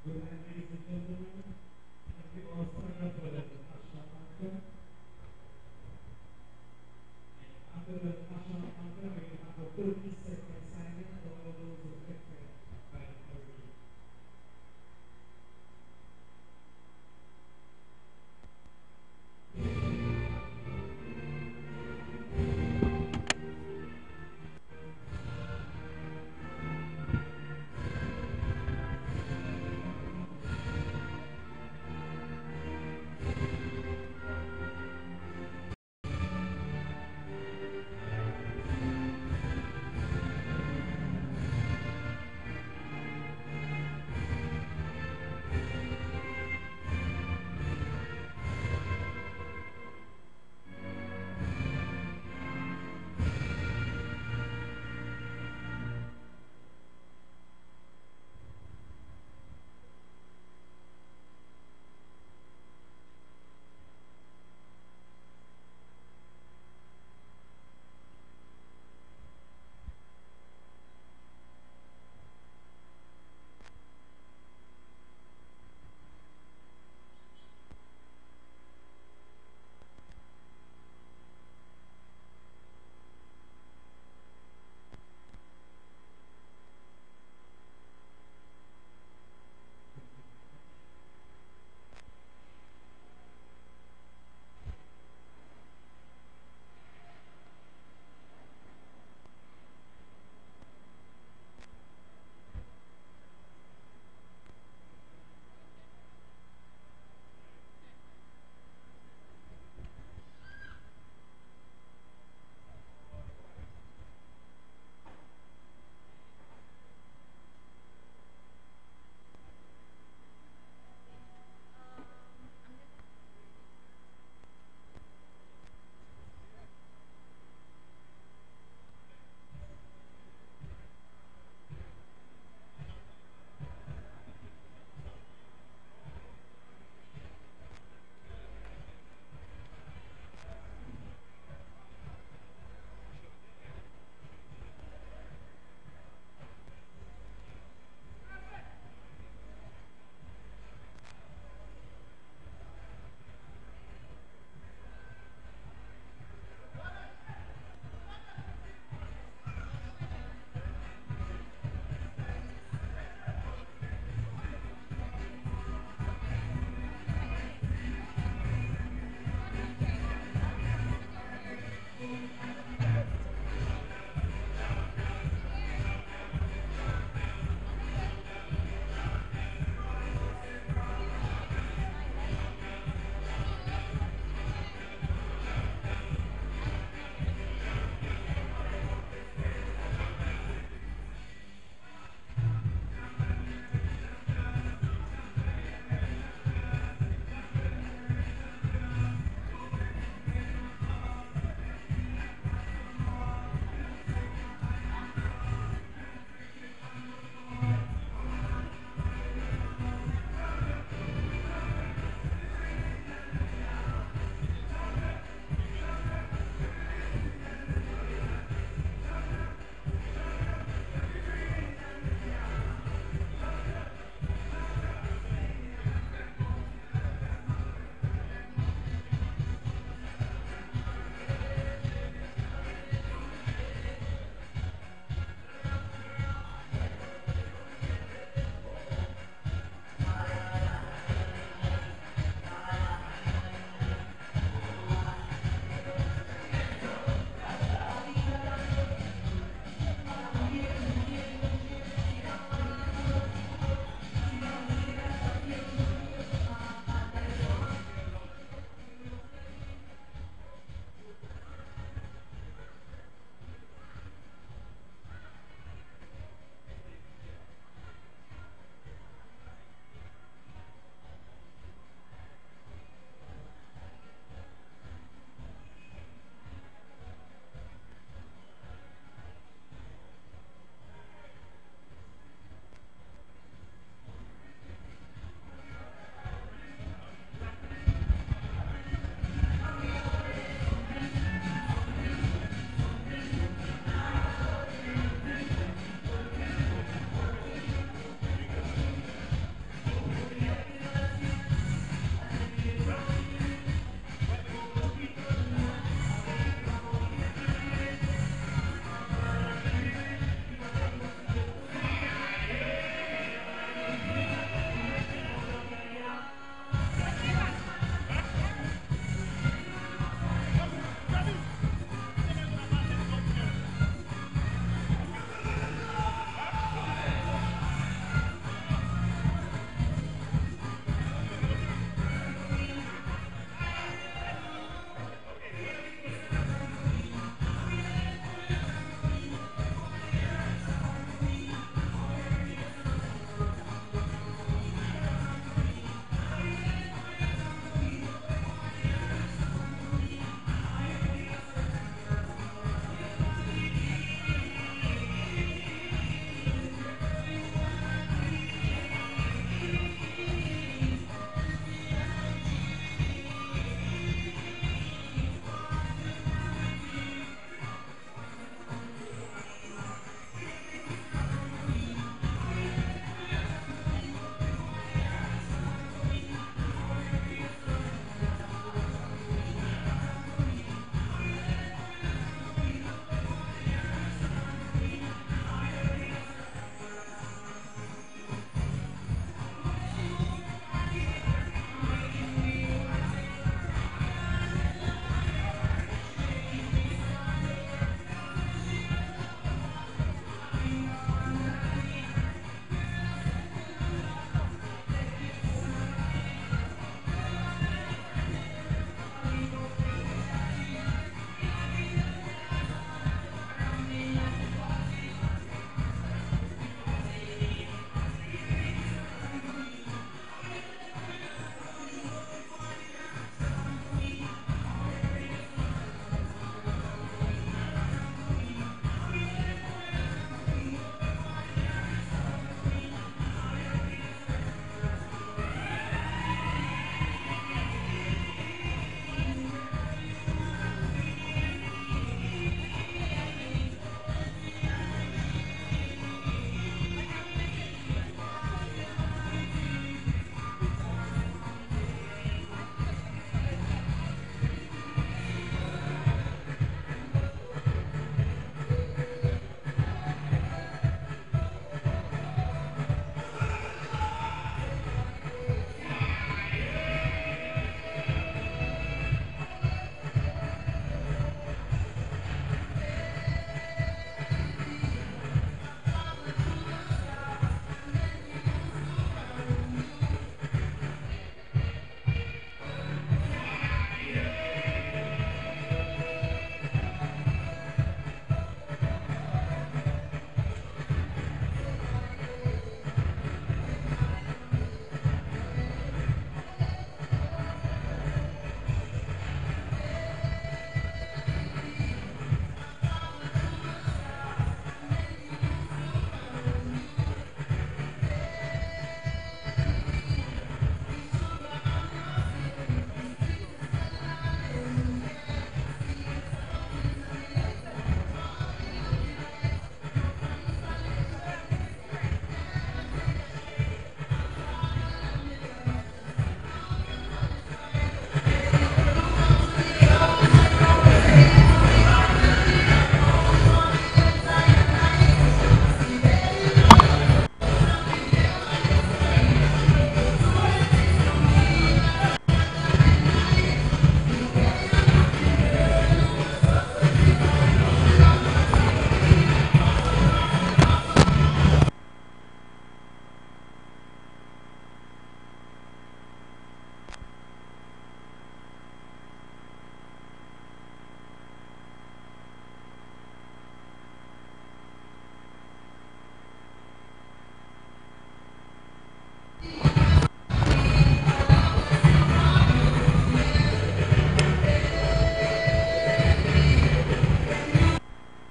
Good night, ladies and gentlemen. Can we all stand up for the national anthem? And after the national anthem, we will have a 30-second silence for all those affected by the hurricane.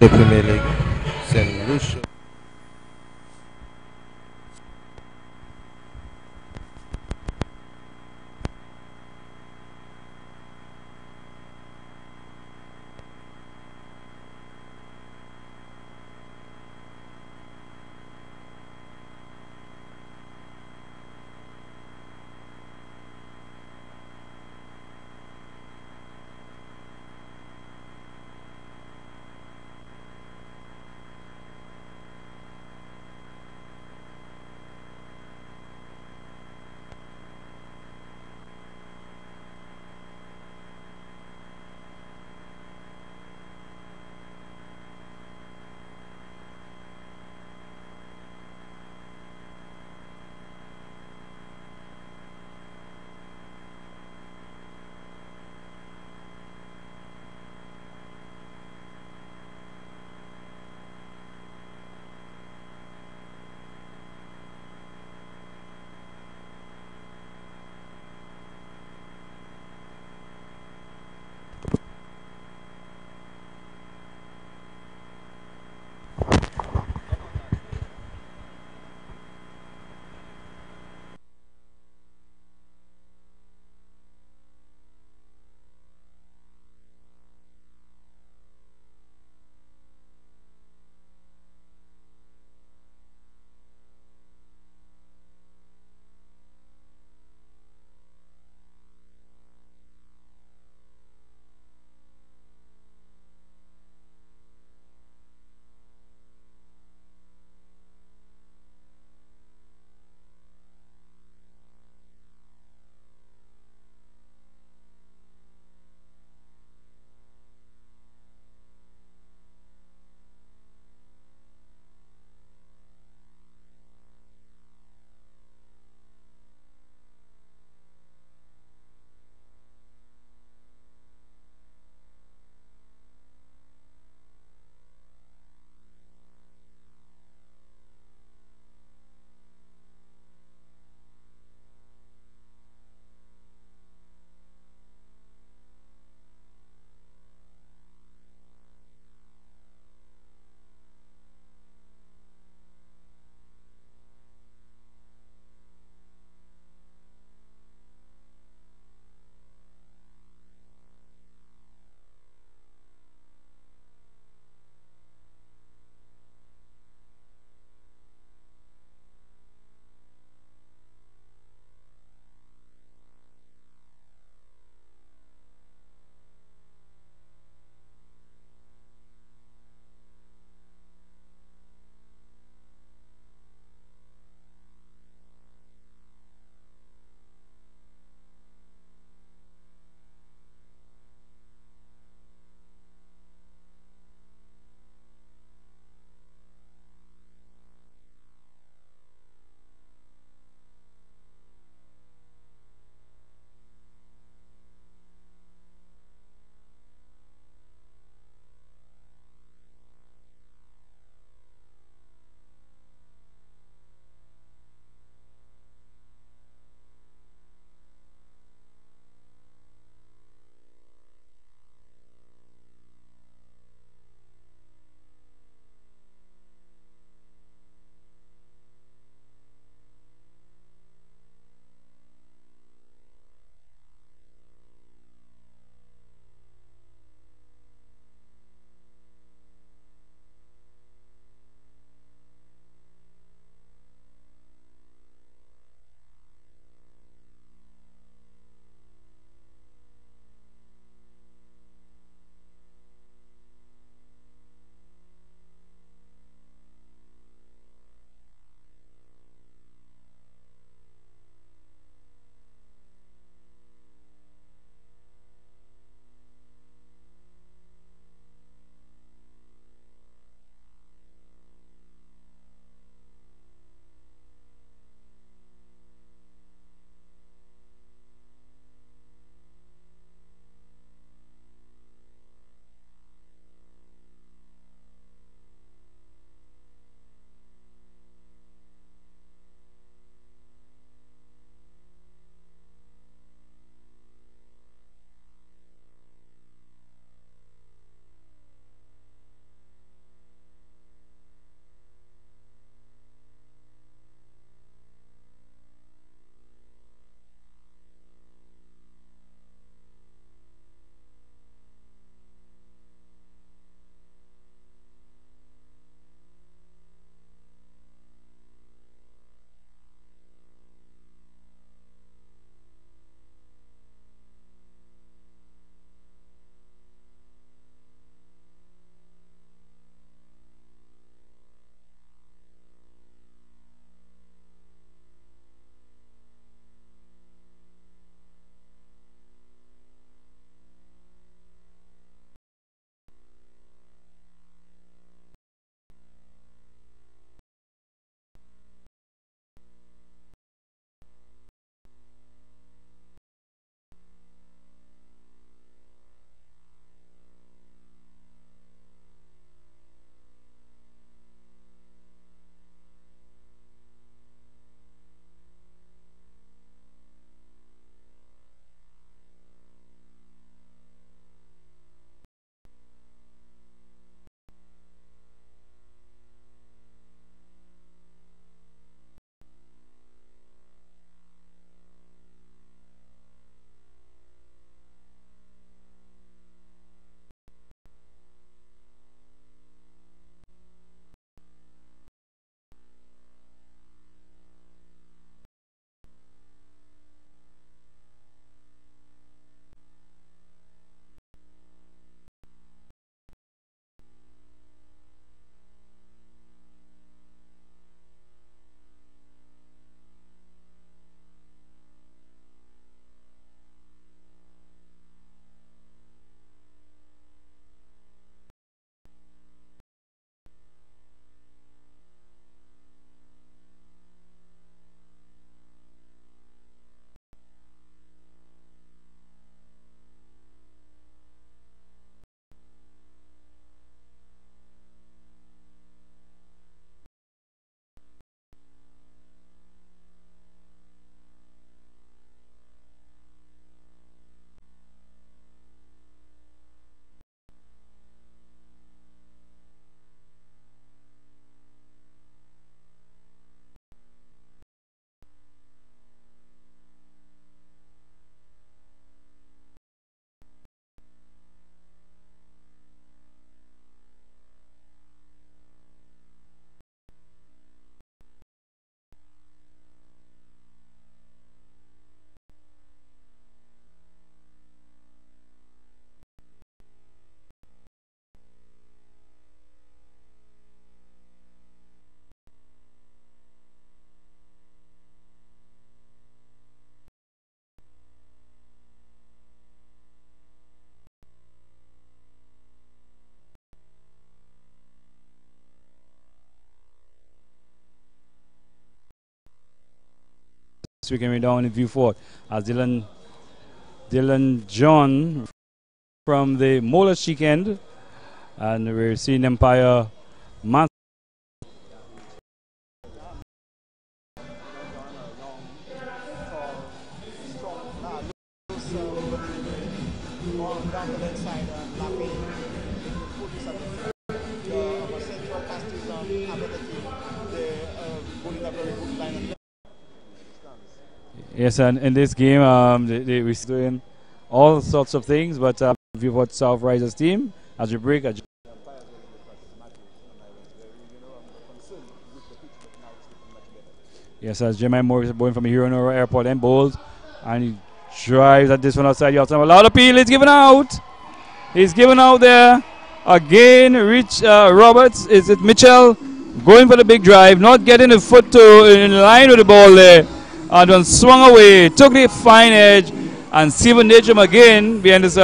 de Premier League seen louche. weekend we're down in Vieux Fort as Dylan John from the Mola Chic end, and we're seeing Empire Man. Yes, and in this game, we're doing all sorts of things, but we've got South Risers team as we break. Yes, as Jermaine Morris is going from here on our airport and bowls, and he drives at this one outside the outside. A lot of appeal. He's given out. He's given out there again. Rich Roberts, is it Mitchell? Going for the big drive, not getting the foot in line with the ball there. And then swung away, took the fine edge, and Stephen Natcham again behind this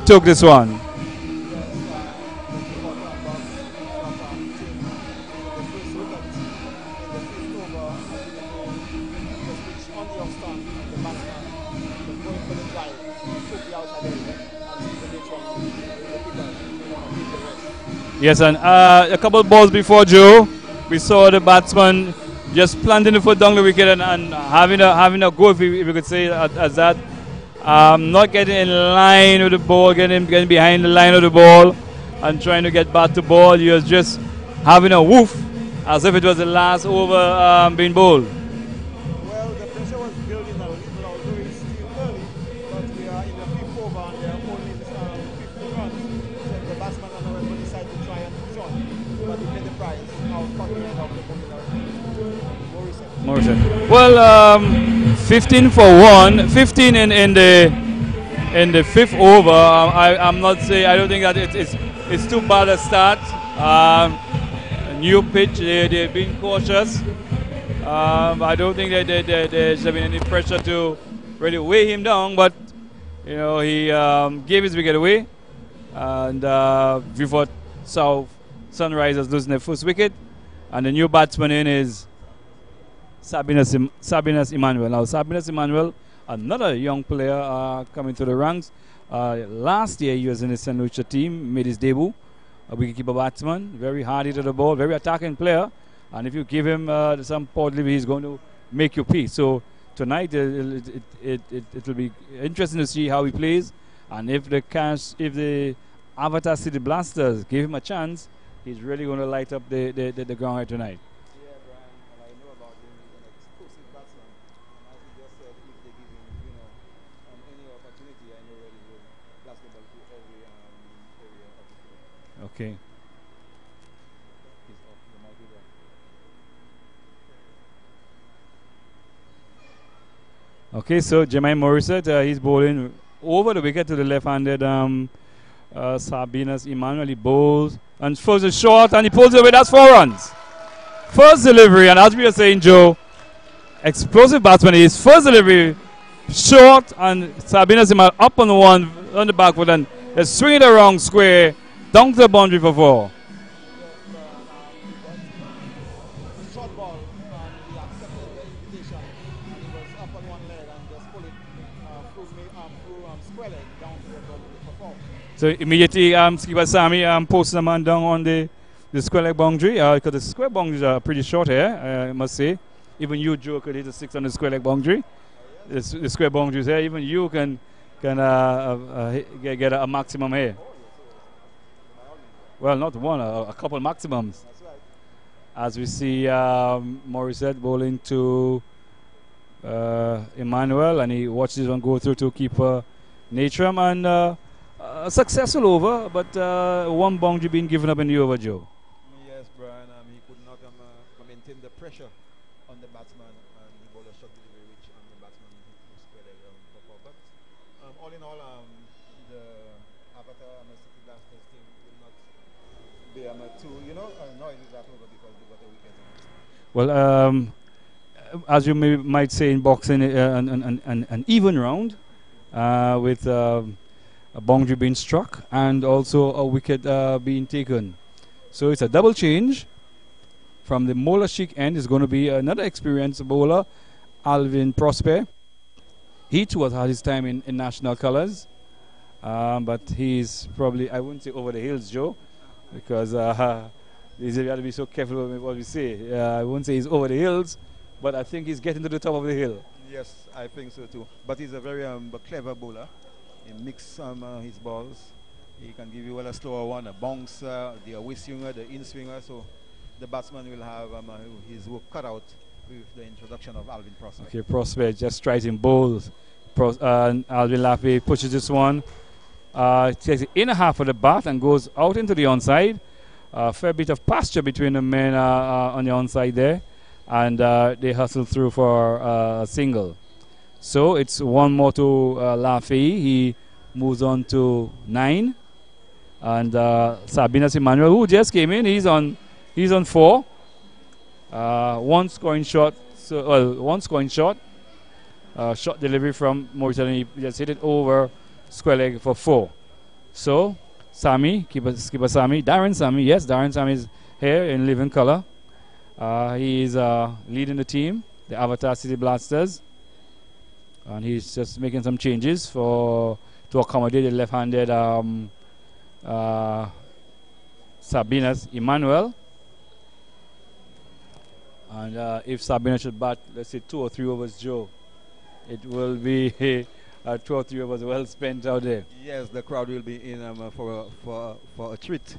took this one. Yes, and a couple of balls before Joe, we saw the batsman just planting the foot down the wicket and having a go, if we could say as that. Not getting in line with the ball, getting behind the line of the ball and trying to get back to ball. He was just having a woof as if it was the last over being bowled. Well, the pressure was building early, but although it's still early, but we are in the fifth over and there are only 15 runs. So the batsman and the will decide to try and push on, but he paid the price. How confident of the Morrison. Well, 15 for 1, 15 in the fifth over. I'm not saying, I don't think that it's too bad a start. A new pitch, they've been cautious. I don't think that there's been any pressure to really weigh him down, but you know he gave his wicket away, and Vieux Fort South Sunrisers losing their first wicket, and the new batsman in is Sabinas Emmanuel. Now Sabinas Emmanuel, another young player coming through the ranks. Last year he was in the St. Lucia team, made his debut. A wicketkeeper batsman, very hardy to the ball, very attacking player. And if you give him some pot, he's going to make you pee. So tonight it'll be interesting to see how he plays. And if the Avatar City Blasters give him a chance, he's really going to light up the ground right tonight. Okay. Okay, so Jermaine Morissette, he's bowling over the wicket to the left-handed Sabinas Emmanuel. He bowls and throws it short and he pulls it away. That's 4 runs. First delivery, and as we were saying, Joe, explosive batsman. His first delivery short and Sabinas Emmanuel up on the one on the back foot and they're swinging it around square. Down to the boundary for 4. Short ball, he accepted the invitation and he was up on one leg and just pulled it through square leg down to the boundary for 4. So immediately skipper Sammy posted the man down on the square leg boundary because the square boundaries are pretty short here, I must say. Even you, Joe, could hit a 6 on the square leg boundary. The square boundaries here, even you can get a maximum here. Well, not one, a couple maximums. That's right. As we see Morissette bowling to Emmanuel, and he watches this one go through to keeper Natram, and a successful over, but one boundary being given up in the over, Joe. Yes, Brian, he could not maintain the pressure on the batsman, and he bowled a short delivery which the batsman squared it for 4. But all in all, the Avatar and the City Blasters team will not be too, annoyed with that over because they got a wicket. Well, as you might say in boxing, an even round with a boundary being struck and also a wicket being taken. So it's a double change. From the Mola Chic end is going to be another experienced bowler Alvin Prosper. He too has had his time in national colors, but he's probably, I wouldn't say over the hills, Joe, because we have to be so careful with what we say. I wouldn't say he's over the hills, but I think he's getting to the top of the hill. Yes, I think so too. But he's a very clever bowler. He mixes his balls. He can give you a slower one, a bouncer, the away swinger, the in swinger. So the batsman will have his work cut out with the introduction of Alvin Prosper. Okay, Prosper just striking bowls. Alvin Laffey pushes this one. Takes it in a half of the bat and goes out into the onside. Fair bit of pasture between the men on the onside there. And they hustle through for a single. So it's one more to Laffey. He moves on to 9. And Sabinas Emmanuel, who just came in, he's on 4. One scoring shot. Shot delivery from Morrison. He just hit it over square leg for 4. So Sammy, keeper Sammy, Darren Sammy. Yes, Darren Sammy is here in living color. He is leading the team, the Avatar City Blasters, and he's just making some changes to accommodate the left-handed Sabinas Emmanuel. And if Sabinas should bat, let's say 2 or 3 overs, Joe, it will be 2 or 3 overs well spent out there. Yes, the crowd will be in for a treat.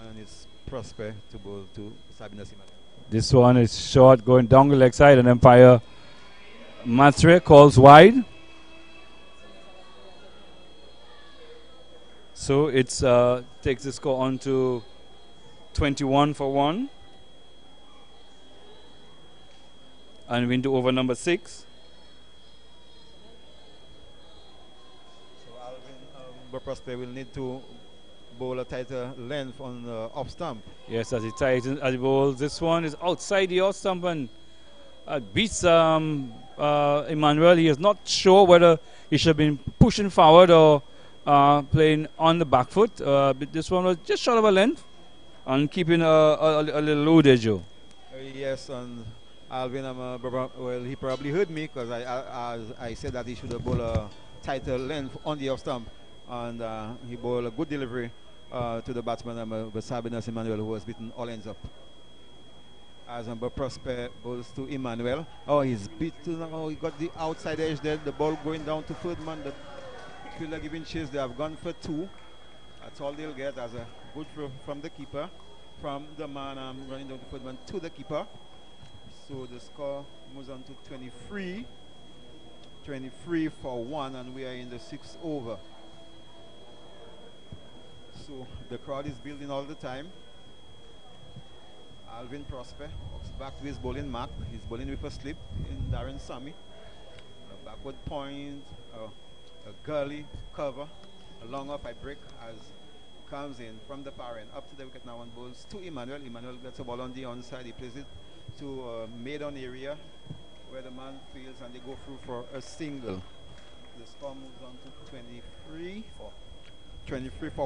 And it's Prosper to bowl to Sabinas Emmanuel. This one is short, going down the leg side, and umpire Matre calls wide. So it's takes the score on to 21 for 1. And win to over number 6. So Alvin Prosper will need to bowl a tighter length on the off stump. Yes, as he tightens, as he bowls. This one is outside the off stump and beats Emmanuel. He is not sure whether he should have been pushing forward or playing on the back foot. But this one was just short of a length and keeping a little low there, Joe. Yes, and Alvin, well, he probably heard me because I said that he should have bowled a tighter length on the off stump, and he bowled a good delivery to the batsman, Sabinas Emmanuel, who was beaten all ends up. As Prosper bowls to Emmanuel. Oh, he's beaten. Oh, he got the outside edge there. The ball going down to third man. The fielder giving chase. They have gone for 2. That's all they'll get as a good throw from the keeper. From the man running down to third man to the keeper. So the score moves on to 23 for 1, and we are in the 6th over. So the crowd is building all the time. Alvin Prosper walks back to his bowling mark. He's bowling with a slip in Darren Sammy. A backward point, a gully cover, a long off I break as comes in from the parent up to the wicket now and bowls to Emmanuel. Emmanuel gets a ball on the onside. He plays it to Maidon area where the man fields and they go through for a single. The score moves on to 23 for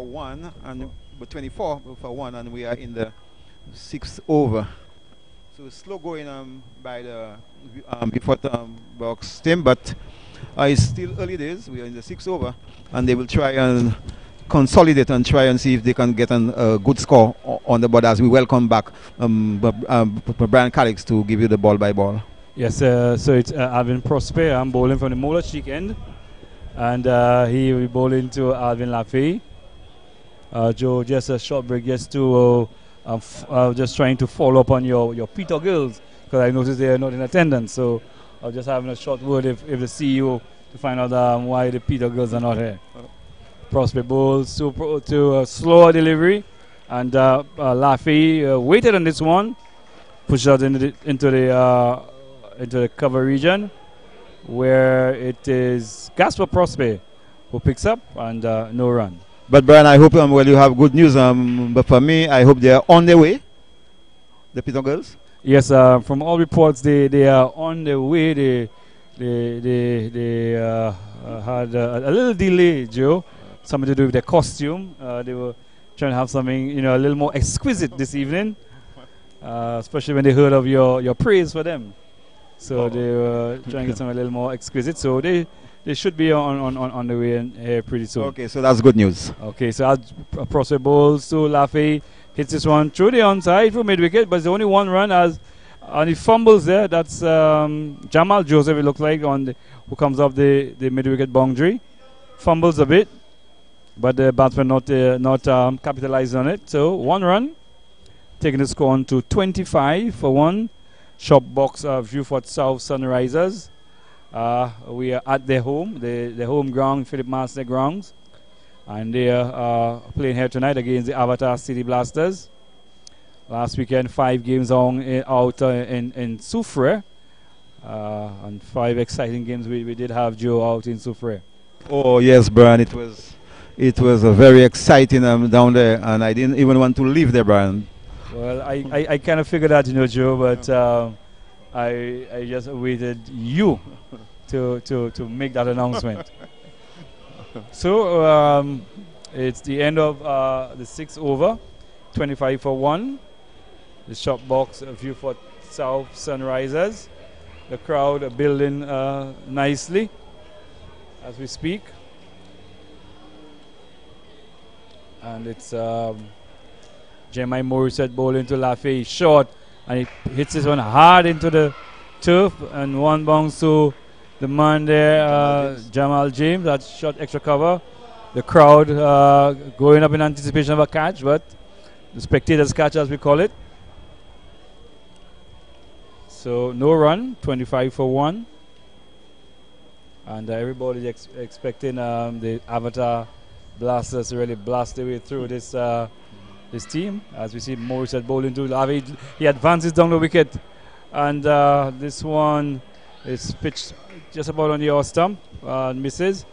1 and 24 for 1, and we are in the 6th over. So slow going by the before box team, but it's still early days. We are in the 6th over, and they will try and consolidate and try and see if they can get a good score on the board as we welcome back Brian Calix to give you the ball by ball. Yes, so it's Alvin Prosper. I'm bowling from the Mola cheek end, and he will be bowling to Alvin Laffey. Joe, just a short break just to just trying to follow up on your Peter Girls, because I noticed they are not in attendance. So I'll just having a short word if the CEO to find out why the Peter Girls are not here. Prosper bowls to a slower delivery, and Laffey waited on this one, pushed out into the cover region, where it is Gasper Prosper who picks up and no run. But Brian, I hope well you have good news. But for me, I hope they are on their way. The Peter Girls. Yes, from all reports, they are on their way. They had a little delay, Joe. Something to do with their costume. They were trying to have something, a little more exquisite this evening, especially when they heard of your praise for them. So they were trying to get something a little more exquisite. So they should be on the way in here pretty soon. Okay, so that's good news. Okay, so as Prospect bowls to Laffey, hits this one through the onside for mid-wicket, but it's only one run as and he fumbles there. That's Jamal Joseph, it looks like, who comes off the mid-wicket boundary. Fumbles a bit, but the batsman not capitalized on it. So one run, taking the score on to 25 for 1. Shopbox Vieux South Sunrisers. We are at their home, the home ground, Philip Marsden grounds, and they are playing here tonight against the Avatar City Blasters. Last weekend, 5 games out in Soufrière, and 5 exciting games we did have Joe out in Soufrière. Oh yes, Brian, it was a very exciting down there, and I didn't even want to leave there, Brian. Well, I kind of figured that, Joe, but I just awaited you to make that announcement. So it's the end of the 6th over, 25 for 1. The Shopbox Vieux South Sunrisers. The crowd building nicely as we speak. And it's Jermaine Morissette bowling to Laffey, short, and he hits this one hard into the turf, and one bounce to the man there, Jamal James, that shot extra cover. The crowd going up in anticipation of a catch, but the spectators catch, as we call it. So no run, 25 for 1. And everybody's expecting the Avatar Blasters to really blast their way through this team. As we see Morissette bowling to Laffey, he advances down the wicket, and this one is pitched just about on the off stump, misses.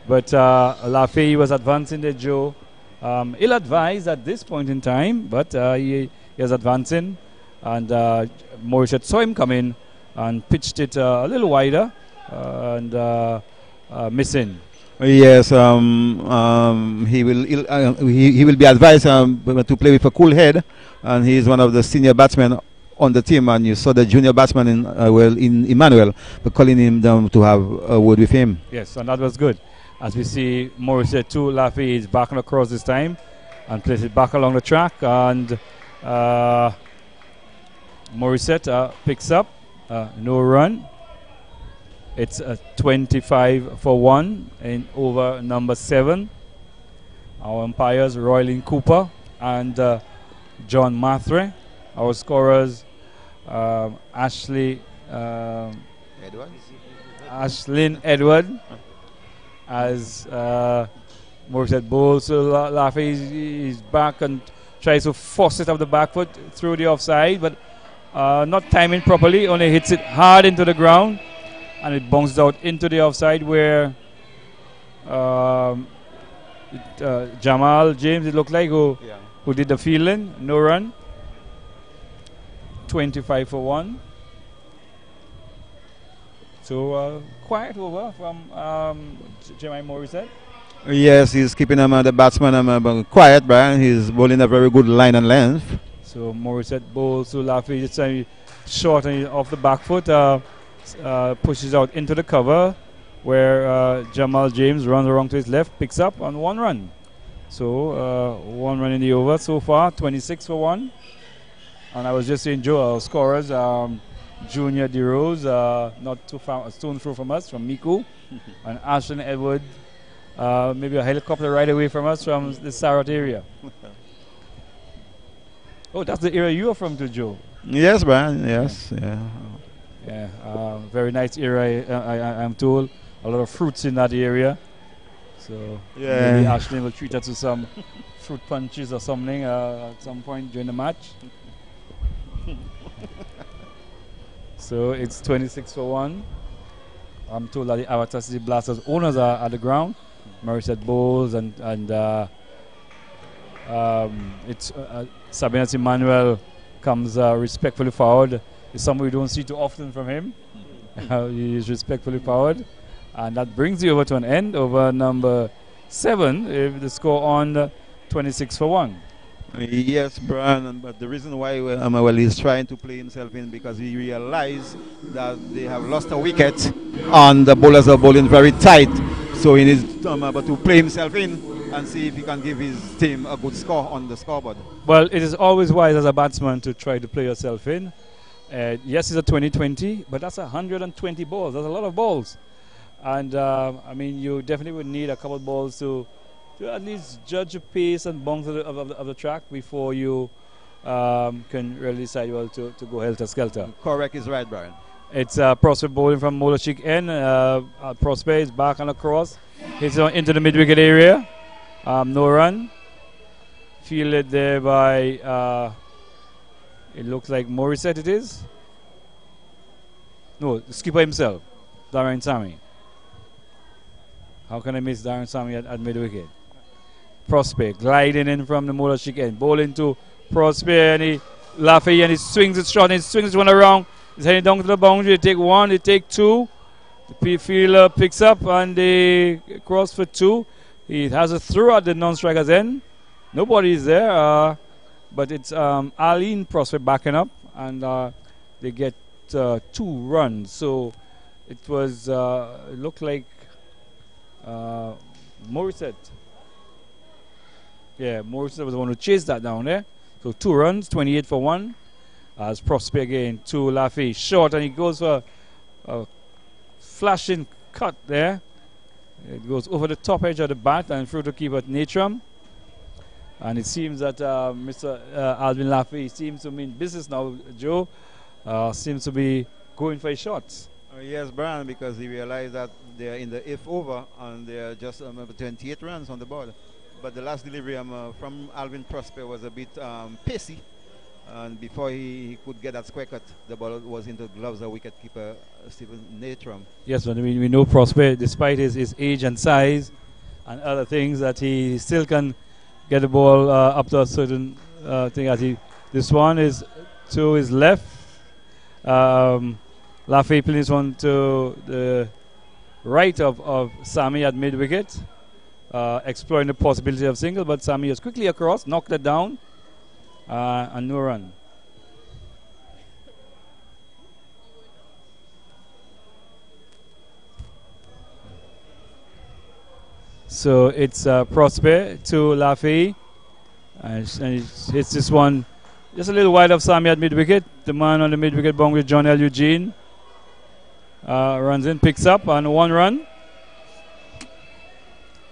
But Laffey was advancing there, Joe. Ill-advised at this point in time, but he is advancing, and Morissette saw him come in and pitched it a little wider, and missing. Yes, he will be advised to play with a cool head, and he is one of the senior batsmen on the team. And you saw the junior batsman in Emmanuel, but calling him down to have a word with him. Yes, and that was good. As we see Morissette to Laffey is backing across this time and plays it back along the track, and Morissette picks up no run. It's 25 for 1 in over number 7. Our umpires, Roylin Cooper and John Mathre. Our scorers, Ashlyn Edward, as Morissette bowls. So Laffey is back and tries to force it up the back foot through the offside, but not timing properly, only hits it hard into the ground. And it bounces out into the offside where Jamal James, it looked like, who did the fielding. No run. 25 for 1. So quiet over from Jermaine Morissette. Yes, he's keeping the batsman quiet, Brian. He's bowling a very good line and length. So Morissette bowls to Laffey. It's short and off the back foot. Pushes out into the cover where Jamal James runs around to his left, picks up on 1 run. So 1 run in the over so far, 26 for 1. And I was just saying, Joe, our scorers, Junior DeRose, not too far, a stone throw from us, from Miku, and Ashlyn Edward, maybe a helicopter right away from us from the Sarat area. Oh, that's the area you are from too, Joe. Yes, Brian, yes, yeah. Yeah, very nice area, I'm told. A lot of fruits in that area. So maybe Ashley will treat us to some fruit punches or something at some point during the match. So it's 26 for 1. I'm told that the Avatar City Blasters owners are at the ground. Morissette bowls, and it's Sabina Emmanuel comes respectfully forward. It's something we don't see too often from him. He is respectfully forward. And that brings the over to an end over number 7, if the score on 26 for 1. Yes, Brian, but the reason why well, he's trying to play himself in because he realized that they have lost a wicket and the bowlers are bowling very tight. So he needs to play himself in and see if he can give his team a good score on the scoreboard. Well, it is always wise as a batsman to try to play yourself in. Yes, it's a 2020, but that's 120 balls. That's a lot of balls. And I mean, you definitely would need a couple of balls to at least judge the pace and bounce of the track before you can really decide well to go helter skelter. Correct is right, Brian. It's Prosper bowling from Molashik end. Prosper is back and across. He's into the mid wicket area. No run. Fielded there by, it looks like Morissette it is. No, the skipper himself, Darren Sammy. How can I miss Darren Sammy at mid wicket? Prosper gliding in from the Molashik end. Bowling to Prosper and he laughing and he swings it short and he swings one around. He's heading down to the boundary. They take one, they take two. The fielder picks up and they cross for two. He has a throw at the non-striker's end. Nobody is there, but it's Aline Prosper backing up and they get 2 runs. So it was, it looked like Morissette. Yeah, Morrison was the one who chased that down there. So 2 runs, 28 for 1. As Prosper again to Laffy. Short and he goes for a flashing cut there. It goes over the top edge of the bat and through to keeper Natram. And it seems that Mr. Alvin Laffy seems to mean business now, Joe. Seems to be going for his shots. Yes, Brian, because he realized that they are in the 8th over and they are just 28 runs on the board. But the last delivery from Alvin Prosper was a bit pacey. And before he could get that square cut, the ball was into the gloves of wicketkeeper Stephen Natram. Yes, but we know Prosper, despite his age and size and other things, that he still can get the ball up to a certain thing. As this one is to his left. Laffy playing this one to the right of Sammy at mid wicket. Exploring the possibility of single, but Sammy is quickly across, knocked it down, and no run. So it's Prosper to Laffy, and it's this one just a little wide of Sammy at mid wicket. The man on the mid wicket boundary, John L. Eugene, runs in, picks up, and 1 run.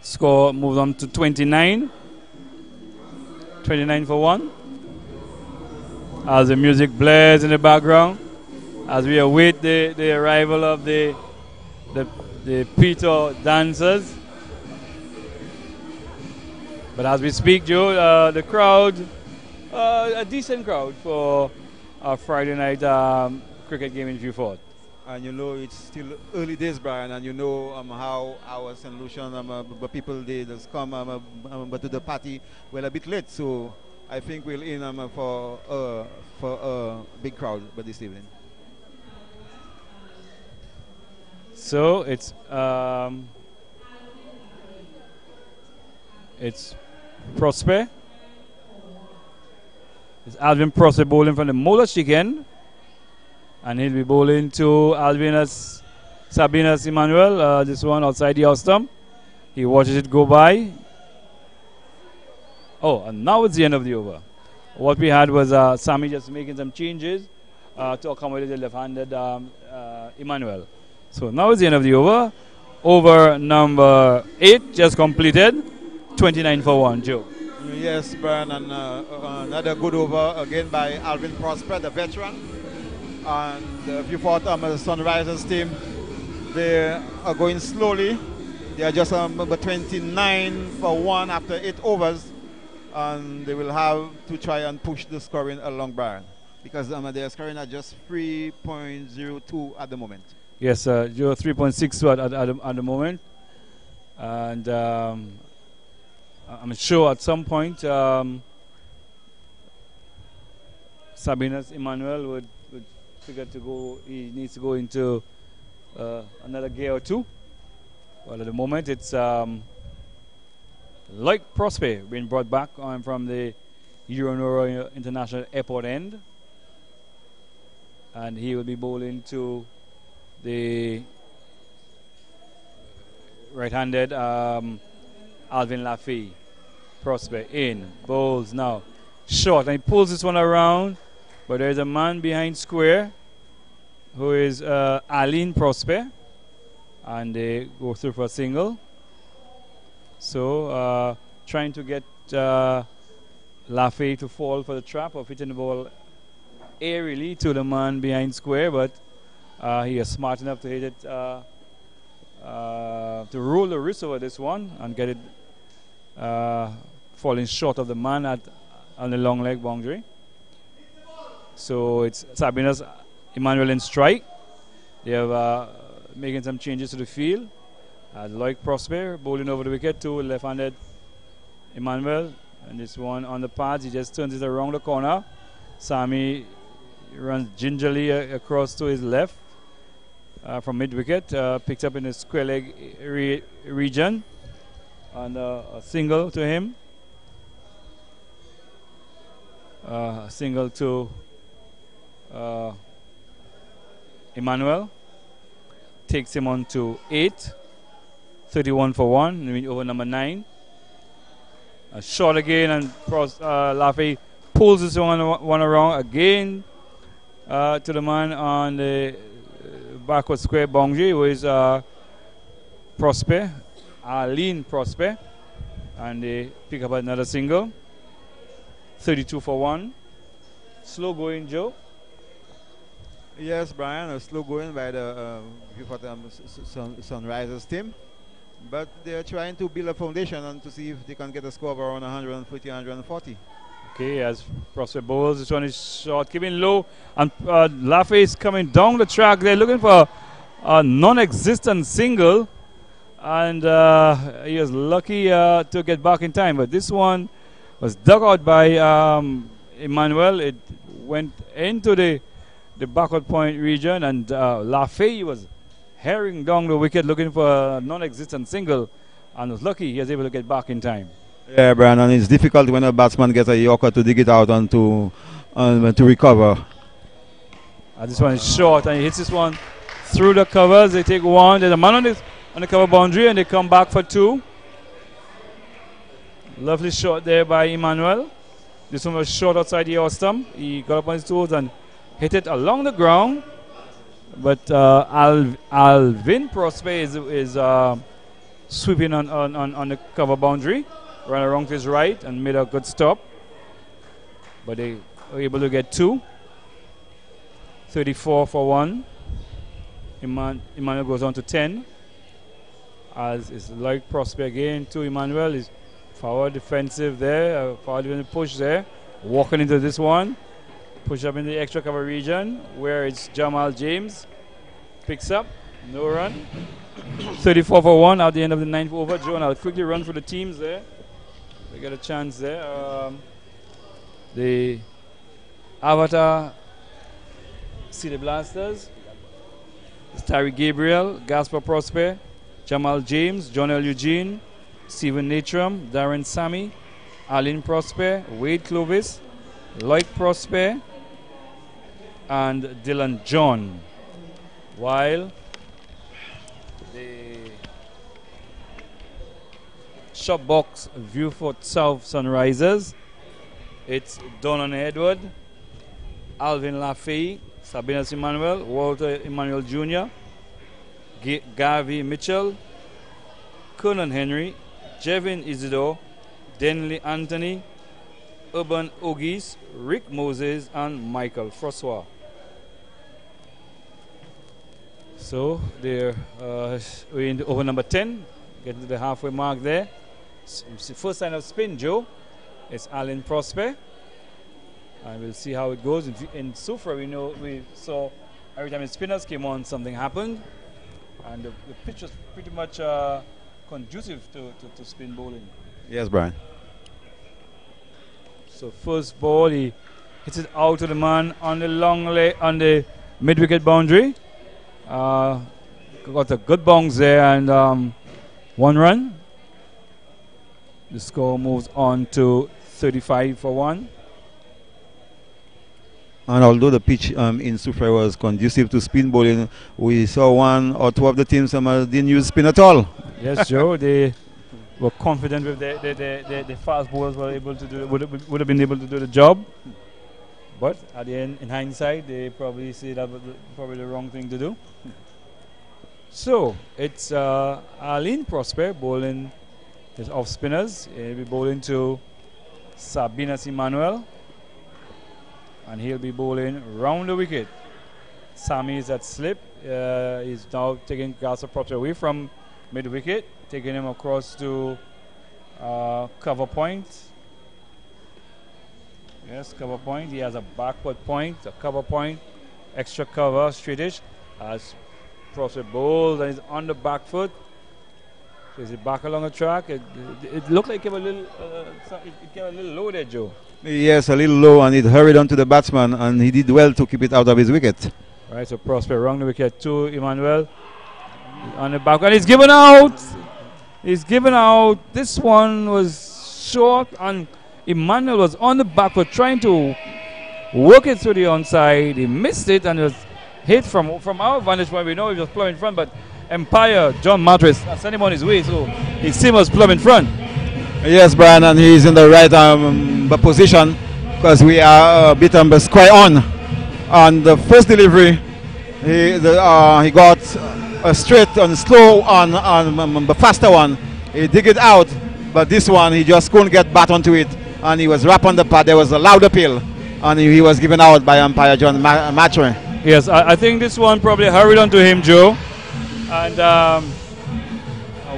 Score moves on to 29. 29 for 1. As the music blares in the background, as we await the arrival of the Peter dancers. But as we speak, Joe, the crowd, a decent crowd for our Friday night cricket game in Vieux Fort. And you know it's still early days, Brian, and you know how our St. Lucian but people they just come but to the party well a bit late, so I think we'll in for a big crowd but this evening. So it's Prosper. It's Alvin Prosper bowling from the Molashik end. And he'll be bowling to Sabinas Emmanuel, this one outside the house stump. He watches it go by. Oh, and now it's the end of the over. What we had was Sammy just making some changes to accommodate the left-handed Emmanuel. So now it's the end of the over. Over number 8 just completed. 29 for 1, Joe. Yes, Brian, and another good over again by Alvin Prosper, the veteran. And if you thought the Sunrisers team, they are going slowly. They are just 29 for 1 after 8 overs. And they will have to try and push the scoring along, Brian. Because they are scoring at just 3.02 at the moment. Yes, you're 3.62 at the moment. And I'm sure at some point Sabinas Emmanuel would figure to go, he needs to go into another gear or two. Well, at the moment it's like Prosper being brought back on from the Euronora International Airport end. And he will be bowling to the right-handed Alvin Lafay. Prospect in, bowls now. Short, and he pulls this one around, but there's a man behind square who is Aline Prosper, and they go through for a single. So trying to get Lafay to fall for the trap of hitting the ball aerially to the man behind square, but he is smart enough to hit it, to roll the wrist over this one and get it falling short of the man on the long leg boundary. So it's Sabina's Emmanuel in strike. They have making some changes to the field. Loic Prosper bowling over the wicket to left-handed Emmanuel, and this one on the pads, he just turns it around the corner. Sammy runs gingerly across to his left from mid-wicket, picked up in the square leg region, and a single to him. Single to Emmanuel. Takes him on to 8. 31 for 1, over number 9. A shot again, and Lafay pulls this one around again to the man on the backward square boundary, who is Prosper, Aline Prosper, and they pick up another single. 32 for 1. Slow going, Joe. Yes, Brian, a slow going by the Sunrisers team. But they're trying to build a foundation and to see if they can get a score of around 150, 140. Okay, as Prosper bowls, this one is short, keeping low, and Lafay is coming down the track. They're looking for a non-existent single, and he was lucky to get back in time. But this one was dug out by Emmanuel. It went into the backward point region, and Lafay was herring down the wicket looking for a non-existent single, and was lucky he was able to get back in time. Yeah, Brian, and it's difficult when a batsman gets a yorker to dig it out and to recover. This one is short, and he hits this one through the covers. They take one. There's a man on the cover boundary, and they come back for 2. Lovely shot there by Emmanuel. This one was short outside the off stump. He got up on his toes and hit it along the ground. But Alvin Prosper is sweeping on the cover boundary, ran around to his right and made a good stop. But they were able to get 2. 34 for 1. Emmanuel goes on to 10. As is Loic Prosper again to Emmanuel. Is forward defensive there, forward defensive push there. Walking into this one. Push up in the extra cover region where it's Jamal James. Picks up, no run. 34 for 1 at the end of the 9th over. Joe, and I'll quickly run through the teams there. We got a chance there. The Avatar City Blasters. It's Tyree Gabriel, Gaspar Prosper, Jamal James, John L. Eugene, Stephen Natram, Darren Sammy, Aline Prosper, Wade Clovis, Loic Prosper, and Dylan John. While the Shopbox Vieux South Sunrisers, it's Donan Edward, Alvin Lafay, Sabinas Emmanuel, Walter Emmanuel Jr., Garvey Mitchell, Conan Henry, Jevin Isidore, Denley Anthony, Urban Ogis, Rick Moses, and Michael Francois. So they're we're in the over number 10, getting to the halfway mark there. First sign of spin, Joe. It's Alan Prosper. And we'll see how it goes. In Sufra, we saw every time the spinners came on, something happened. And the pitch was pretty much conducive to spin bowling. Yes, Brian. So first ball, he hits it out to the man on the long leg, on the mid-wicket boundary. Got a good bounce there, and 1 run. The score moves on to 35 for 1. And although the pitch in Sufra was conducive to spin bowling, we saw one or two of the teams didn't use spin at all. Yes, Joe. They were confident with the fast bowlers were able to do would have been able to do the job. But at the end, in hindsight, they probably see that was probably the wrong thing to do. So it's Arlene Prosper bowling his off spinners. He'll be bowling to Sabinas Emmanuel, and he'll be bowling round the wicket. Sammy is at slip. He's now taking Gasser Prosper away from mid wicket, taking him across to cover point. Yes, cover point. He has a backward point, a cover point, extra cover, straightish. As Prosper bowls and he's on the back foot. So is it back along the track? It looked like it came a little, it came a little low there, Joe. Yes, a little low, and it hurried on to the batsman, and he did well to keep it out of his wicket. Right, so Prosper round the wicket to Emmanuel on the back, and he's given out. He's given out. This one was short, and Emmanuel was on the back foot trying to work it through the onside. He missed it, and it was hit from our vantage point. We know he was plumb in front, but Empire John Mattress sent him on his way, so his team was plumb in front. Yes, Brian, and he's in the right position because we are a bit square on. On the first delivery, he got a straight and slow on the faster one. He dig it out, but this one he just couldn't get back onto it, and he was wrapped on the pad. There was a loud appeal, and he was given out by umpire John Mattress. Yes, I think this one probably hurried onto him, Joe. And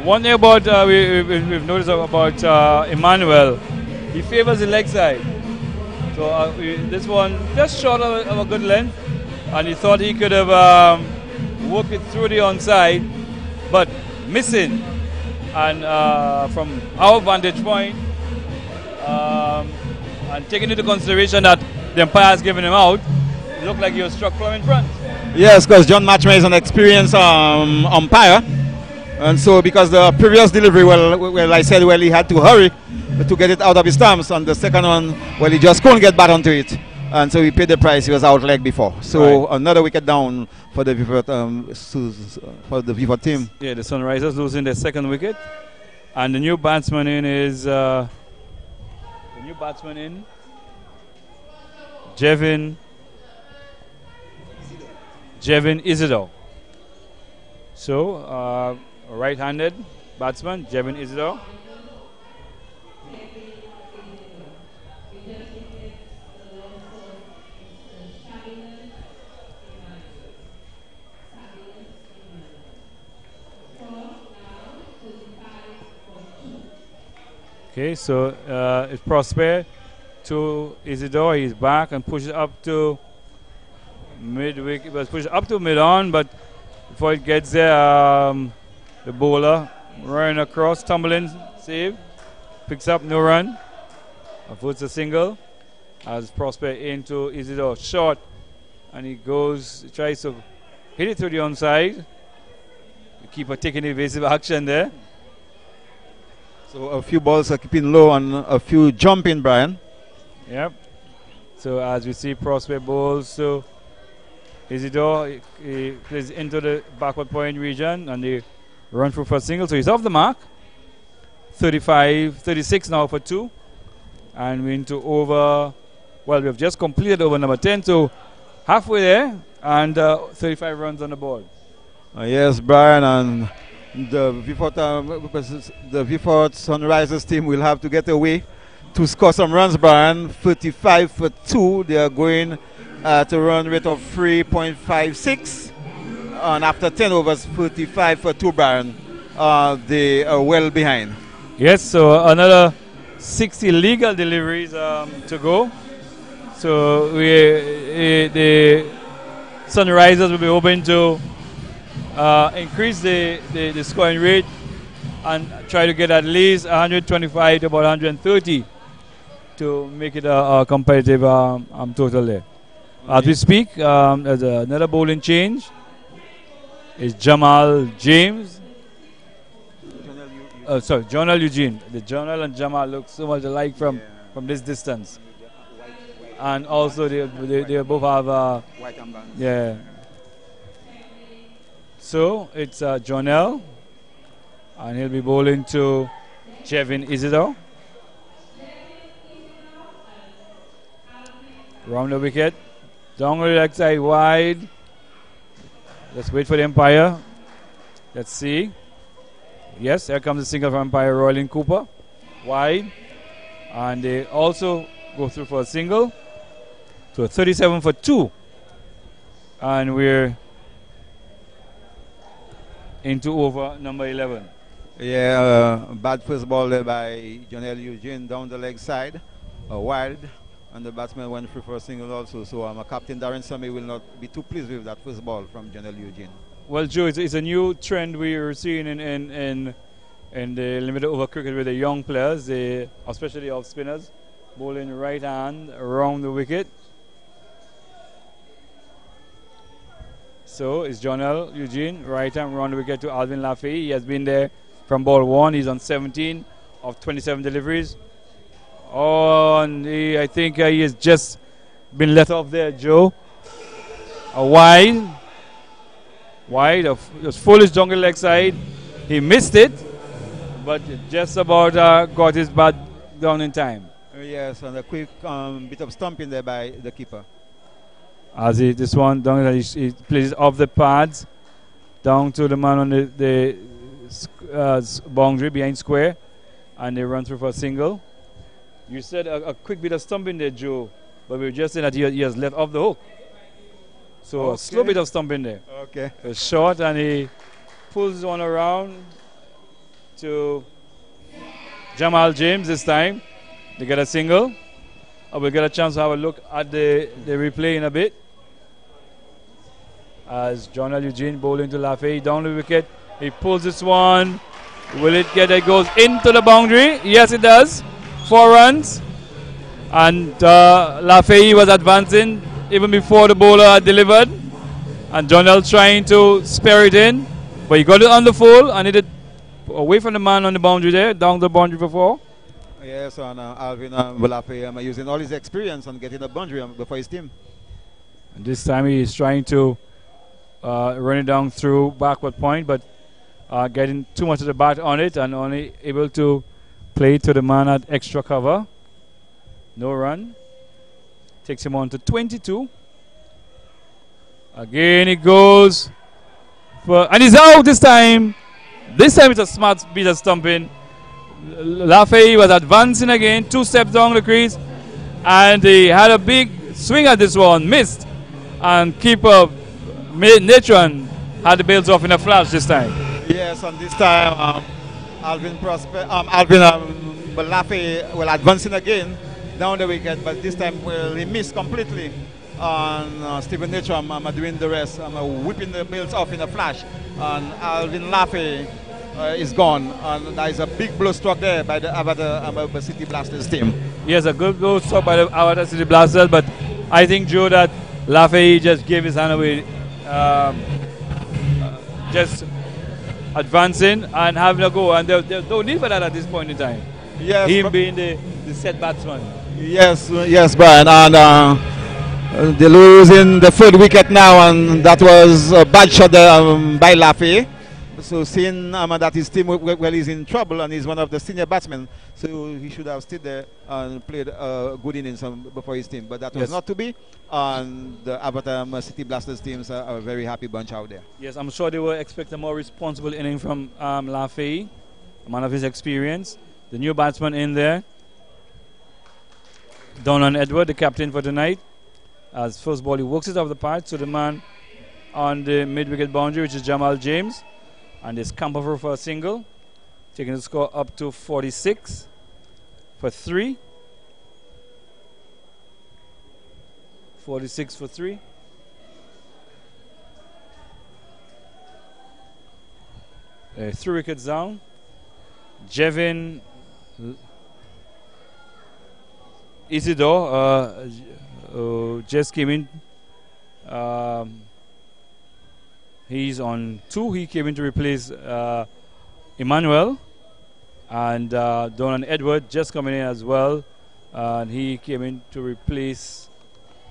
one thing about we've noticed about Emmanuel, he favors the leg side. So this one just short of a good length, and he thought he could have worked it through the onside, but missing. And from our vantage point, and taking into consideration that the umpire has given him out, it looked like he was struck plumb in front. Yes, because John Matchman is an experienced umpire, and so because the previous delivery, well, I said, well, he had to hurry to get it out of his stumps, and the second one, well, he just couldn't get back onto it, and so he paid the price. He was out leg before. So right. Another wicket down for the Vieux team. Yeah, the Sunrisers losing their second wicket, and the new batsman in is Jevin Isidore. So, right-handed batsman, Jevin Isidore. Okay, so it's Prosper to Isidore. He's back and pushes up to mid-wicket. It was pushed up to mid-on, but before it gets there, the bowler running across, tumbling, save, picks up, no run, avoids a single as Prosper into Isidore, short, and he goes, tries to hit it through the onside. The keeper taking evasive action there. So a few balls are keeping low and a few jumping, Brian. Yep. So as we see Prosper bowls, so Isidore he plays into the backward point region and they run through for a single. So he's off the mark. 36 now for 2. And we're into over, well, we've just completed over number 10. So halfway there and 35 runs on the board. Yes, Brian, and the Vieux Sunrisers team will have to get away to score some runs, Brian. 35 for 2. They are going at a run rate of 3.56. And after 10 overs, 35 for 2, Brian. They are well behind. Yes, so another 60 legal deliveries to go. So the Sunrisers will be hoping to increase the scoring rate and try to get at least 125 to about 130 to make it a competitive total there. As we speak, there's another bowling change. It's Jamal James. Sorry, Jonal Eugene. The Jonal and Jamal look so much alike from this distance. and also they both have White and black. yeah. So it's Jonell, and he'll be bowling to Jevin Isidore. Round the wicket, down the leg side wide. Let's wait for the umpire. Let's see. Yes, here comes the single from umpire Royalyn Cooper. Wide. And they also go through for a single. So 37 for 2. And we're into over number 11. Yeah, bad first ball there by Jonell Eugene down the leg side, wide, and the batsman went through for a single also. So Captain Darren Sammy will not be too pleased with that first ball from Jonell Eugene. Well, Joe, it's a new trend we are seeing in the limited over cricket with the young players, especially off spinners, bowling right hand around the wicket. So it's Jonell Eugene, right hand around the wicket to Alvin Lafay. He has been there from ball 1. He's on 17 of 27 deliveries. Oh, and I think he has just been let off there, Joe. A wide, just foolish jungle leg side. He missed it, but just about got his bat down in time. Yes, and a quick bit of stumping there by the keeper. As this one down, he plays off the pads down to the man on the boundary behind square, and they run through for a single. You said a quick bit of stumping there, Joe, but we were just saying that he has let off the hook. So okay. A slow bit of stumping there. Okay. A short, and he pulls one around to Jamal James this time. They get a single. We'll get a chance to have a look at the replay in a bit. As Jonell Eugene bowling to Lafay down the wicket. He pulls this one. Will it get it? Goes into the boundary. Yes, it does. 4 runs. And Lafay was advancing even before the bowler had delivered. And Jonell trying to spare it in. But he got it on the full and it away from the man on the boundary there. Down the boundary for 4. Yes, and Alvin Lafay using all his experience and getting a boundary before his team. And this time he is trying to run it down through backward point, but getting too much of the bat on it and only able to play to the man at extra cover. No run. Takes him on to 22. Again he goes and he's out this time. This time it's a smart bit of stumping. Lafay was advancing again, 2 steps down the crease, and he had a big swing at this one, missed, and keeper Nathan had the bails off in a flash this time. Yes, and this time Alvin Lafay will advancing again down the wicket, but this time he missed completely. And Stephen Nathan doing the rest, whipping the bails off in a flash, and Alvin Lafay is gone, and there is a big blow struck there by the Avatar City Blasters team. Yes, a good blow struck by the Avatar City Blasters, but I think, Joe, that Lafay just gave his hand away, just advancing and having a go, and there's no need for that at this point in time. Yes, him being the set batsman. Yes, Brian, and they're losing the 3rd wicket now, and that was a bad shot by Lafay. So seeing that his team is in trouble and he's one of the senior batsmen, so he should have stayed there and played good innings before his team. But that was not to be, and the Avatar City Blasters teams are a very happy bunch out there. Yes, I'm sure they were expecting a more responsible inning from Lafay, a man of his experience. The new batsman in there, Donald Edward, the captain for tonight. As first ball, he works it off the patch to the man on the mid-wicket boundary, which is Jamal James. And they scamper for a single, taking the score up to 46 for 3. 46 for 3. Three wickets down. Jevin Isidore just came in. He's on 2. He came in to replace Emmanuel. And Donald Edward just coming in as well. And he came in to replace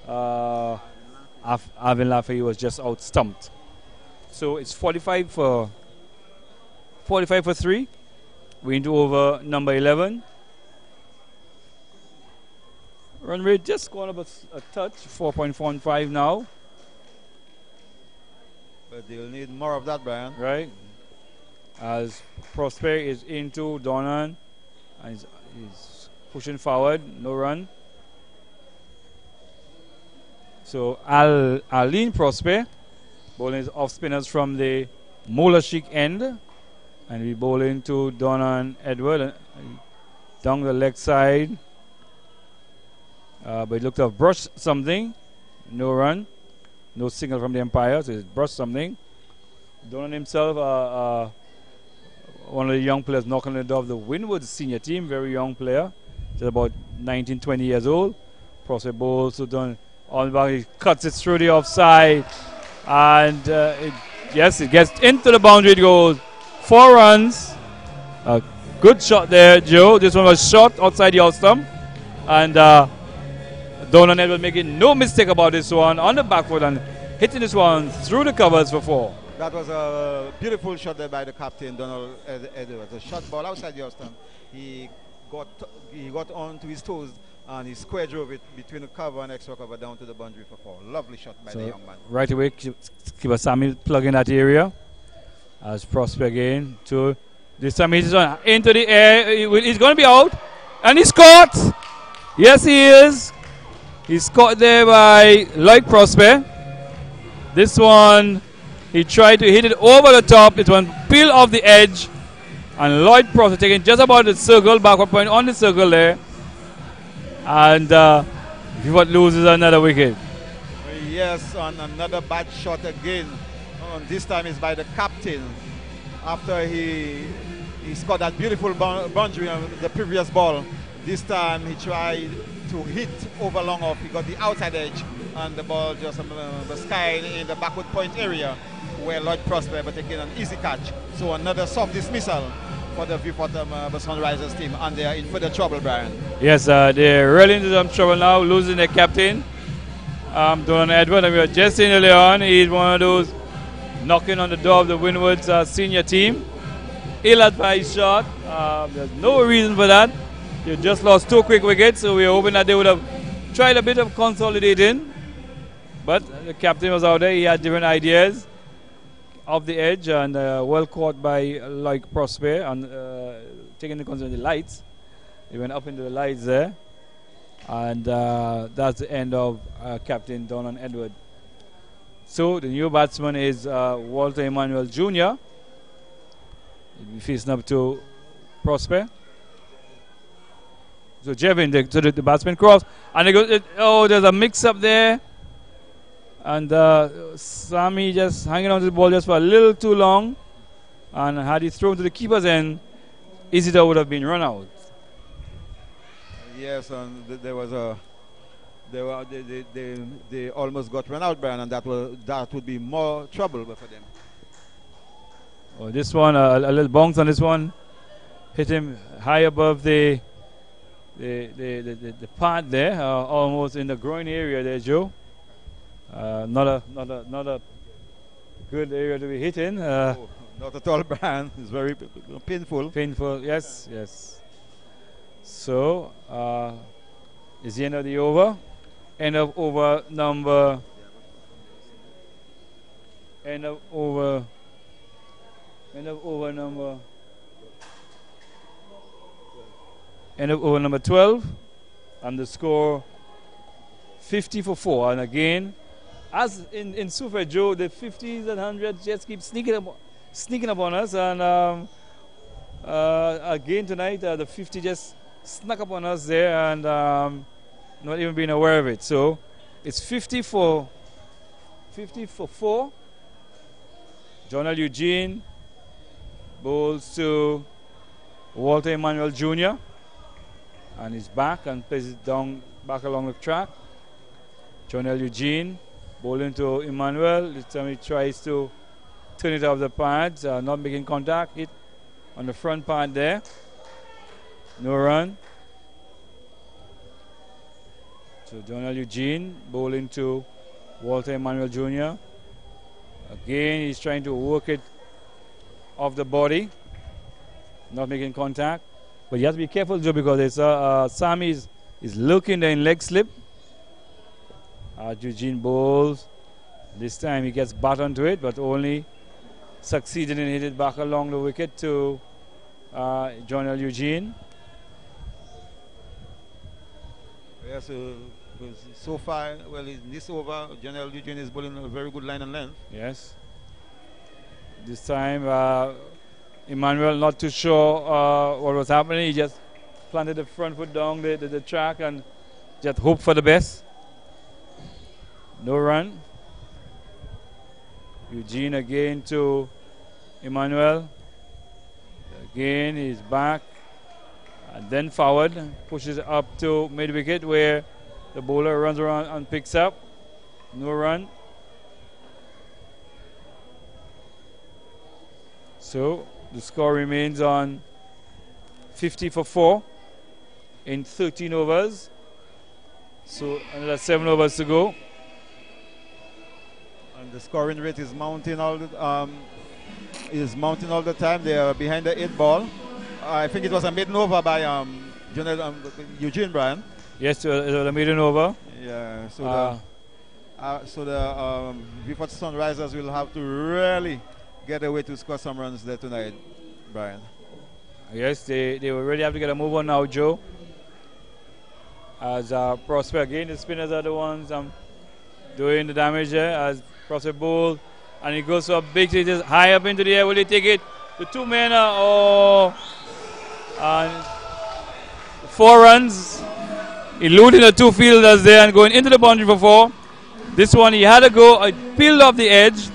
Alvin Lafayette was just out stumped. So it's 45 for 3. We into over number 11. Run rate just gone up a touch, 4.15 now. But they'll need more of that, Brian. Right. As Prosper is into Donan and he's pushing forward, no run. So Aline Prosper bowling his off spinners from the Mola Chic end, and we bowling to Donan Edward down the leg side. But he looked to have brushed something, no run, no signal from the umpire, so he's brushed something. Donan himself, one of the young players knocking on the door of the Winwood senior team, very young player, just about 19, 20 years old. Prosper bowls to Donan on the back, he cuts it through the offside, and yes, it gets into the boundary, it goes 4 runs. A good shot there, Joe. This one was shot outside the out stump, and Donan Edward making no mistake about this one on the back foot and hitting this one through the covers for 4. That was a beautiful shot there by the captain, Donald Edwards. A shot ball outside the stump. He got on to his toes and he square drove it between the cover and extra cover down to the boundary for 4. Lovely shot by the young man. Right away, keeper Sammy plug in that area. As Prosper again to this time he's on into the air. He's going to be out, and he's caught. Yes, he is. He's caught there by Lloyd Prosper. This one, he tried to hit it over the top. It went peel off the edge. And Lloyd Prosper taking just about the circle, backward point on the circle there. And Vieux loses another wicket. Yes, on another bad shot again. This time it's by the captain. After he scored that beautiful boundary on the previous ball. This time he tried to hit over long off. He got the outside edge and the ball just skied in the backward point area where Lloyd Prosper but taking an easy catch. So another soft dismissal for the Vieux Sunrisers team, and they are in further trouble, Brian. Yes, they're really into some trouble now, losing their captain, Donan Edward, and we were just saying earlier on, he's one of those knocking on the door of the Winwood's senior team. Ill-advised shot. There's no reason for that. They just lost 2 quick wickets, so we were hoping that they would have tried a bit of consolidating. But the captain was out there. He had different ideas off the edge, and well caught by Lloyd Prosper, and taking into consideration the lights. He went up into the lights there. And that's the end of Captain Donan Edward. So the new batsman is Walter Emmanuel Jr. He'll be facing up to Prosper. So Jevin, the batsman cross, and they go. There's a mix-up there, and Sammy just hanging on to the ball just for a little too long, and had he thrown to the keeper's end, Isidore would have been run out. Yes, and there was they almost got run out, Brian, and that would be more trouble for them. Oh, this one, a little bounce on this one, hit him high above the pad there, almost in the groin area there, Joe. Not a good area to be hitting. Not at all, Brian. It's very painful. Painful, yes. So, is the end of the over? End of over number 12, and the score 50 for 4. And again, as in Super Joe, the 50s and 100s just keep sneaking up on us. And again tonight, the 50 just snuck up on us there, and not even being aware of it. So it's 50 for 4. Jonal Eugene bowls to Walter Emmanuel Jr. and he's back and plays it down back along the track. Jonal Eugene bowling to Emmanuel. This time he tries to turn it off the pads, not making contact. Hit on the front pad there. No run. So Jonel Eugene bowling to Walter Emmanuel Jr. Again, he's trying to work it off the body, not making contact. But you have to be careful, Joe, because it's Sammy is looking there in leg slip. Eugene bowls. This time he gets bat onto it, but only succeeded in hitting it back along the wicket to Jonel Eugene. Yeah, so far, well, in this over, Jonel Eugene is bowling a very good line and length. Yes. This time, Emmanuel not too sure what was happening. He just planted the front foot down the track and just hope for the best. No run. Eugene again to Emmanuel. Again, he's back and then forward, pushes up to mid wicket where the bowler runs around and picks up. No run. So the score remains on 50 for 4 in 13 overs. So another 7 overs to go. And the scoring rate is mounting all the time. They are behind the 8 ball. I think it was a maiden over by Eugene, Brian. Yes, it was a maiden over. Yeah. So the Vieux Sunrisers will have to really get away to score some runs there tonight, Brian. Yes, they will really have to get a move on now, Joe. As Prosper again, the spinners are the ones doing the damage there. As Prosper bowls, and he goes for a big hit, just high up into the air. Will he take it? The 2 men are and 4 runs, eluding the 2 fielders there and going into the boundary for 4. This one he had to go, peeled off the edge.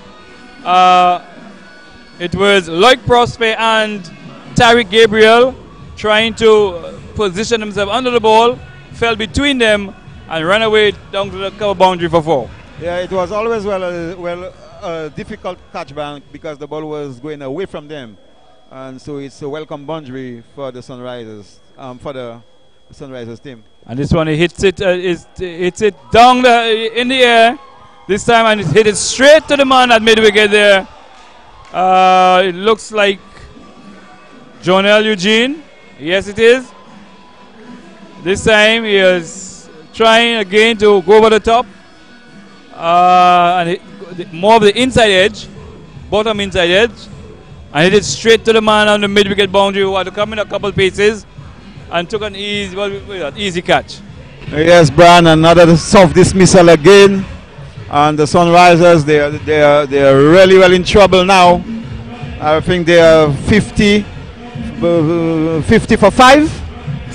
It was Lloyd Prosper and Tariq Gabriel trying to position themselves under the ball, fell between them and ran away down to the cover boundary for 4. Yeah, it was always a difficult catch bank because the ball was going away from them, and so it's a welcome boundary for the Sunrisers, for the Sunrisers team. And this one he hits it down in the air this time, and he hit it straight to the man at mid wicket there. It looks like Jonel Eugene. Yes, it is. This time he is trying again to go over the top. And hit more of the inside edge, bottom inside edge, and hit it straight to the man on the mid-wicket boundary who had to come in a couple paces and took an easy catch. Yes, Brian, another soft dismissal again, and the Sunrisers they are really well in trouble now. I think they are 50 for 5.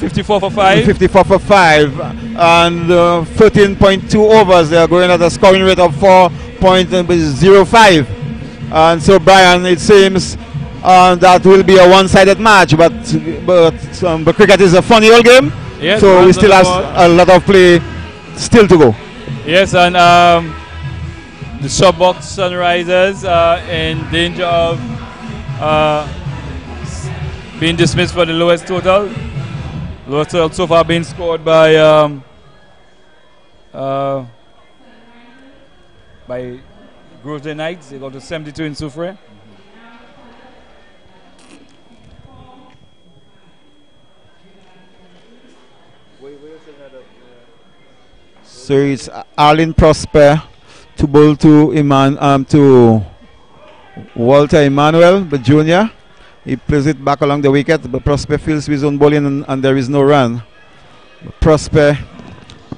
54 for 5. 54 for 5. And 13.2 overs. They are going at a scoring rate of 4.05. And so, Brian, it seems that will be a one-sided match. But cricket is a funny old game. Yes, so we still have a lot of play still to go. Yes, and the Shopbox Sunrisers are in danger of being dismissed for the lowest total. Lowest total so far being scored by Grosvenor Knights. They got to 72 in Soufrière. So it's Arlene Prosper to bowl to to Walter Emmanuel, the junior. He plays it back along the wicket, but Prosper fields his own bowling and there is no run. Prosper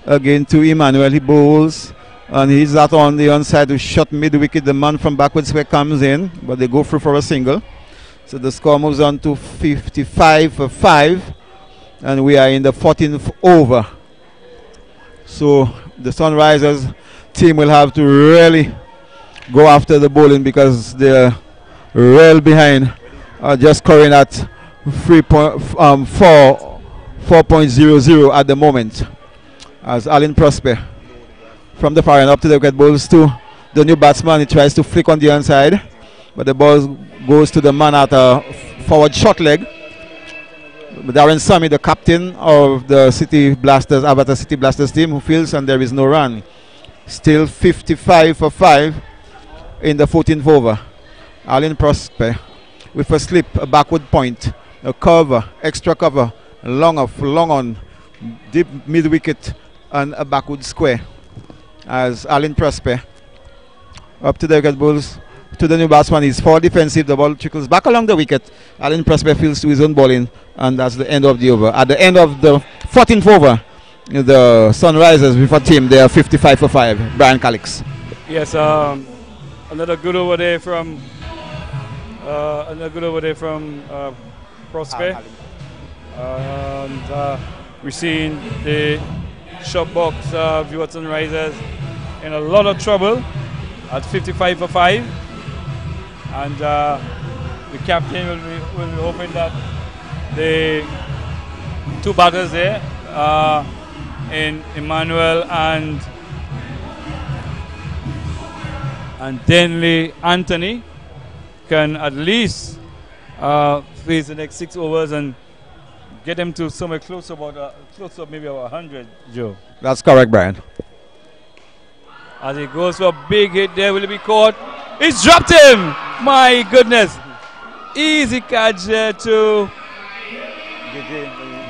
again to Emmanuel. He bowls and he's out on the onside to shot mid wicket. The man from backwards square comes in, but they go through for a single. So the score moves on to 55 for 5, and we are in the 14th over. So the Sunrisers team will have to really go after the bowling because they're well behind, just scoring at 4.00 at the moment. As Alan Prosper from the far end up to the wicket bowls to the new batsman. He tries to flick on the inside, but the ball goes to the man at a forward short leg. Darren Sammy, the captain of the City Blasters, Avatar City Blasters team, who feels and there is no run. Still 55 for 5 in the 14th over. Allen Prosper with a slip, a backward point, a cover, extra cover, long off, long on, deep mid wicket, and a backward square. As Allen Prosper up to the wicket balls to the new batsman. He's for defensive. The ball trickles back along the wicket. Allen Prosper fields to his own bowling, and that's the end of the over. At the end of the 14th over, the Sunrisers with a team, they are 55 for 5. Brian Calix. Yes, another good over there from Prosper. And we're seeing the Shopbox Vieux Sunrisers in a lot of trouble at 55 for 5. And the captain will be hoping that the two batters there, in Emmanuel and Denley Anthony, can at least face the next 6 overs and get them to somewhere close to maybe about 100, Joe. That's correct, Brian. As he goes for a big hit there, will it be caught? He's dropped him! My goodness. Easy catch there to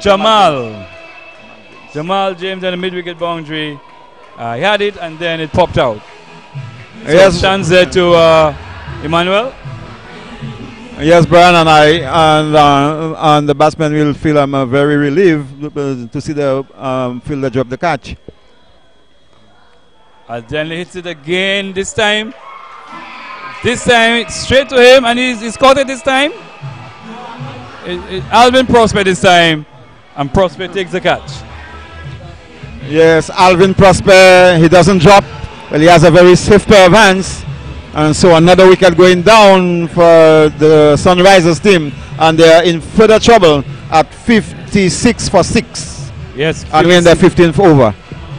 Jamal. Jamal James at the mid-wicket boundary. He had it and then it popped out. So yes. Chance there to Emmanuel. Yes, Brian, and the batsman will feel very relieved to see the fielder drop the catch. And then he hits it again this time. This time straight to him, and he's caught it this time. Alvin Prosper this time, and Prosper takes the catch. Yes, Alvin Prosper, he doesn't drop. Well, he has a very swift pair of hands. And so another wicket going down for the Sunrisers team, and they are in further trouble at 56 for 6. Yes. And we're in the 15th over.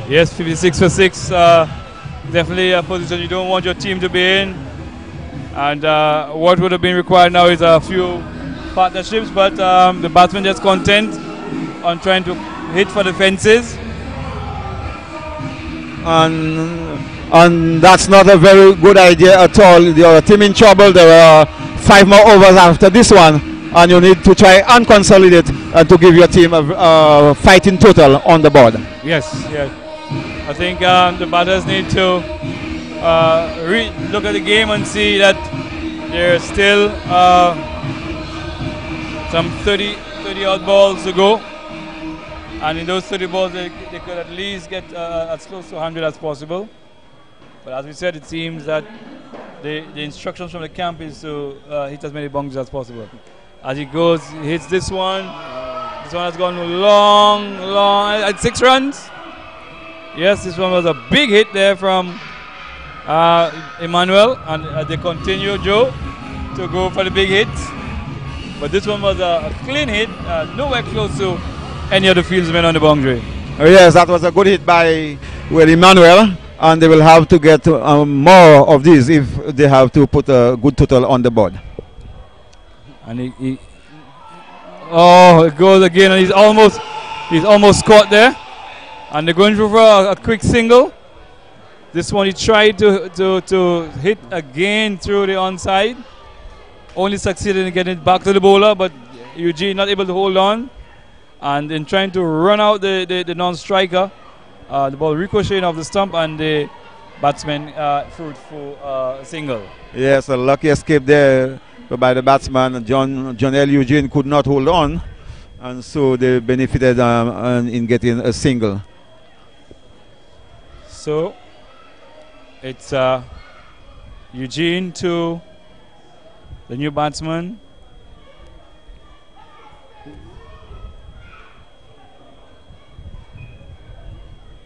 Yes, 56 for 6. Definitely a position you don't want your team to be in. And what would have been required now is a few partnerships, but the batsman just content on trying to hit for the fences. And that's not a very good idea at all. Your team in trouble. There are 5 more overs after this one, and you need to try and consolidate and to give your team a fighting total on the board. Yes, yes. I think the batters need to look at the game and see that there's still some 30 odd balls to go. And in those 30 balls, they could at least get as close to 100 as possible. But as we said, it seems that the instructions from the camp is to hit as many boundaries as possible. As he goes, he hits this one. This one has gone long, at 6 runs. Yes, this one was a big hit there from Emmanuel. And they continue, Joe, to go for the big hits. But this one was a clean hit, nowhere close to any of the fieldsmen on the boundary. Oh, yes, that was a good hit by Emmanuel. And they will have to get more of these if they have to put a good total on the board. And it goes again, and he's almost caught there. And they're going through for a quick single. This one he tried to hit again through the onside. Only succeeded in getting it back to the bowler, but Eugene not able to hold on. And in trying to run out the non-striker, the ball ricocheting off the stump, and the batsman fruitful single. Yes, a lucky escape there by the batsman. Jonel Eugene could not hold on, and so they benefited in getting a single. So it's Eugene to the new batsman.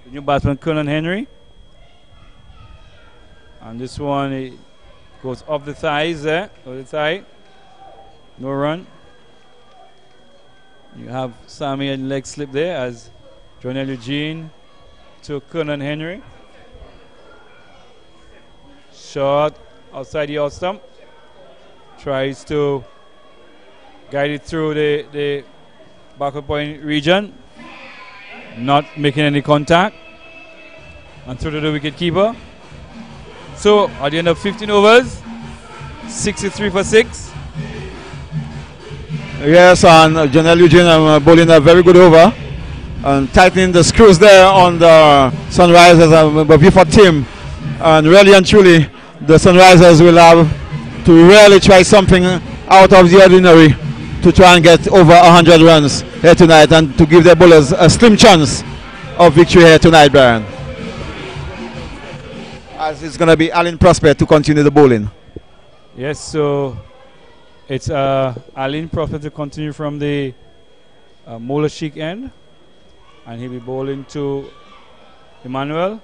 The new batsman, Conan Henry. And this one, it goes off the thighs there, over the thigh. No run. You have Sammy and leg slip there as Jonel Eugene to Conan Henry. Shot outside the out stump. Tries to guide it through the backward point region, not making any contact, and through to the wicket keeper. So at the end of 15 overs, 63 for 6. Yes, and Janelle Eugene bowling a very good over and tightening the screws there on the Sunrisers and Beaufort team. And really and truly, the Sunrisers will have to really try something out of the ordinary to try and get over 100 runs here tonight and to give their bowlers a slim chance of victory here tonight, Brian. As it's going to be Alan Prosper to continue the bowling. Yes, so it's Alan Prosper to continue from the Mola Sheik end, and he'll be bowling to Emmanuel.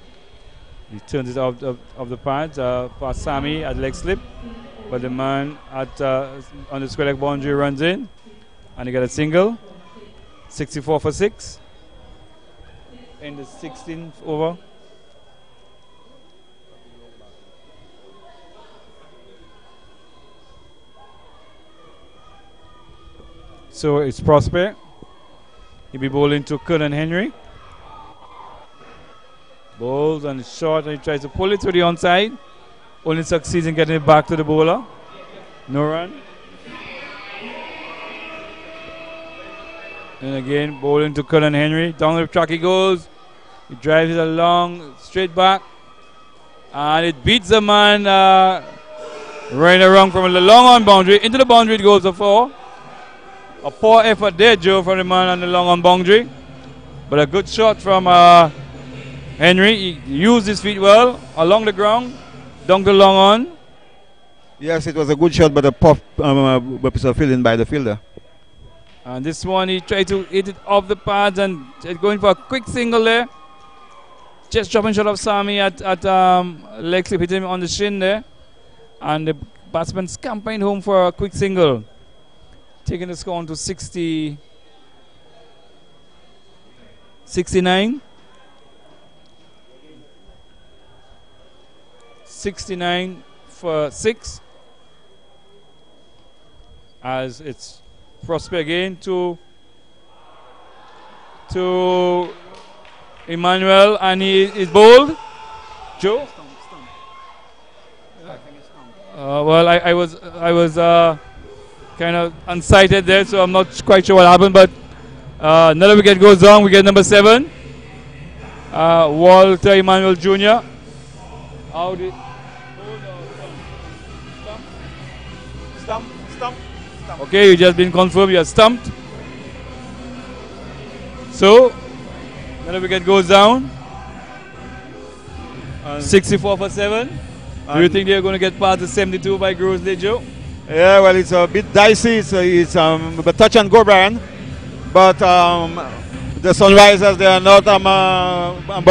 He turns it off of the pads past Sammy at leg slip, but the man at on the square leg boundary runs in, and he got a single. 64 for 6 in the 16th over. So it's Prosper. He'll be bowling to Colin Henry. Bowls and it's short, and he tries to pull it to the onside. Only succeeds in getting it back to the bowler. No run. And again, bowling to Colin Henry. Down the track he goes. He drives it along, straight back. And it beats the man running around from the long on boundary. Into the boundary it goes for 4. A poor effort there, Joe, from the man on the long on boundary. But a good shot from Henry. He used his feet well along the ground, down the long on. Yes, it was a good shot, but a puff was filled in by the fielder. And this one, he tried to hit it off the pads and going for a quick single there. Just dropping shot of Sami at leg slip, hit him on the shin there. And the batsman scampering home for a quick single. Taking the score on to 69. 69 for 6. As it's Prosper again to Emmanuel, and he is bowled. Joe? Well, I was kind of unsighted there, so I'm not quite sure what happened, but another wicket goes down. Wicket number 7. Walter Emmanuel Jr. How did stump. Okay, you just been confirmed, you are stumped. So another wicket goes down. 64 for 7. Do you think they're going to get past the 72 by Grosley, Joe? Yeah, well, it's a bit dicey. It's a touch and go, Brian. But the Sunrisers, they are not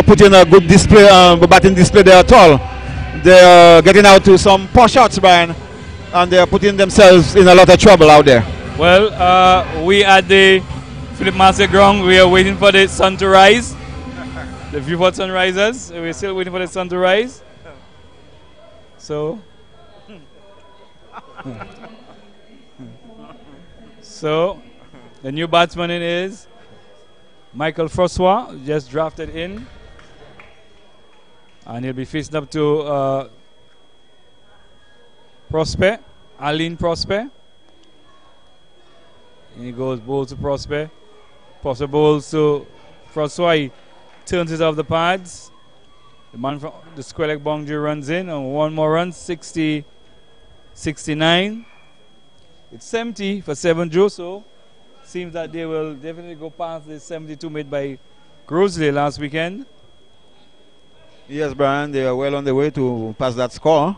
putting a good display, batting display there at all. They are getting out to some poor shots, Brian, and they are putting themselves in a lot of trouble out there. Well, we at the Philip Master ground, we are waiting for the sun to rise. The Vieux Sunrisers, we're still waiting for the sun to rise. So, the new batsman in is Michael Francois, just drafted in, and he'll be facing up to Prosper, Aline Prosper. And he goes bowl to Prosper. Prosper bowls to Francois. He turns it off the pads. The man from the square leg boundary runs in, and one more run, 60, 69. It's 70 for 7, Joe, so seems that they will definitely go past the 72 made by Grosley last weekend. Yes, Brian, they are well on the way to pass that score,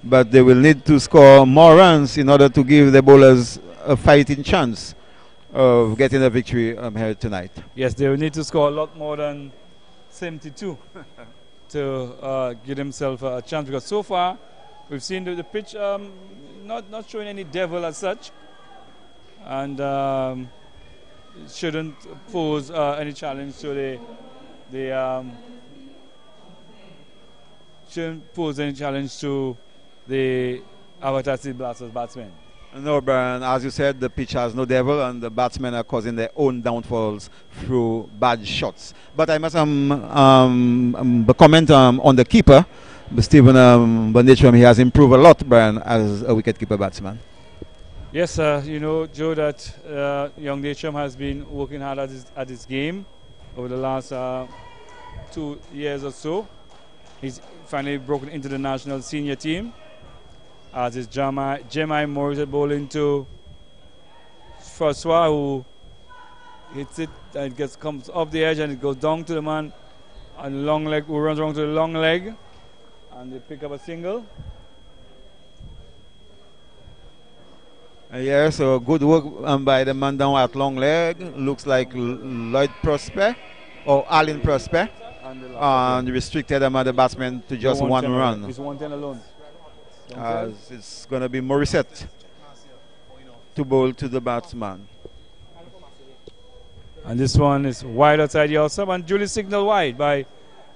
but they will need to score more runs in order to give the bowlers a fighting chance of getting a victory here tonight. Yes, they will need to score a lot more than 72 to give themselves a chance, because so far we've seen the pitch not showing any devil as such, and it shouldn't pose any challenge to the Avatar Blasters batsmen. No, Brian, as you said, the pitch has no devil and the batsmen are causing their own downfalls through bad shots. But I must comment on the keeper, Stephen Bonitram. He has improved a lot, Brian, as a wicketkeeper batsman. Yes, you know, Joe, that young Datcham has been working hard at his game over the last 2 years or so. He's finally broken into the national senior team. As is Jemai Morris bowling to Francois, who hits it and it comes off the edge and it goes down to the man on the long leg, who runs around to the long leg, and they pick up a single. Yeah, so good work by the man down at long leg. Looks like Lloyd Prosper or Allen Prosper, and restricted the batsman to just one run. It's 110 alone. As it's going to be Morissette to bowl to the batsman. And this one is wide outside the outside, and duly signal wide by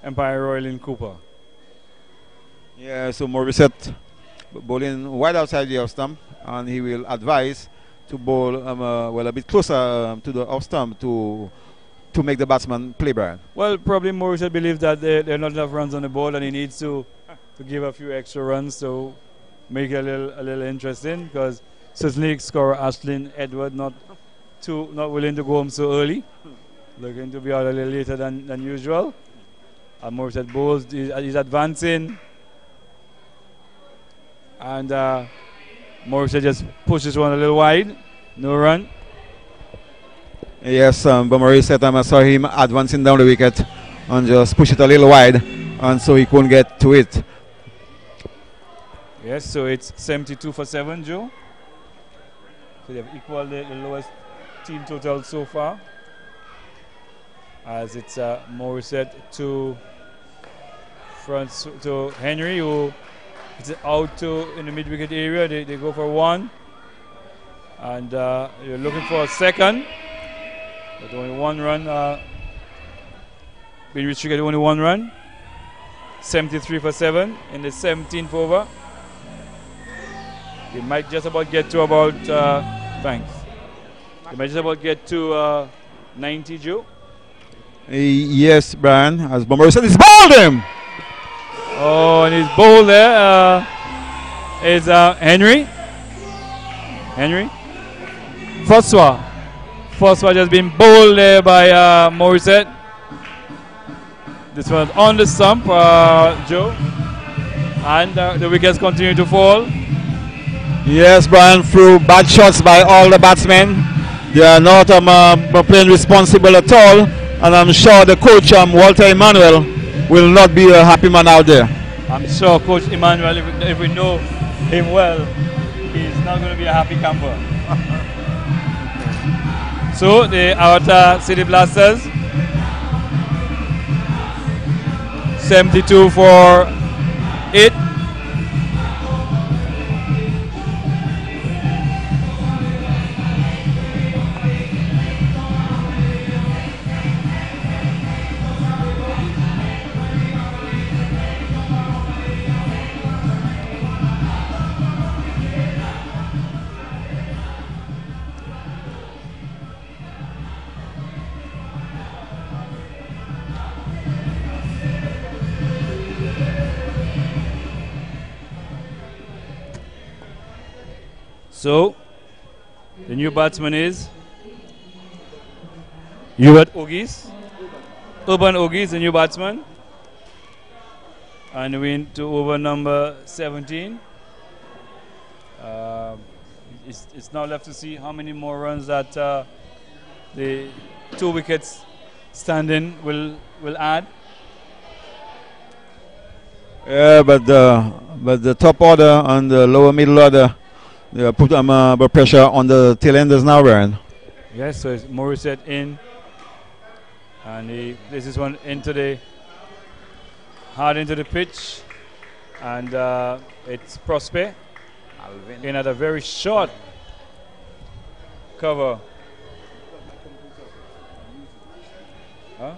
Empire Royal in Cooper. Yeah, so Morissette bowling wide outside the off stump, and he will advise to bowl well a bit closer to the off stump to make the batsman play, Brian. Well, probably Morissette believes that there are not enough runs on the board, and he needs to give a few extra runs to make it a little interesting, because certainly scorer Ashlyn Edward not willing to go home so early, looking to be out a little later than usual. And Morissette bowls, he's advancing, and Morissette just pushes one a little wide, no run. Yes, but Morissette, I saw him advancing down the wicket and just push it a little wide, and so he couldn't get to it. Yes, so it's 72 for 7, Joe. So they've equaled the lowest team total so far. As it's Morissette to Henry, who is out to in the mid wicket area. They go for one, and you're looking for a second, but only one run. Being restricted to only one run. 73 for 7 in the 17th over. They might just about get to about, thanks. They might just about get to 90, Joe. Yes, Brian, as Morissette is bowled him. Oh, and his bowl there is Henry. Francois. Francois just been bowled there by Morissette. This one on the stump, Joe. And the wickets continue to fall. Yes, Brian, through bad shots by all the batsmen. They are not playing responsible at all, and I'm sure the coach, Walter Emmanuel, will not be a happy man out there. I'm sure Coach Emmanuel, if we know him well, he's not going to be a happy camper. So the Outer City Blasters, 72 for 8. So, the new batsman is Hubert Ogis. Urban Ogis, the new batsman. And we into over number 17. It's now left to see how many more runs that the 2 wickets standing will add. Yeah, but the top order and the lower middle order, they put pressure on the tail enders now, Brian. Yes, so it's Morissette in, and he places this one hard into the pitch, and it's Prosper in at a very short cover. Huh?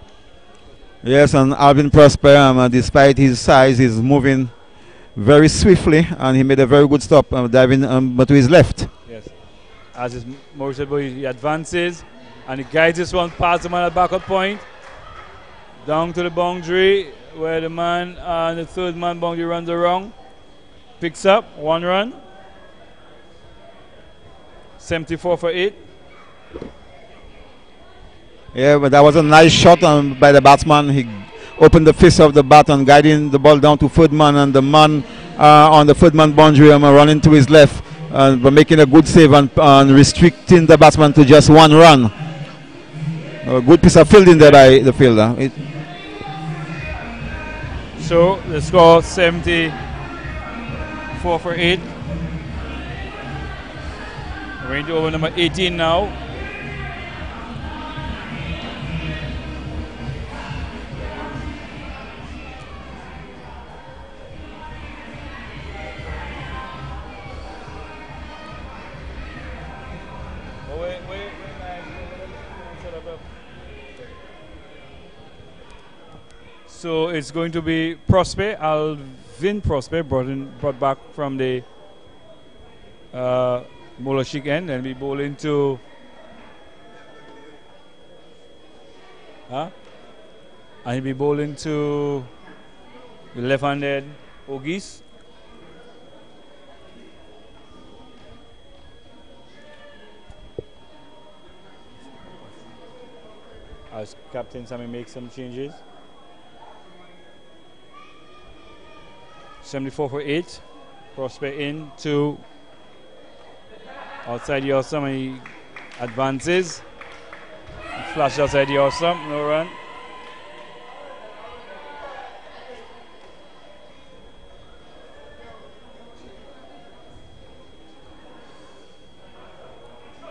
Yes, and Alvin Prosper, despite his size, is moving very swiftly, and he made a very good stop, diving to his left. Yeah, As his Maurice he advances and he guides this one past the man at backup point. Down to the boundary where the man and the third man boundary runs around. Picks up 1 run. 74 for 8. Yeah, but that was a nice shot by the batsman. He opened the fist of the bat and guiding the ball down to third man, and the man on the third man boundary running to his left, but making a good save and restricting the batsman to just 1 run. A good piece of fielding there by the fielder. So the score 74 for 8. We're into over number 18 now. So it's going to be Prosper, Alvin Prosper, brought back from the Molashik end, and we bowl into and he'll be bowling to the left-handed Ogis. As Captain Sammy makes some changes. 74 for 8. Prosper in to outside the awesome, and he advances. Flash outside the awesome, no run.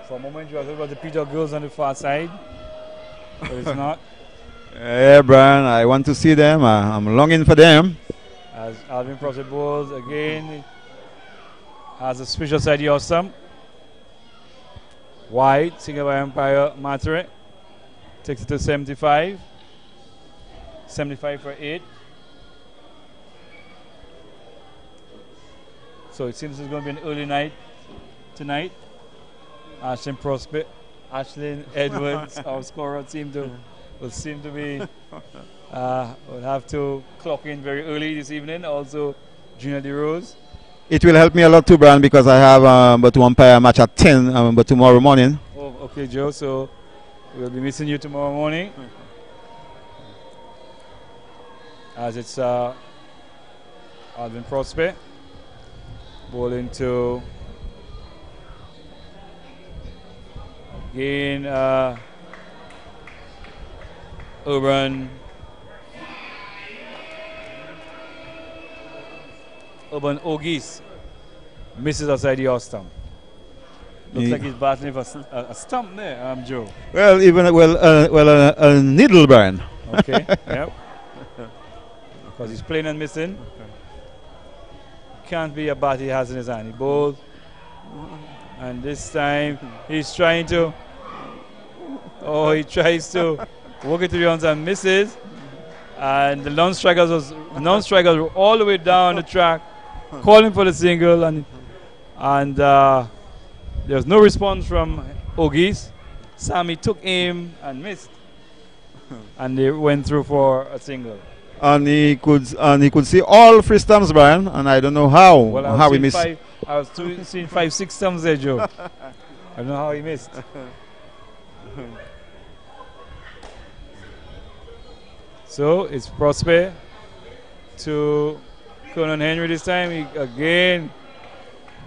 For a moment, you thought about the Peter girls on the far side, but it's not. Yeah, Brian, I want to see them. I'm longing for them. As Alvin Prosper bowls again, has a switch outside the awesome. Wide, single by umpire Matre. Takes it to 75. 75 for 8. So it seems it's going to be an early night tonight. Ashlyn Prosper, Ashlyn Edwards, our scorer, will seem to be will have to clock in very early this evening. Also, Junior DeRose. It will help me a lot too, Brian, because I have but to umpire a match at 10 but tomorrow morning. Oh, okay, Joe. So we'll be missing you tomorrow morning. As it's Alvin Prosper bowling to again Urban Ogis misses outside the off stump. Looks like he's battling for a stump there, Joe. Well, even a needle, Brian. Okay, yep. Because he's playing and missing. Can't be a bat he has in his hand. He bowls, and this time he's trying to. Oh, he tries to work it to the runs and misses. And the non-strikers were all the way down the track, calling for the single, and there was no response from Ogis. Sammy took aim and missed, and they went through for a single. And he could see all 3 stumps, Brian, and I don't know how he missed. I was seeing 5, 6 stumps there, Joe. I don't know how he missed. So it's Prosper to Conan Henry this time. Again,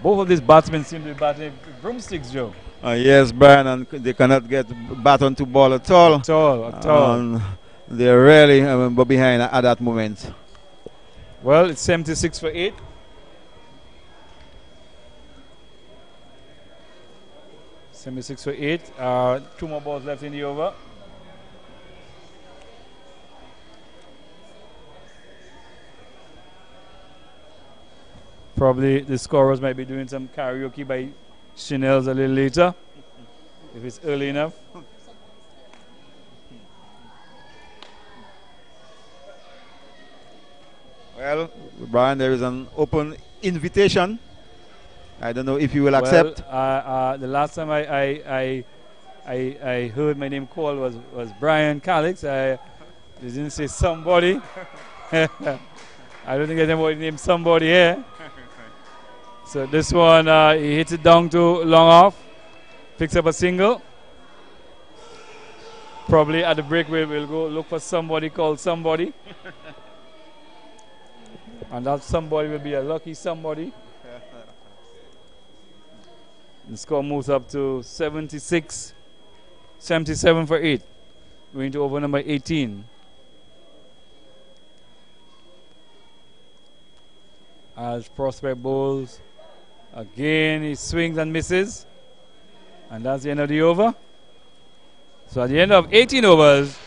both of these batsmen seem to be batting with broomsticks, Joe. Yes, Brian, and they cannot get bat onto ball at all. At all. They're really behind at that moment. Well, it's 76 for 8. (76 for 8). 2 more balls left in the over. Probably the scorers might be doing some karaoke by Chanel's a little later, if it's early enough. Well, Brian, there is an open invitation I don't know if you will accept. The last time I heard my name called was Brian Calix. I didn't say somebody. I don't think there's anybody named somebody here. So this one, he hits it down to long off, picks up a single. Probably at the break we'll go look for somebody called somebody. And that somebody will be a lucky somebody. The score moves up to 77 for 8. Going to over number 18. As Prospect bowls. Again, he swings and misses. And that's the end of the over. So at the end of 18 overs,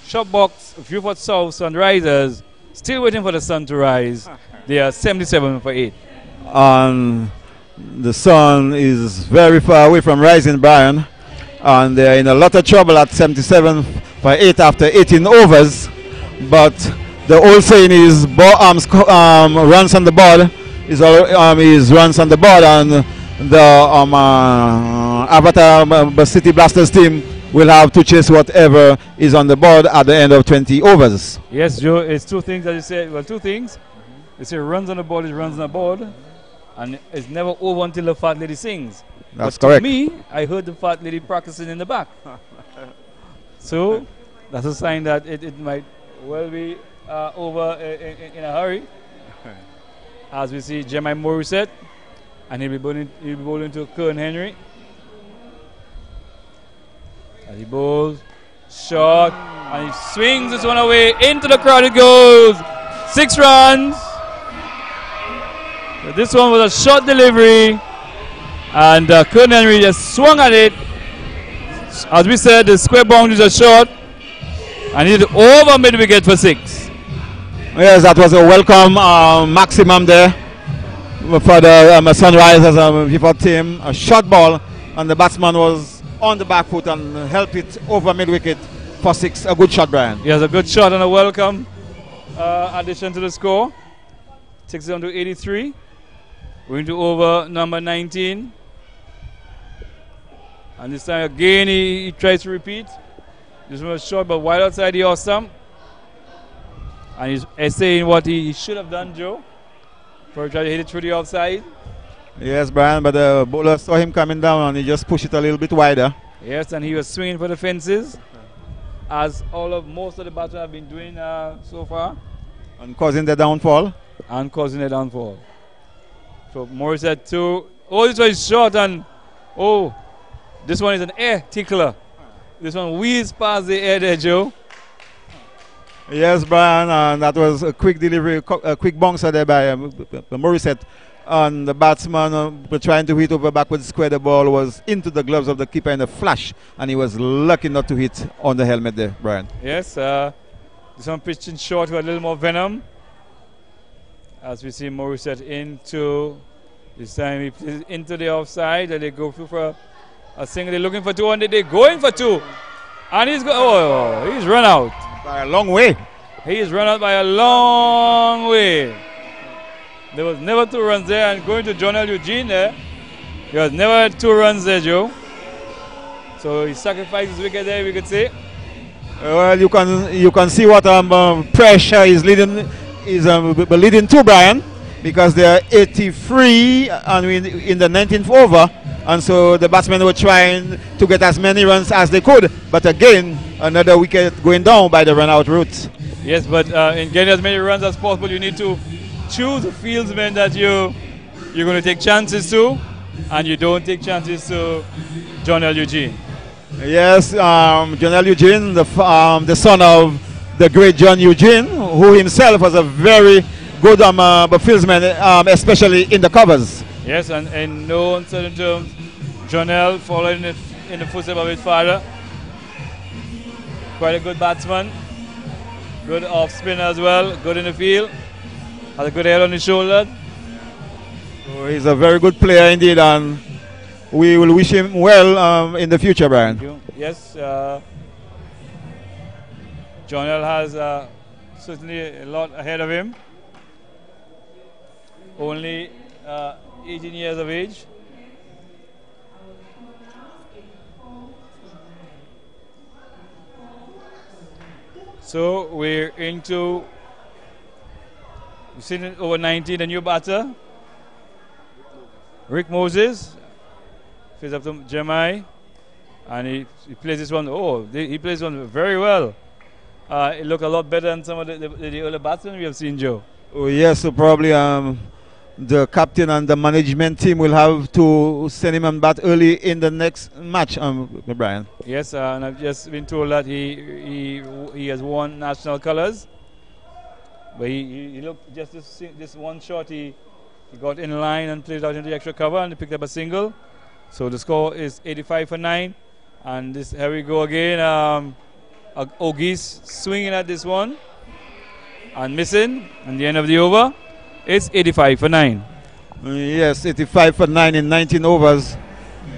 Shopbox, Vieux South Sunrisers, still waiting for the sun to rise. They are 77 for 8. The sun is very far away from rising, Brian. And they're in a lot of trouble at 77 for 8 after 18 overs. But the old saying is runs on the board is runs on the board, and the Avatar City Blasters team will have to chase whatever is on the board at the end of 20 overs. Yes, Joe, it's two things that you said. Well, two things. You say runs on the board is runs on the board, and it's never over until the fat lady sings. That's but correct. To me, I heard the fat lady practicing in the back. So that's a sign that it might well be over in a hurry. As we see Jemai Morissette, and he'll be bowling to Kern Henry. As he bowls, short, and he swings this one away. Into the crowd it goes. 6 runs. So this one was a short delivery, and Kern Henry just swung at it. As we said, the square boundaries are short, and he's over mid wicket for 6. Yes, that was a welcome maximum there for the Sunrisers Vieux team. A short ball, and the batsman was on the back foot and helped it over mid wicket for 6. A good shot, Brian. Yes, a good shot and a welcome addition to the score. Takes it on to 83. Going to over number 19. And this time again he tries to repeat. This one was short but wide outside the off stump. And he's essaying what he should have done, Joe, for trying to hit it through the offside. Yes, Brian, but the bowler saw him coming down and he just pushed it a little bit wider. Yes, and he was swinging for the fences, as most of the batsmen have been doing so far. And causing the downfall. So Morris at 2. Oh, this one is short, and this one is an air tickler. This one wheels past the air there, Joe. Yes, Brian, and that was a quick delivery, a quick bouncer there by Morissette. And the batsman trying to hit over backwards square. The ball was into the gloves of the keeper in a flash, and he was lucky not to hit on the helmet there, Brian. Yes, this one pitched in short with a little more venom. As we see Morissette into, this time he plays into the offside, and they go through for a single. They're looking for 2, and they're going for 2. And he's he's run out. By a long way. He is run out by a long way. There was never 2 runs there, and going to John L. Eugene there, there was never 2 runs there, Joe. So he sacrificed his wicket there, we could say. Well, you can see what pressure is leading to, Brian, because they are 83 and in the 19th over, and so the batsmen were trying to get as many runs as they could. But again, another wicket going down by the run-out route. Yes, but in getting as many runs as possible, you need to choose a fieldsman that you're going to take chances to, and you don't take chances to John L. Eugene. Yes, John L. Eugene, the son of the great John Eugene, who himself was a very good fieldsman, especially in the covers. Yes, and in no uncertain terms, John L. following in the footsteps of his father. Quite a good batsman, good off spinner as well, good in the field, has a good head on his shoulder. So he's a very good player indeed, and we will wish him well in the future, Brian. Thank you. Yes, John L. has certainly a lot ahead of him. Only 18 years of age. So we're into, we've seen it over 90, the new batter, Rick Moses, face up to Jeremiah, and he plays this one. Oh, he plays one very well. It looked a lot better than some of the other batsmen we have seen, Joe. Oh yes, so probably the captain and the management team will have to send him on bat early in the next match, Brian. Yes, and I've just been told that he has won national colors. But he looked just this one shot, he got in line and played out into the extra cover and he picked up a single. So the score is 85 for 9. And this, here we go again. Ogis swinging at this one and missing. And the end of the over, it's 85 for 9. Yes, 85 for 9 in 19 overs.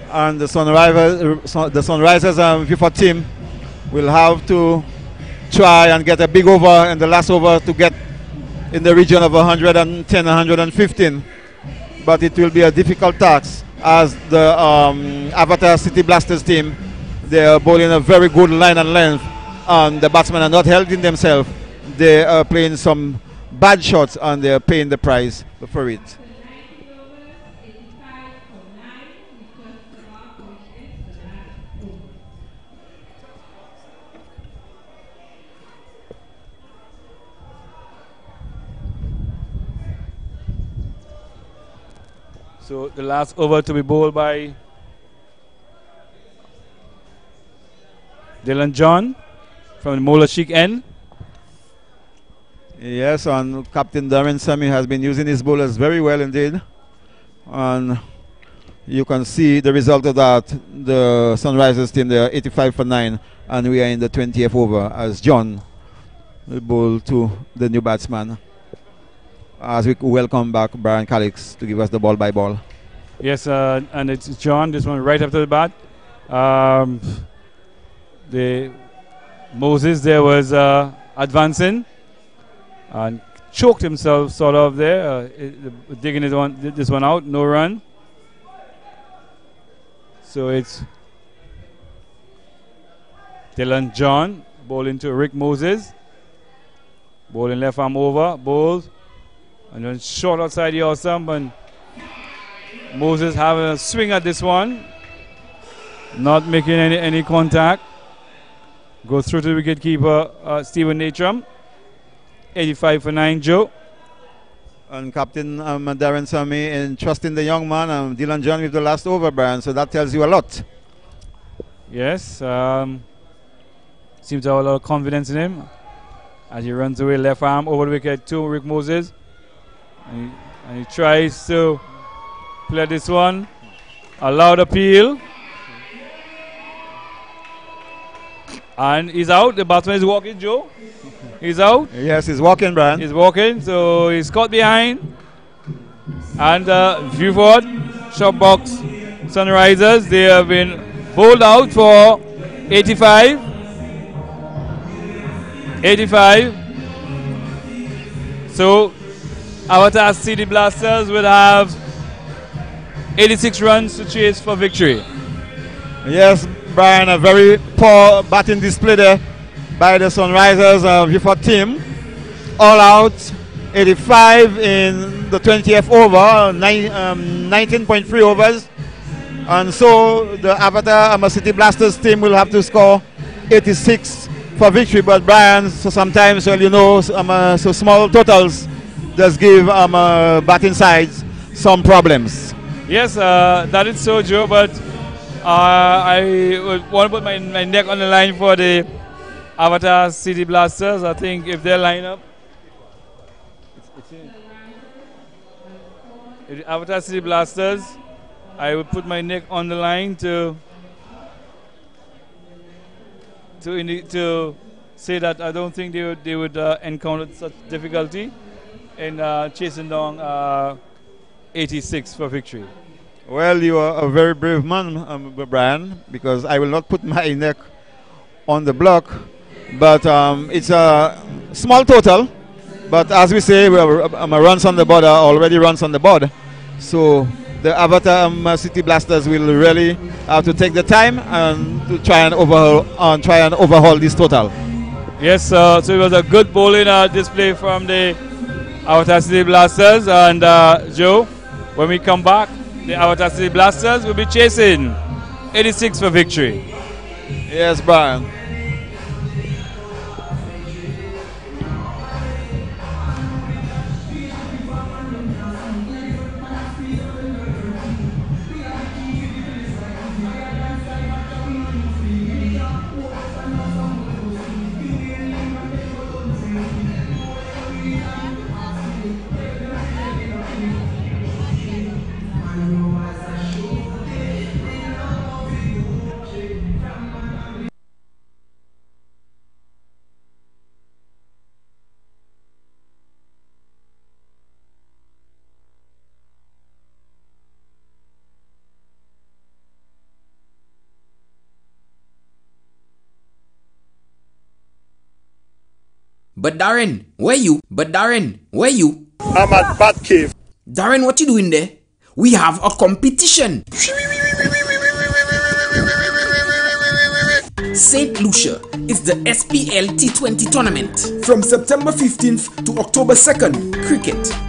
And the Sunrisers FIFA team will have to try and get a big over in the last over to get in the region of 110, 115. But it will be a difficult task as the Avatar City Blasters team, they are bowling a very good line and length. And the batsmen are not helping themselves. They are playing some bad shots and they are paying the price for it. So the last over to be bowled by Dylan John from the Mola Sheikh end. Yes, and Captain Darren Sammy has been using his bowlers very well indeed. And you can see the result of that. The Sunrisers team, they are 85 for 9. And we are in the 20th over as John will bowl to the new batsman. As we welcome back Brian Calix to give us the ball by ball. Yes, and it's John, this one right after the bat. The Moses there was advancing and choked himself sort of there, digging this one out, no run. So it's Dylan John bowling to Rick Moses, bowling left arm over, bowled, and then short outside the awesome, and Moses having a swing at this one, not making any contact. Goes through to the wicketkeeper, Stephen Natram. 85 for 9, Joe. And Captain Darren Sammy entrusting the young man, Dylan John, with the last over, Brian. So that tells you a lot. Yes. Seems to have a lot of confidence in him as he runs away left arm over the wicket to Rick Moses. And he tries to play this one. A loud appeal. And he's out. The batsman is walking, Joe. He's out. Yes, he's walking, Brian. He's walking, so he's caught behind. And Vieux, Shopbox, Sunrisers, they have been bowled out for 85. 85. So Avatar City Blasters will have 86 runs to chase for victory. Yes, Brian, a very poor batting display there by the Sunrisers FIFA team. All out, 85 in the 20th over, 19.3 overs. And so the Avatar City Blasters team will have to score 86 for victory. But Brian, so sometimes, well, you know, so small totals does give batting sides some problems. Yes, that is so, Joe, but I would want to put my neck on the line for the Avatar City Blasters. I think if they line up, if the Avatar City Blasters, I would put my neck on the line to say that I don't think they would encounter such difficulty in chasing down 86 for victory. Well, you are a very brave man, Brian, because I will not put my neck on the block. But it's a small total. But as we say, runs on the board are already runs on the board. So the Avatar City Blasters will really have to take the time and to try and overhaul this total. Yes, so it was a good bowling display from the Avatar City Blasters. And Joe, when we come back, the Avatar City Blasters will be chasing 86 for victory. Yes, Brian. But Darren, where you? I'm at Batcave. Darren, what you doing there? We have a competition. St. Lucia is the SPL T20 tournament from September 15th to October 2nd.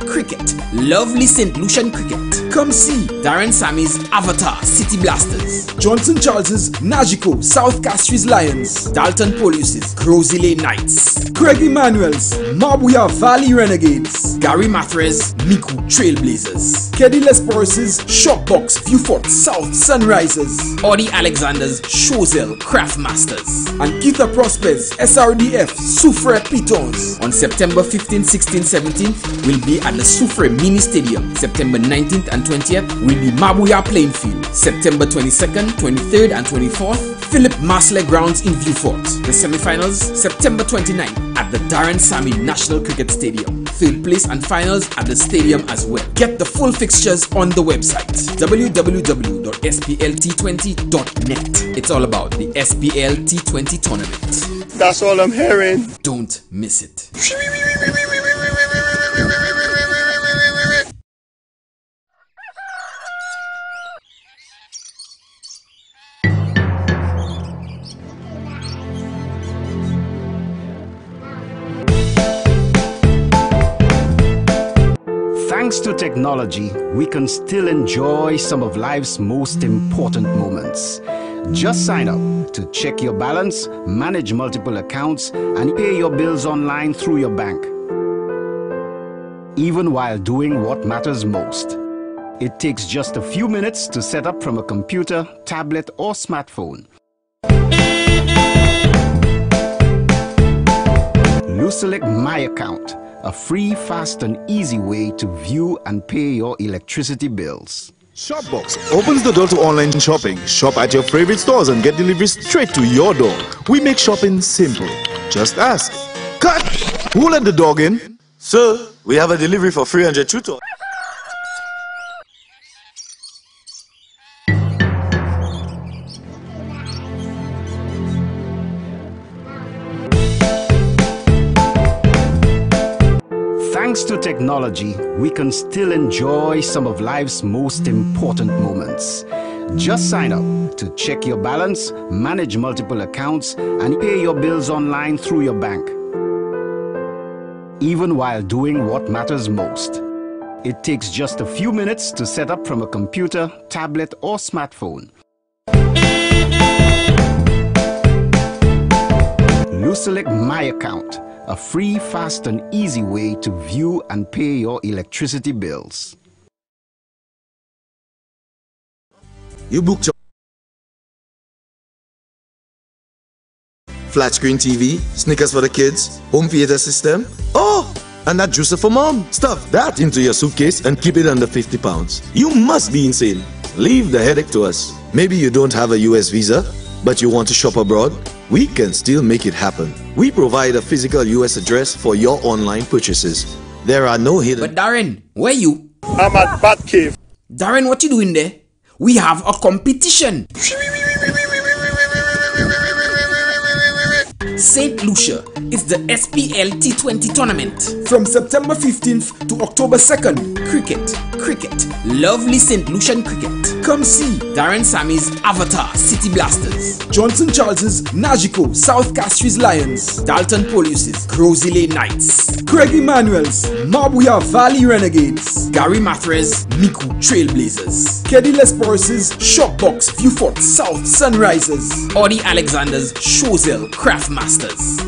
Cricket, lovely St. Lucian cricket. Come see Darren Sammy's Avatar City Blasters, Johnson Charles's Nagico South Castries Lions, Dalton Polius's Grozile Knights, Craig Emmanuel's Mabouya Valley Renegades, Gary Mathres Miku Trailblazers, Keddy Lesporus's Shopbox Vieux South Sunrisers, Audie Alexander's Chozel Craftmasters, and Keita Prosper's SRDF Soufre Pitons. On September 15th, 16th, 17th, we'll be at the Soufre Mini Stadium. September 19th and 20th will be Mabouya Playing Field. September 22nd, 23rd and 24th, Philip Marsler Grounds in Vieux. The semi-finals, September 29th at the Darren Sammy National Cricket Stadium. Third place and finals at the stadium as well. Get the full fixtures on the website www.splT20.net. It's all about the SPL T20 tournament. That's all I'm hearing. Don't miss it. Thanks to technology, we can still enjoy some of life's most important moments. Just sign up to check your balance, manage multiple accounts, and pay your bills online through your bank. Even while doing what matters most. It takes just a few minutes to set up from a computer, tablet, or smartphone. Select My Account, a free, fast, and easy way to view and pay your electricity bills. Shopbox opens the door to online shopping. Shop at your favorite stores and get deliveries straight to your door. We make shopping simple. Just ask. Cut! Who let the dog in? Sir, we have a delivery for 300 tutor. Thanks to technology, we can still enjoy some of life's most important moments. Just sign up to check your balance, manage multiple accounts, and pay your bills online through your bank. Even while doing what matters most. It takes just a few minutes to set up from a computer, tablet, or smartphone. Select My Account, a free, fast, and easy way to view and pay your electricity bills. You booked your flat screen TV, sneakers for the kids, home theater system. Oh, and that juicer for mom. Stuff that into your suitcase and keep it under 50 pounds. You must be insane. Leave the headache to us. Maybe you don't have a US visa, but you want to shop abroad? We can still make it happen. We provide a physical US address for your online purchases. There are no hidden... But Darren, where you? I'm at Batcave. Darren, what you doing there? We have a competition. St. Lucia is the SPL T20 tournament. From September 15th to October 2nd, cricket, lovely St. Lucian cricket. Come see Darren Sammy's Avatar City Blasters, Johnson Charles's Nagico South Castries Lions, Dalton Polius's Grosile Knights, Craig Emmanuel's Mabouya Valley Renegades, Gary Matres Miku Trailblazers, Keddy Lesboris's Shopbox Vieux South Sunrisers, Audie Alexander's Chozel Craftmasters,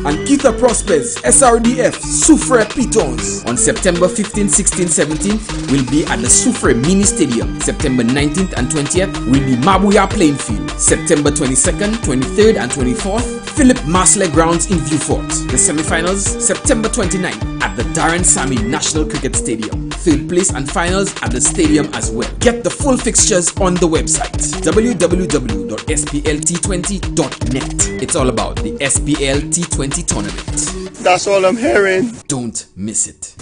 and Keitha Prosper's SRDF Soufre Pitons. On September 15th, 16th, 17th will be at the Soufre Mini Stadium. September 19th and 20th will be Mabouya Playing Field. September 22nd, 23rd and 24th, Philip Marsler Grounds in Vieux. The semi-finals September 29th at the Darren Sammy National Cricket Stadium. Third place and finals at the stadium as well. Get the full fixtures on the website www.splT20.net. It's all about the SPL T20 tournament. That's all I'm hearing. Don't miss it.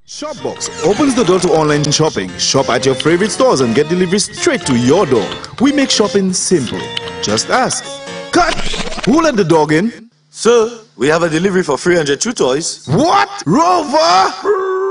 Shopbox opens the door to online shopping. Shop at your favorite stores and get delivery straight to your door. We make shopping simple. Just ask. Cut! Who let the dog in? Sir, we have a delivery for 300 chew toys. What? Rover?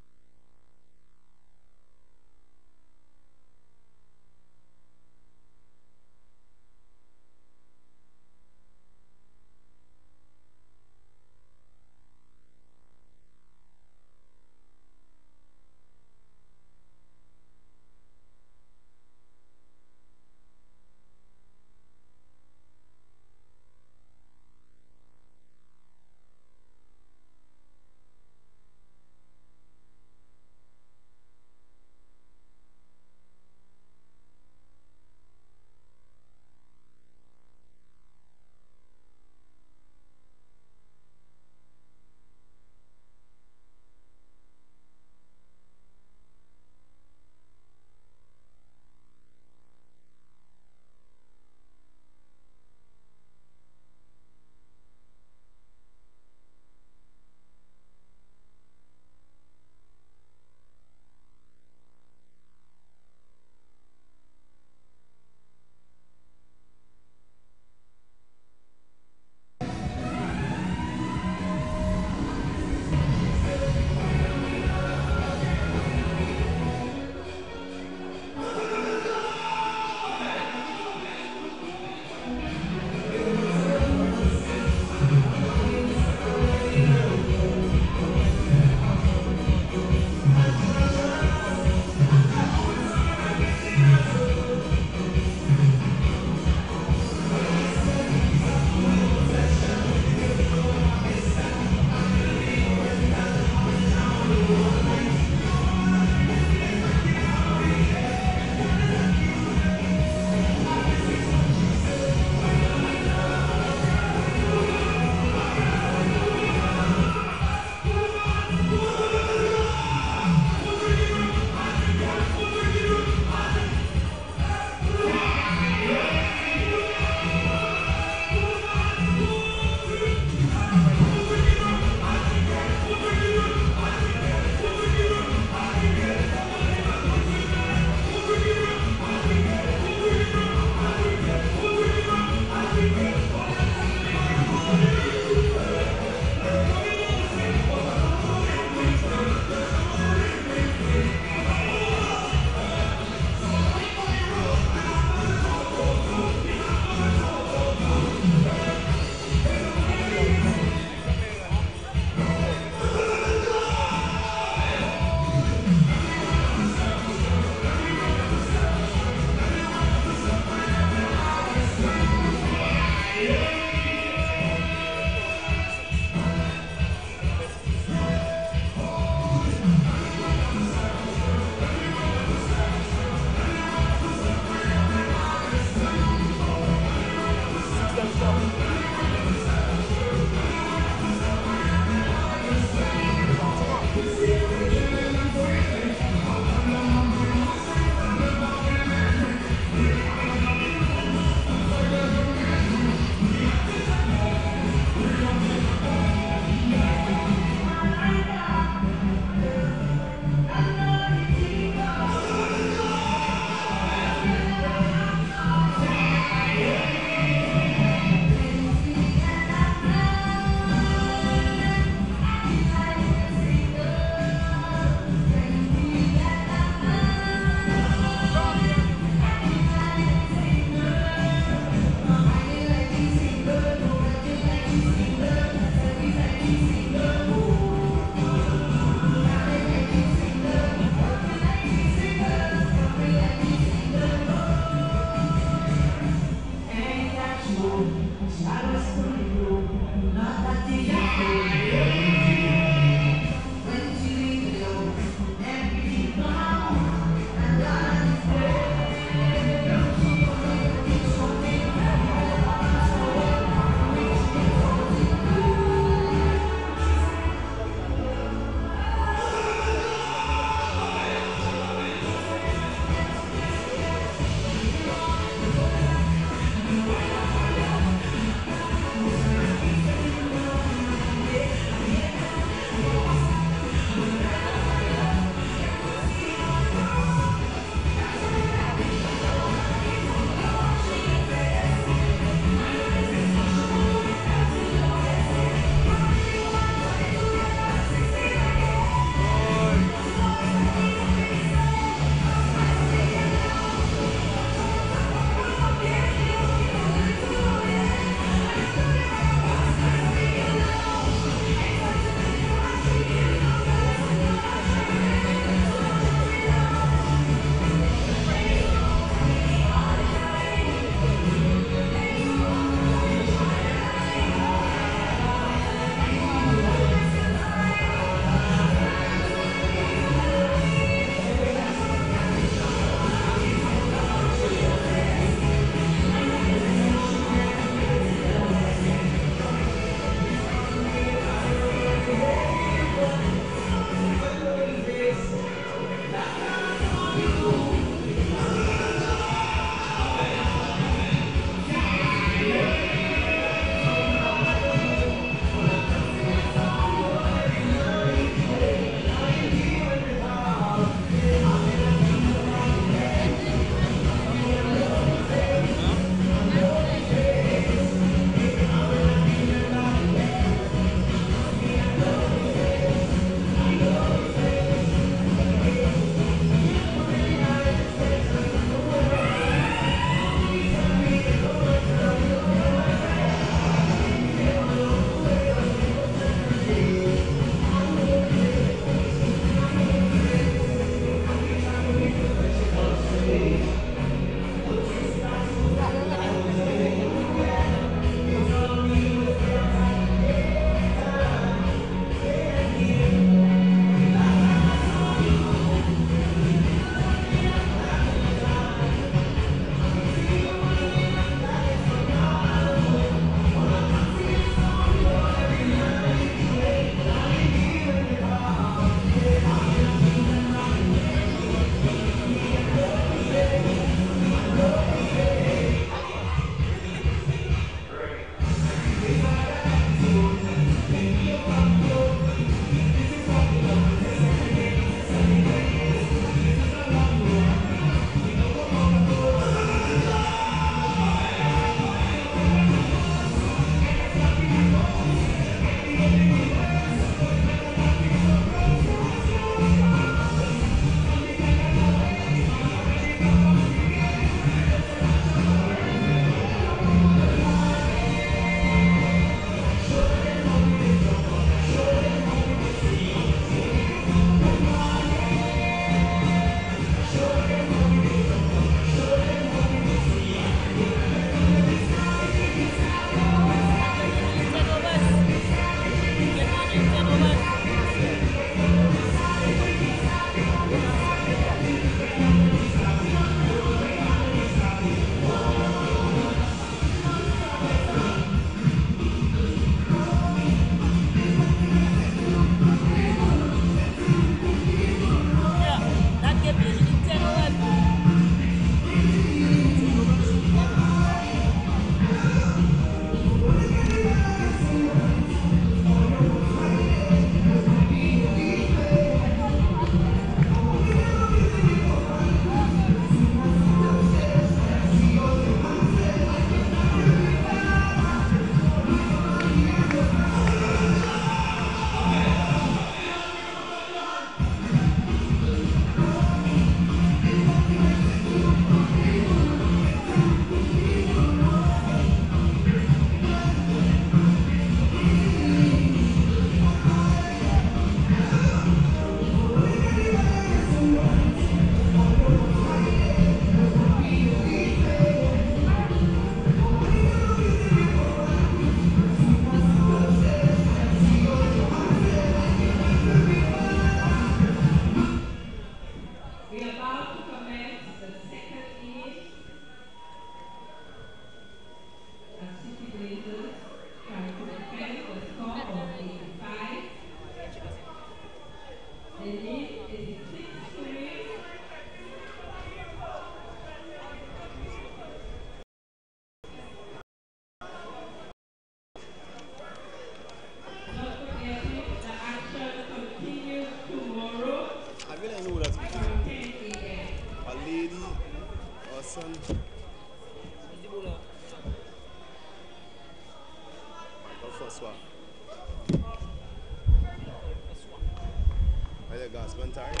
Gaspar Tariq.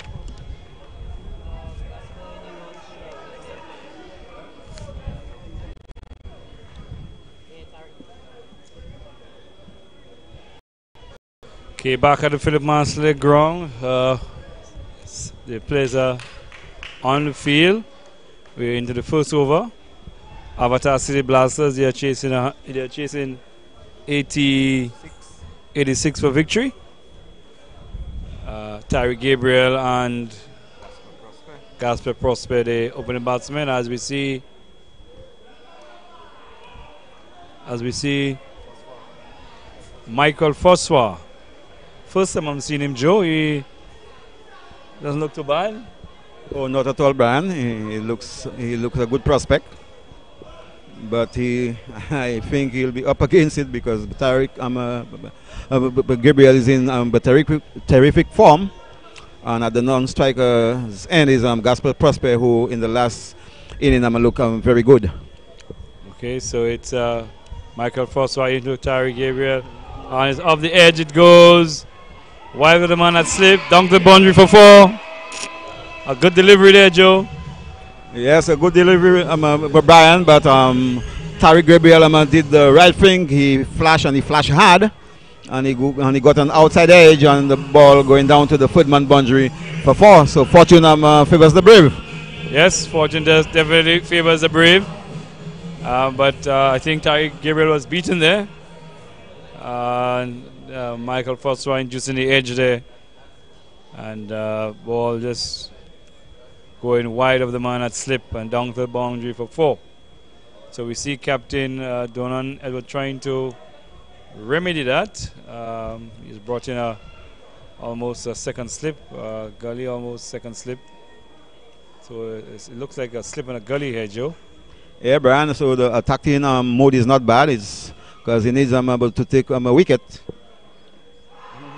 Okay, back at the Philip Mansley ground. The players are on the field. We're into the first over. Avatar City Blasters, they are chasing 86 for victory. Tyree Gabriel and Gaspar Prosper, the opening batsmen, as we see Michael Foswa. First time I'm seeing him, Joe. He doesn't look too bad. Oh, not at all, Brian. He looks a good prospect, but I think he'll be up against it because Tariq Gabriel is in terrific form, and at the non-striker's end is Gaspar Prosper, who in the last inning look very good. Okay, so it's Michael Foswa into Tariq Gabriel, and it's off the edge. It goes wide with the man that slipped, down the boundary for 4. A good delivery there, Joe. Yes, a good delivery, Brian. But Tariq Gabriel did the right thing. He flashed hard, and he got an outside edge on the ball going down to the footman boundary for 4. So fortune favors the brave. Yes, fortune definitely favors the brave. But I think Tariq Gabriel was beaten there. Michael Foswa inducing the edge there, and ball just going wide of the man at slip and down to the boundary for 4. So we see Captain Donan Edward trying to remedy that. He's brought in almost a second slip, gully almost second slip. So it looks like a slip and a gully here, Joe. Yeah, Brian. So the attacking mode is not bad. It's because he needs able to take a wicket.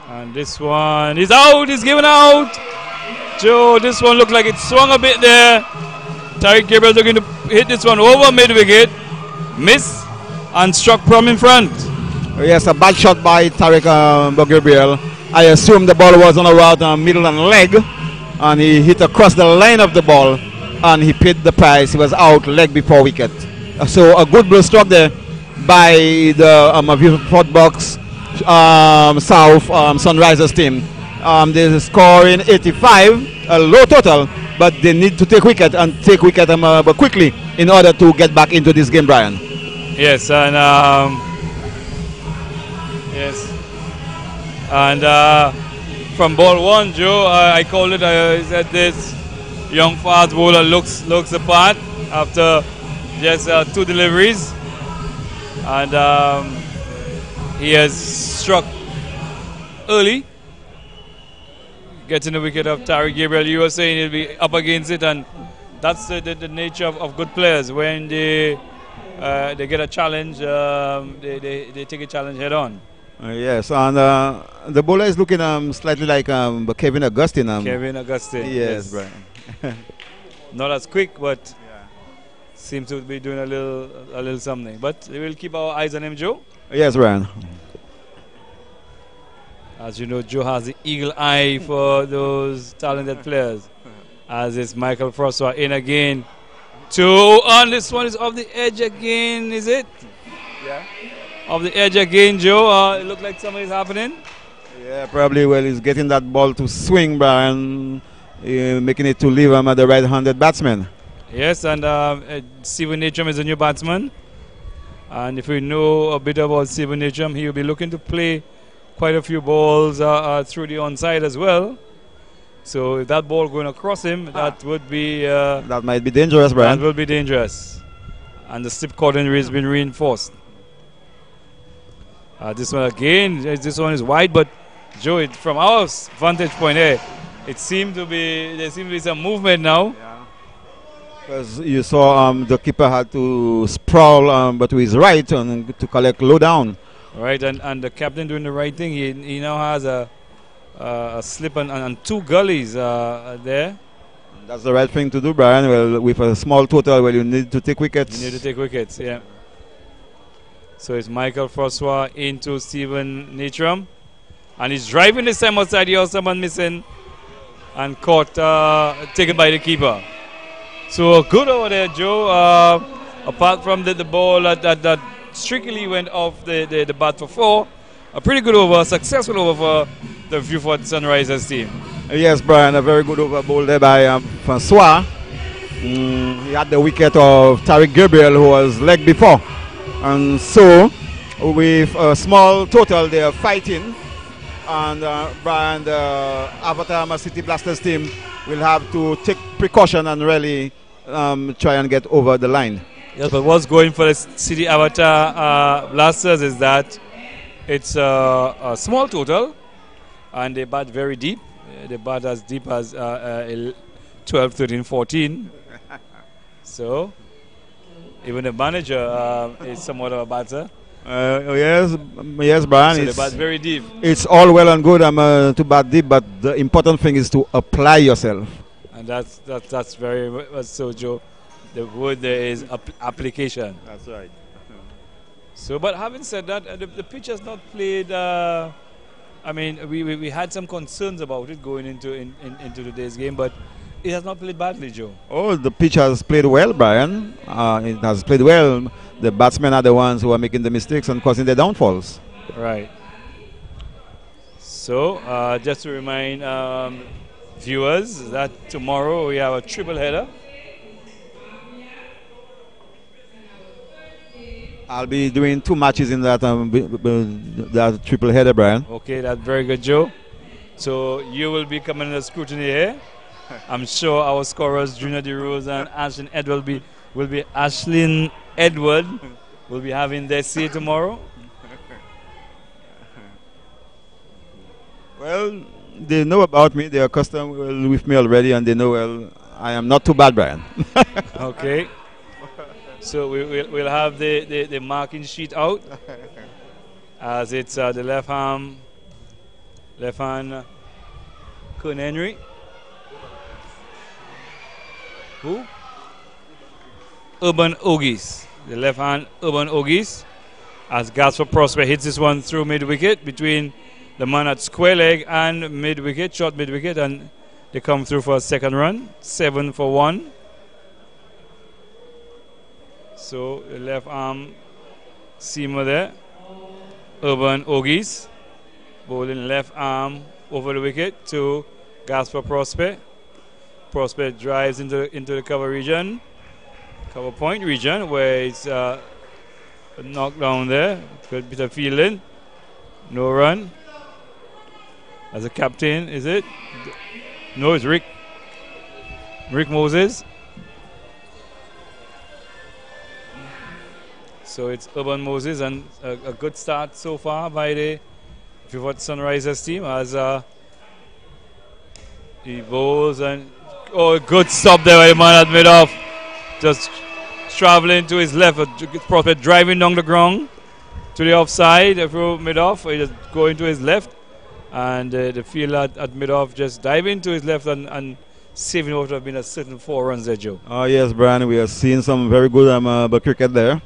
And this one is out. He's given out. Joe, this one looked like it swung a bit there. Tariq Gabriel looking to hit this one over mid-wicket. Miss and struck Prom in front. Yes, a bad shot by Tariq Gabriel. I assume the ball was on around middle and leg, and he hit across the line of the ball, and he paid the price. He was out leg before wicket. So a good blow struck there by the Vieux Shopbox South Sunrisers team. They're scoring 85, a low total, but they need to take wicket quickly in order to get back into this game, Brian. Yes, and from ball 1, Joe, I called it. I said this young fast bowler looks the part after just 2 deliveries, and he has struck early, getting the wicket of Tariq Gabriel. You were saying he'll be up against it, and that's the nature of good players. When they get a challenge, they take a challenge head on. Yes, and the bowler is looking slightly like Kevin Augustine. Kevin Augustine. Yes, Brian. Not as quick, but seems to be doing a little something. But we will keep our eyes on him, Joe. Yes, Brian. As you know, Joe has the eagle eye for those talented players. As is Michael Foswa in again. 2 on this one is off the edge again, is it? Yeah. Off the edge again, Joe. It looked like something is happening. Yeah, probably. Well, he's getting that ball to swing, Brian, making it to leave him at the right-handed batsman. Yes, and Stephen Natrum is a new batsman. And if we know a bit about Stephen Natrum, he will be looking to play quite a few balls through the onside as well. So if that ball going across him, that would be... that might be dangerous, Brian. That will be dangerous. And the slip cordon has been reinforced. This one again, this one is wide, but Joe, from our vantage point here, there seems to be some movement now. Yeah. Because you saw the keeper had to sprawl but to his right to collect low down. Right, and the captain doing the right thing. He now has a slip and 2 gullies there. That's the right thing to do, Brian. Well, with a small total, well, you need to take wickets. You need to take wickets, yeah. So it's Michael Foswa into Stephen Natrum. And he's driving this time outside. He also someone missing. and caught, taken by the keeper. So good over there, Joe. Apart from the ball that strictly went off the bat for 4, a pretty good over, successful over for the Vieux Sunrisers team. Yes, Brian, a very good over ball there by Francois. He had the wicket of Tariq Gabriel, who was leg before. And so, with a small total, they are fighting. And Brian, the Avatar City Blasters team will have to take precaution and really try and get over the line. Yes, but what's going for the City Avatar Blasters is that it's a small total, and they bat very deep. They bat as deep as 12, 13, 14. So, even the manager is somewhat of a batter. Yes, Brian. So they bat very deep. It's all well and good to bat deep, but the important thing is to apply yourself. And that's very much so, Joe. The word there is application. That's right. So, but having said that, the pitch has not played. I mean, we had some concerns about it going into today's game, but it has not played badly, Joe. Oh, the pitch has played well, Brian. It has played well. The batsmen are the ones who are making the mistakes and causing the downfalls. Right. So, just to remind viewers that tomorrow we have a triple header. I'll be doing 2 matches in that triple header, Brian. Okay, that's very good, Joe. So you will be coming in the scrutiny here. I'm sure our scorers, Junior DeRose and Ashlyn Edward, will be having their say tomorrow. Well, they know about me. They are accustomed with me already, and they know, well, I am not too bad, Brian. Okay. So we'll have the marking sheet out as it's the left hand Kun Henry. Who? Urban Ogis. The left hand Urban Ogis as Gasper Prosper hits this one through mid wicket between the man at square leg and mid wicket, short mid wicket, and they come through for a second run. 7 for 1. So the left arm seamer there, Urban Ogis, bowling left arm over the wicket to Gasper Prosper. Prosper drives into the cover point region, where it's knocked down there. Good bit of fielding, no run. As a captain, is it? No, it's Rick Moses. So it's Urban Moses, and a good start so far by the Vieux Sunrisers team as he bowls, and a good stop there by the man at mid-off. Just traveling to his left, Prosper driving down the ground to the offside through mid-off. He just going to his left, and the fielder at mid-off just diving to his left and saving what would have been a certain 4 runs there, Joe. Oh yes, Brian, we are seeing some very good cricket there.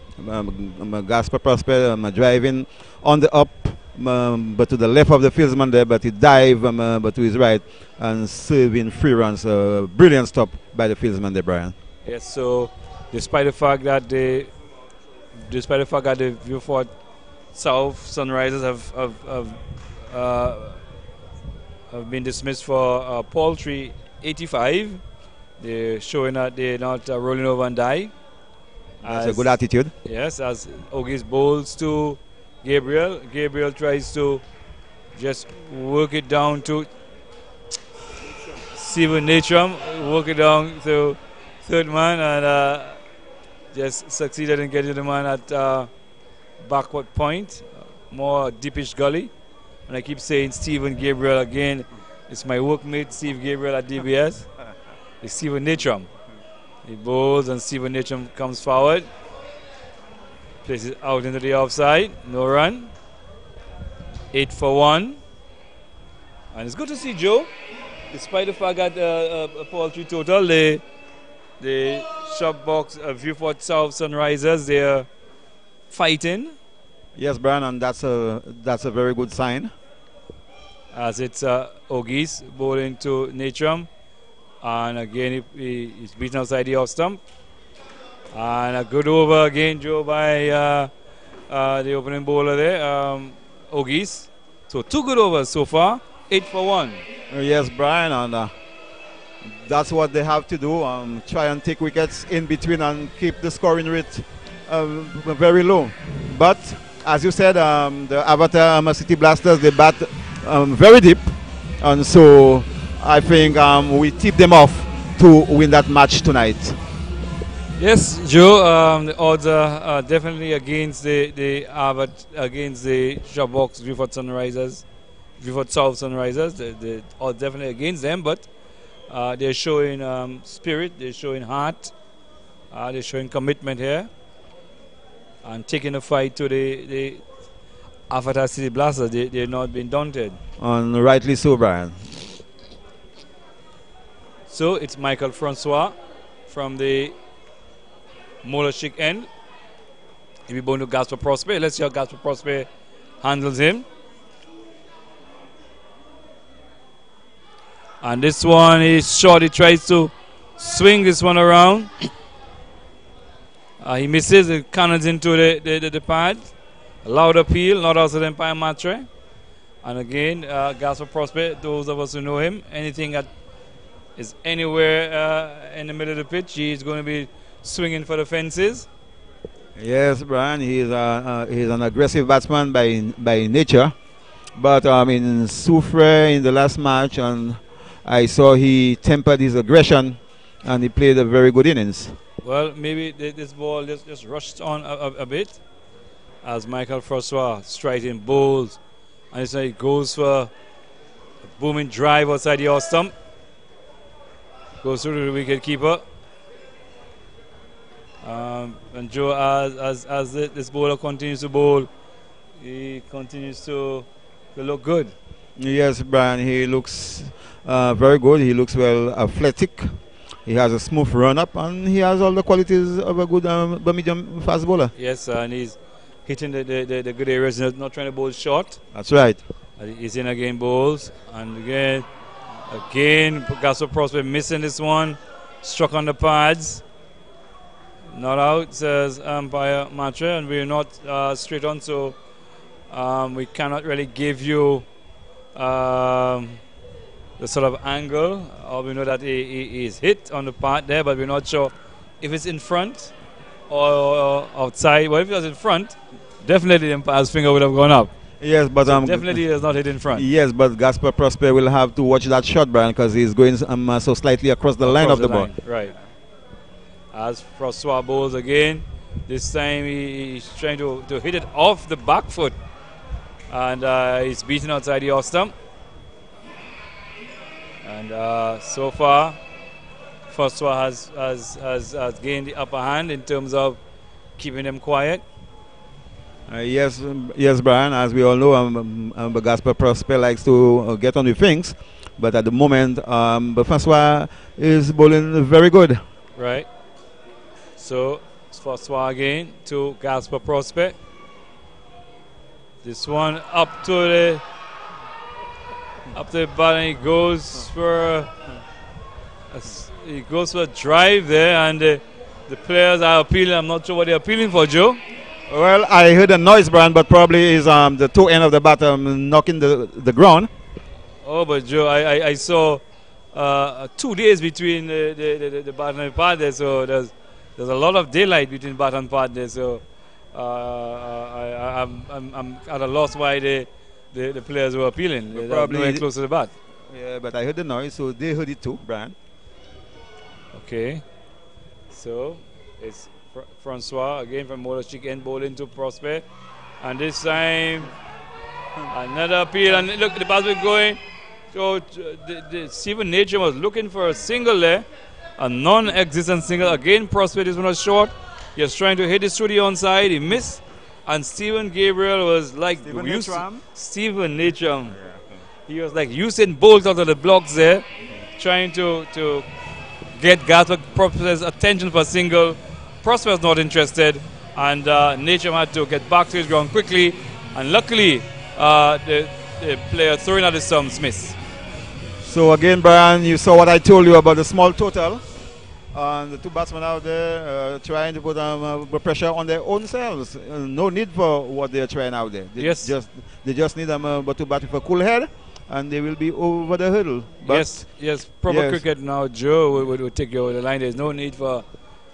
Gasper Prosper driving on the up, but to the left of the fieldsman there, but he dived but to his right and saving 3 runs. Brilliant stop by the fieldsman there, Brian. Yes, so despite the fact that the Vieux South Sunrisers have been dismissed for paltry 85, they're showing that they're not rolling over and die. That's a good attitude. Yes, as Ogis bowls to Gabriel. Gabriel tries to just work it down to Steven Natram, work it down to third man, and just succeeded in getting the man at backward point, more deepish gully. And I keep saying Steven Gabriel again. It's my workmate Steve Gabriel at DBS. It's Steven Natram. He bowls and Steven Natram comes forward. Places out into the offside. No run. 8 for 1. And it's good to see Joe. Despite the fact that a paltry total, the Shopbox Vieux South Sunrisers, they're fighting. Yes, Brian, and that's a very good sign. as it's Ogis bowling to Natrum. And again, he's beaten outside the off stump. And a good over again, Joe, by the opening bowler there, Ogis. So 2 good overs so far, 8 for 1. Yes, Brian, and that's what they have to do. Try and take wickets in between and keep the scoring rate very low. But as you said, the Avatar City Blasters, they bat very deep, and so I think we tip them off to win that match tonight. Yes, Joe. The odds are definitely against the against the Shopbox Vieux Sunrisers, Vieux South Sunrisers. The odds definitely against them, but they're showing spirit, they're showing heart, they're showing commitment here, and taking the fight to the Avatar City Blasters. They're not been daunted. And rightly so, Brian. So it's Michael Francois from the Molashik end. He'll be going to Gasper Prosper. Let's see how Gasper Prosper handles him. And this one is short. He tries to swing this one around. He misses. It cannons into the pad. A loud appeal, not also the Empire Matre. And again, Gasper Prosper, those of us who know him, anything that is anywhere in the middle of the pitch, he's going to be swinging for the fences. Yes, Brian, he's an aggressive batsman by nature. But in Soufre in the last match, and I saw he tempered his aggression and he played a very good innings. Well, maybe this ball just rushed on a bit as Michael Francois striking bowls. And so he goes for a booming drive outside the off stump. Goes through to the wicket keeper. And Joe, as this bowler continues to bowl, he continues to look good. Yes, Brian, he looks very good. He looks well athletic. He has a smooth run-up, and he has all the qualities of a good medium fast bowler. Yes, and he's hitting the good areas, not trying to bowl short. That's right. He's in again bowls, and again, Gasper Prosper missing this one, struck on the pads. Not out, says Empire Matre, and we're not straight on, so we cannot really give you the sort of angle. We know that he is hit on the part there, but we're not sure if it's in front or outside. Well, if it was in front, definitely the Empire's finger would have gone up. Yes, but so definitely it's not hit in front. Yes, but Gasper Prosper will have to watch that shot, Brian, because he's going so slightly across the line of the ball. Right. As Francois bowls again, this time he's trying to hit it off the back foot, and he's beaten outside the off stump. And so far, Francois has gained the upper hand in terms of keeping them quiet. Yes, Brian. As we all know, Gasper Prosper likes to get on the things, but at the moment, Francois is bowling very good. Right. So Francois again to Gasper Prosper. This one up to the bat, and he goes for a drive there, and the players are appealing. I'm not sure what they're appealing for, Joe. Well, I heard a noise, Brian, but probably is the toe end of the bat knocking the ground. Oh, but Joe, I saw 2 days between the bat and the pad there, so there's a lot of daylight between bat and pad there. So I'm at a loss why the players were appealing. They're probably close to the bat. Yeah, but I heard the noise, so they heard it too, Brian. Okay, so it's Francois again from Molashik end bowling to Prosper, and this time another appeal, and look, the ball's going. So Stephen Nature was looking for a single there, a non-existent single. Again, Prosper, this one was short. He was trying to hit this through the onside, he missed, and Stephen Gabriel was like Stephen Nature. He was like Usain Bolt out of the blocks there, trying to get Gasper Prosper's attention for a single. Prosper was not interested, and Nature had to get back to his ground quickly, and luckily the player throwing at the stumps miss. So again, Brian, you saw what I told you about the small total. And the two batsmen out there trying to put pressure on their own selves. No need for what they're trying out there. They just need them to bat with a cool head, and they will be over the hurdle. But yes. Proper cricket now, Joe would take you over the line. There's no need for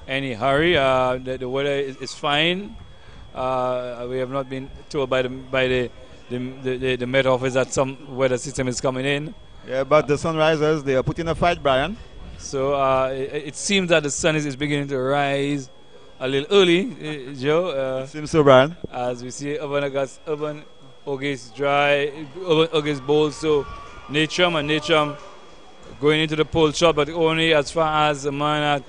any hurry. The weather is fine. We have not been told by the Met Office that some weather system is coming in. Yeah, but the Sunrisers, they are putting a fight, Brian. So it seems that the sun is beginning to rise a little early, Joe. It seems so, Brian. As we see Urban Ogis dry, Urban Ogis bowl, so Natrum going into the pole shot, but only as far as the man at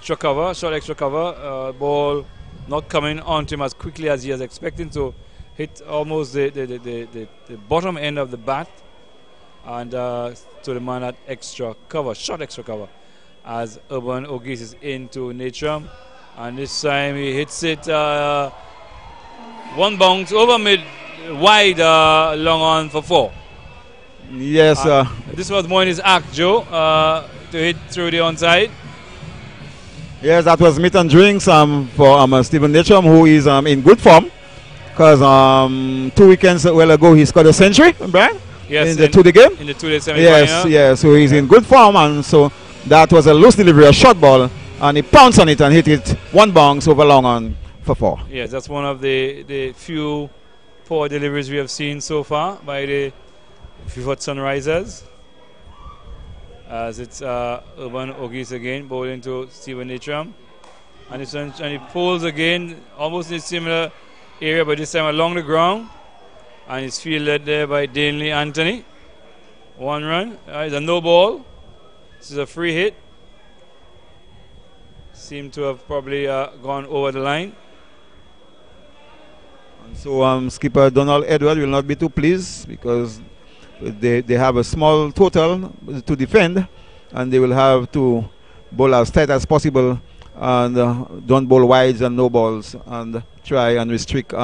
short extra cover, ball not coming onto him as quickly as he was expecting, so hit almost the bottom end of the bat. And to the man at short extra cover, as Urban Ogis is into Natrum, and this time he hits it one bounce over mid wide, long on for 4. Yes, this was more in his act, Joe, to hit through the onside. Yes, that was meat and drinks for Stephen Natrum, who is in good form, because 2 weekends ago he scored a century, Brian. Yes, in the two-day game? In the two-day semi-final. Yes, so he's in good form, and so that was a loose delivery, a short ball, and he pounced on it and hit it one bounce over long on for 4. Yes, that's one of the few poor deliveries we have seen so far by the Vieux Sunrisers. As it's Urban Ogis again, bowling to Stephen Natrum. And he pulls again, almost in a similar area, but this time along the ground. And it's fielded there by Danley Anthony. 1 run. It's a no ball. This is a free hit. Seem to have probably gone over the line. And so skipper Donald Edward will not be too pleased, because they have a small total to defend, and they will have to bowl as tight as possible, and don't bowl wides and no balls, and try and restrict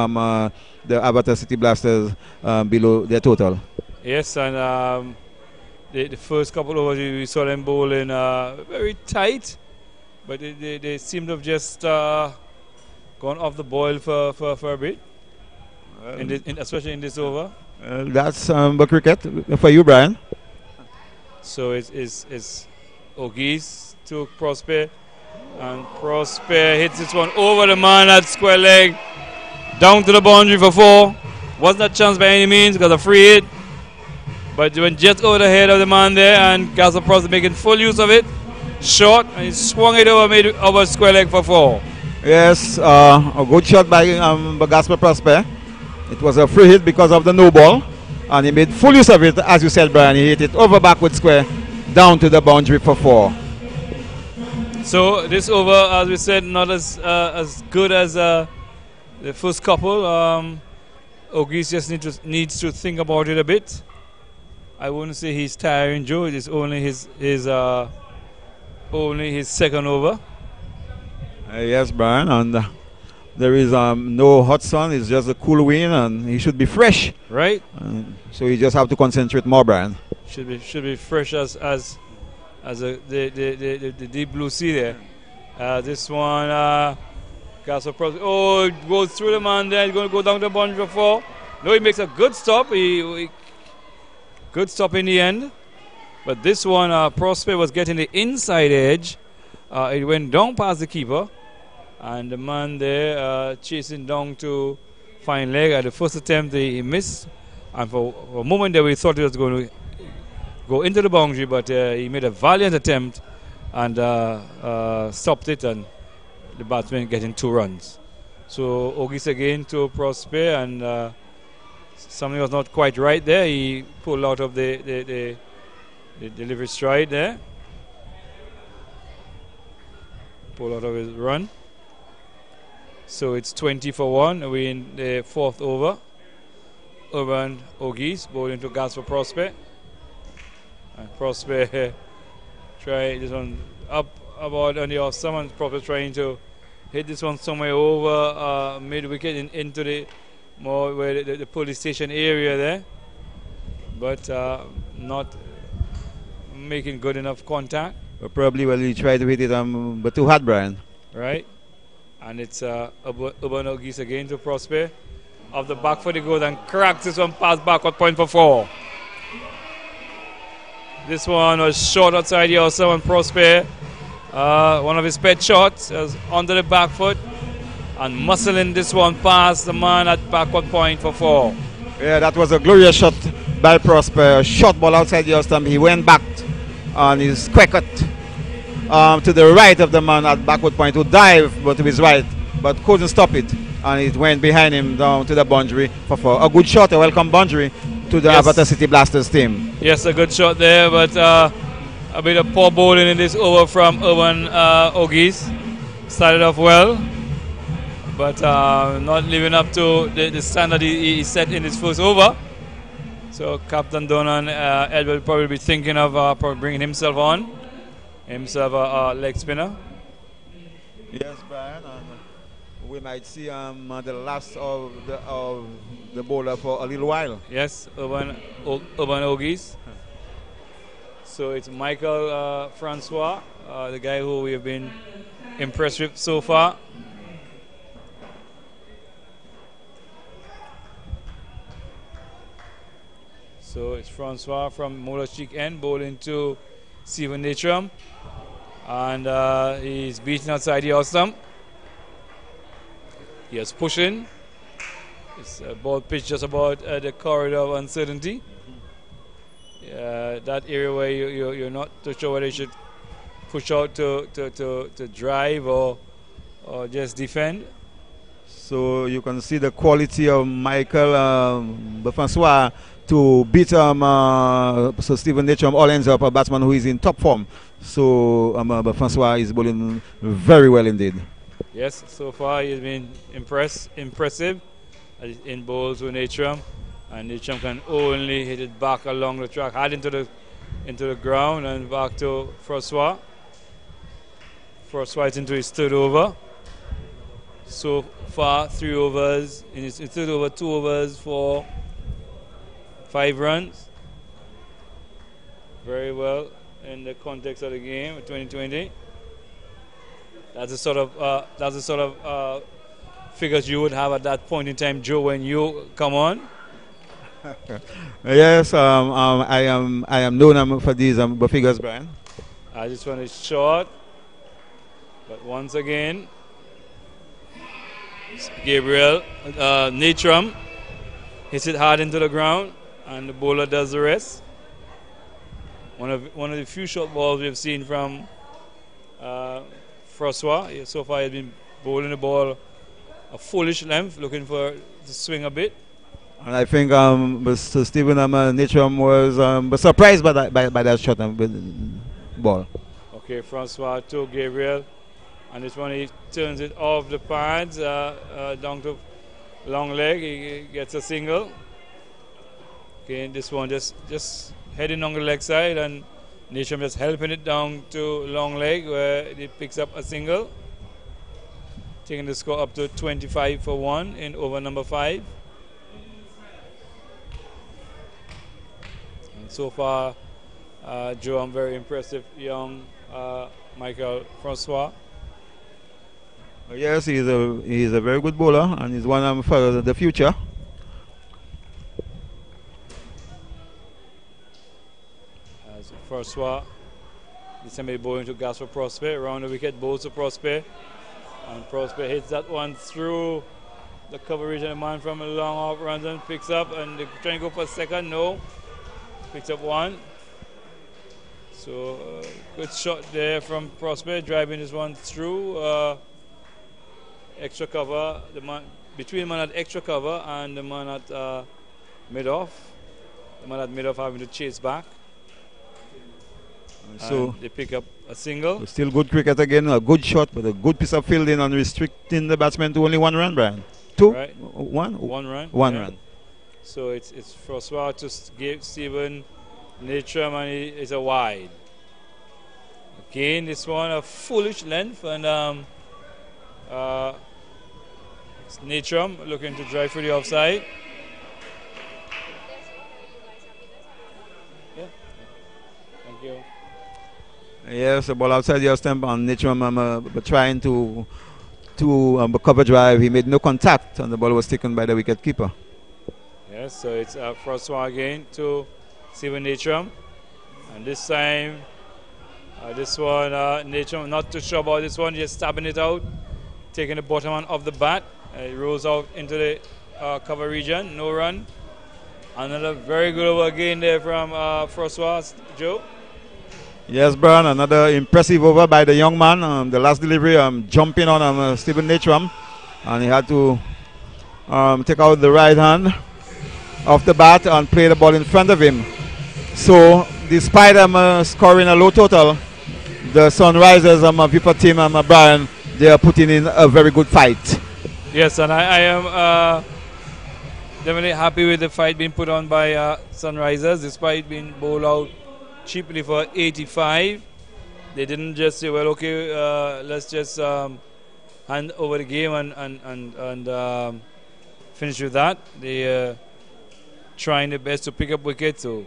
the Avatar City Blasters below their total. Yes, and the first couple of overs we saw them bowling very tight, but they seem to have just gone off the boil for a bit, especially in this over. That's cricket for you, Brian. So it's Ogis to Prosper, and Prosper hits this one over the man at square leg, down to the boundary for 4. Wasn't a chance by any means, because a free hit, but went just over the head of the man there, and Gaspar Prosper making full use of it, short, and he swung it over square leg for 4. Yes, a good shot by Gaspar Prosper. It was a free hit because of the no ball, and he made full use of it, as you said, Brian. He hit it over backward square, down to the boundary for 4. So this over, as we said, not as good as the first couple. Ogis just needs to think about it a bit. I wouldn't say he's tiring, Joe. It's only his second over. Yes, Brian, and there is no hot sun. It's just a cool wind, and he should be fresh. Right. So you just have to concentrate more, Brian. Should be fresh as the deep blue sea there. This one, Gaspar Prosper. Oh, it goes through the man there. He's going to go down to the boundary for 4. No, he makes a good stop. Good stop in the end. But this one, Prosper was getting the inside edge. It went down past the keeper. And the man there chasing down to fine leg. At the first attempt, he missed. And for a moment there, we thought he was going to go into the boundary, but he made a valiant attempt and stopped it, and the batsman getting 2 runs. So Ogis again to Prosper, and something was not quite right there. He pulled out of the delivery stride there. Pulled out of his run. So it's 20 for 1. We're in the 4th over. Urban Ogis bowling to Gaspar Prosper. And Prosper try this one up about on the off. Someone Prosper trying to hit this one somewhere over mid wicket into the more where the police station area there, but not making good enough contact. Probably well he tried to hit it but too hard, Brian. Right, and it's Urban Ogis again to Prosper. Off the back foot he goes and cracks this one past backward point for 4. This one was short outside here also on Prosper. One of his pet shots was under the back foot and muscling this one past the man at backward point for 4. Yeah, that was a glorious shot by Prosper. Short ball outside your stump. He went back on his quick cut to the right of the man at backward point who dived but to his right but couldn't stop it, and it went behind him down to the boundary for 4. A good shot, a welcome boundary to the Avatar City Blasters team. Yes, a good shot there, but a bit of poor bowling in this over from Urban Ogis. Started off well, but not living up to the standard he set in his first over. So Captain Donan Edward will probably be thinking of probably bringing himself on, himself a leg spinner. Yes, Brian, and we might see the last of the bowler for a little while. Yes, Urban Ogis. So it's Michael Francois, the guy who we have been impressed with so far. So it's Francois from Mola Chic End bowling to Stephen Natram, and he's beating outside the out stump. He is pushing. It's a ball pitch just about the corridor of uncertainty. That area where you're not too sure whether you should push out to drive or just defend. So you can see the quality of Michael Francois to beat so Stephen Natram all ends up a batsman who is in top form. So Francois is bowling very well indeed. Yes, so far he's been impressive in bowls with Natram, and Natram can only hit it back along the track, hard into the ground and back to Francois. Francois is into his third over. So far 3 overs, in his third over 2 overs for 5 runs. Very well in the context of the game 2020. That's the sort of figures you would have at that point in time, Joe, when you come on. Yes, I am known for these figures, Brian. This one is short, but once again, Gabriel Natram hits it hard into the ground, and the bowler does the rest. One of the few short balls we've seen from Francois. So far he's been bowling the ball a foolish length, looking for to swing a bit. And I think Mr. Stephen Natram was surprised by that shot ball. Okay, Francois to Gabriel, and this one he turns it off the pads down to long leg. He gets a single. Okay, this one just heading on the leg side, and Natram just helping it down to long leg where it picks up a single, taking the score up to 25 for 1 in over number 5. And so far, Joe, I'm very impressive young Michael Francois. Yes, he's a very good bowler, and he's one for the future. As Francois, this time bowling to Gasper Prosper, around the wicket, bowls to Prosper, and Prosper hits that one through the coverage, and the man from a long off runs and picks up, and they're trying to go for a second, no, picks up 1. So good shot there from Prosper, driving this one through extra cover, the man between the man at extra cover and the man at mid-off. The man at mid-off having to chase back. So and they pick up a single. Still good cricket again, a good shot, but a good piece of fielding and restricting the batsman to only 1 run, Brian. 2? Right. 1? 1 run. 1 yeah. run. So it's Francois to give Stephen Natram, and it's a wide. Again, this one a foolish length, and Natrum looking to drive through the offside. Yeah. Thank you. Yes, the ball outside your stump and Natrum trying to cover drive. He made no contact and the ball was taken by the wicket keeper. Yes, so it's Francois again to Steven Natrum. And this time, this one, Natrum not too sure about this one, just stabbing it out, taking the bottom one of the bat. It rolls out into the cover region, no run. Another very good over again there from Francois, Joe. Yes, Brian, another impressive over by the young man. The last delivery, jumping on Steven Natrum, and he had to take out the right hand off the bat and play the ball in front of him. So, despite them scoring a low total, the Sunrisers, Vipa team, Brian, they are putting in a very good fight. Yes, and I am definitely happy with the fight being put on by Sunrisers, despite being bowled out cheaply for 85. They didn't just say, well, okay, let's just hand over the game and finish with that. They trying their best to pick up wickets to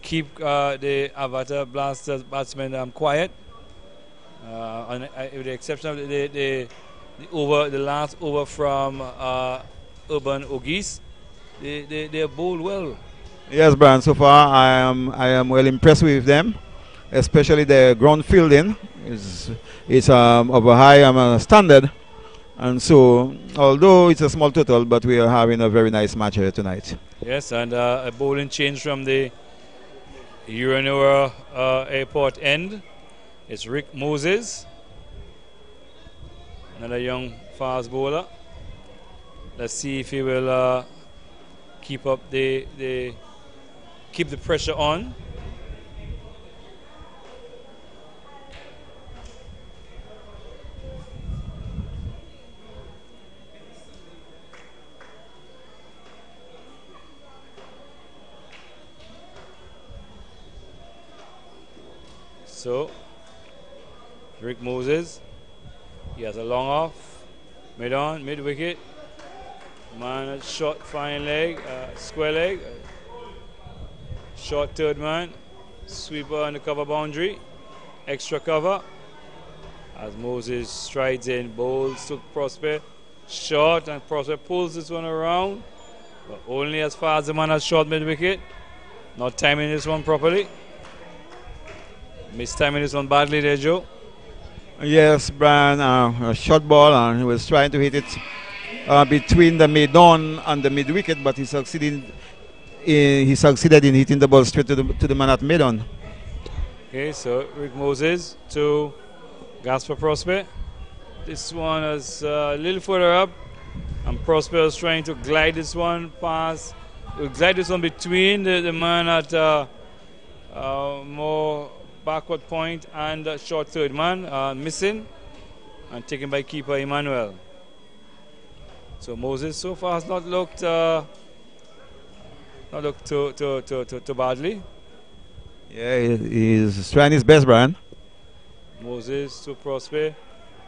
keep the Avatar Blasters batsmen quiet. With the exception of the last over from Urban Ogis, they bowled well. Yes, Brian. So far, I am well impressed with them, especially the ground fielding is of a high standard, and so although it's a small total, but we are having a very nice match here tonight. Yes, and a bowling change from the Uranora Airport end. It's Rick Moses, another young fast bowler. Let's see if he will keep the pressure on. So, Rick Moses, he has a long off, mid on, mid wicket. Man, short fine leg, square leg, short third man, sweeper on the cover boundary, extra cover. As Moses strides in, bowls to Prosper, short, and Prosper pulls this one around, but only as far as the man has short mid wicket. Not timing this one properly. Mistiming this one badly there, Joe. Yes, Brian, a short ball, and he was trying to hit it between the mid-on and the mid-wicket, but he succeeded in hitting the ball straight to the man at mid-on. Okay, so Rick Moses to Gaspar Prosper. This one is a little further up, and Prosper is trying to glide this one past, glide this one between the man at more backward point and short third man, missing and taken by keeper Emmanuel. So Moses so far has not looked too badly. Yeah, he's trying his best, Brian. Moses to Prosper,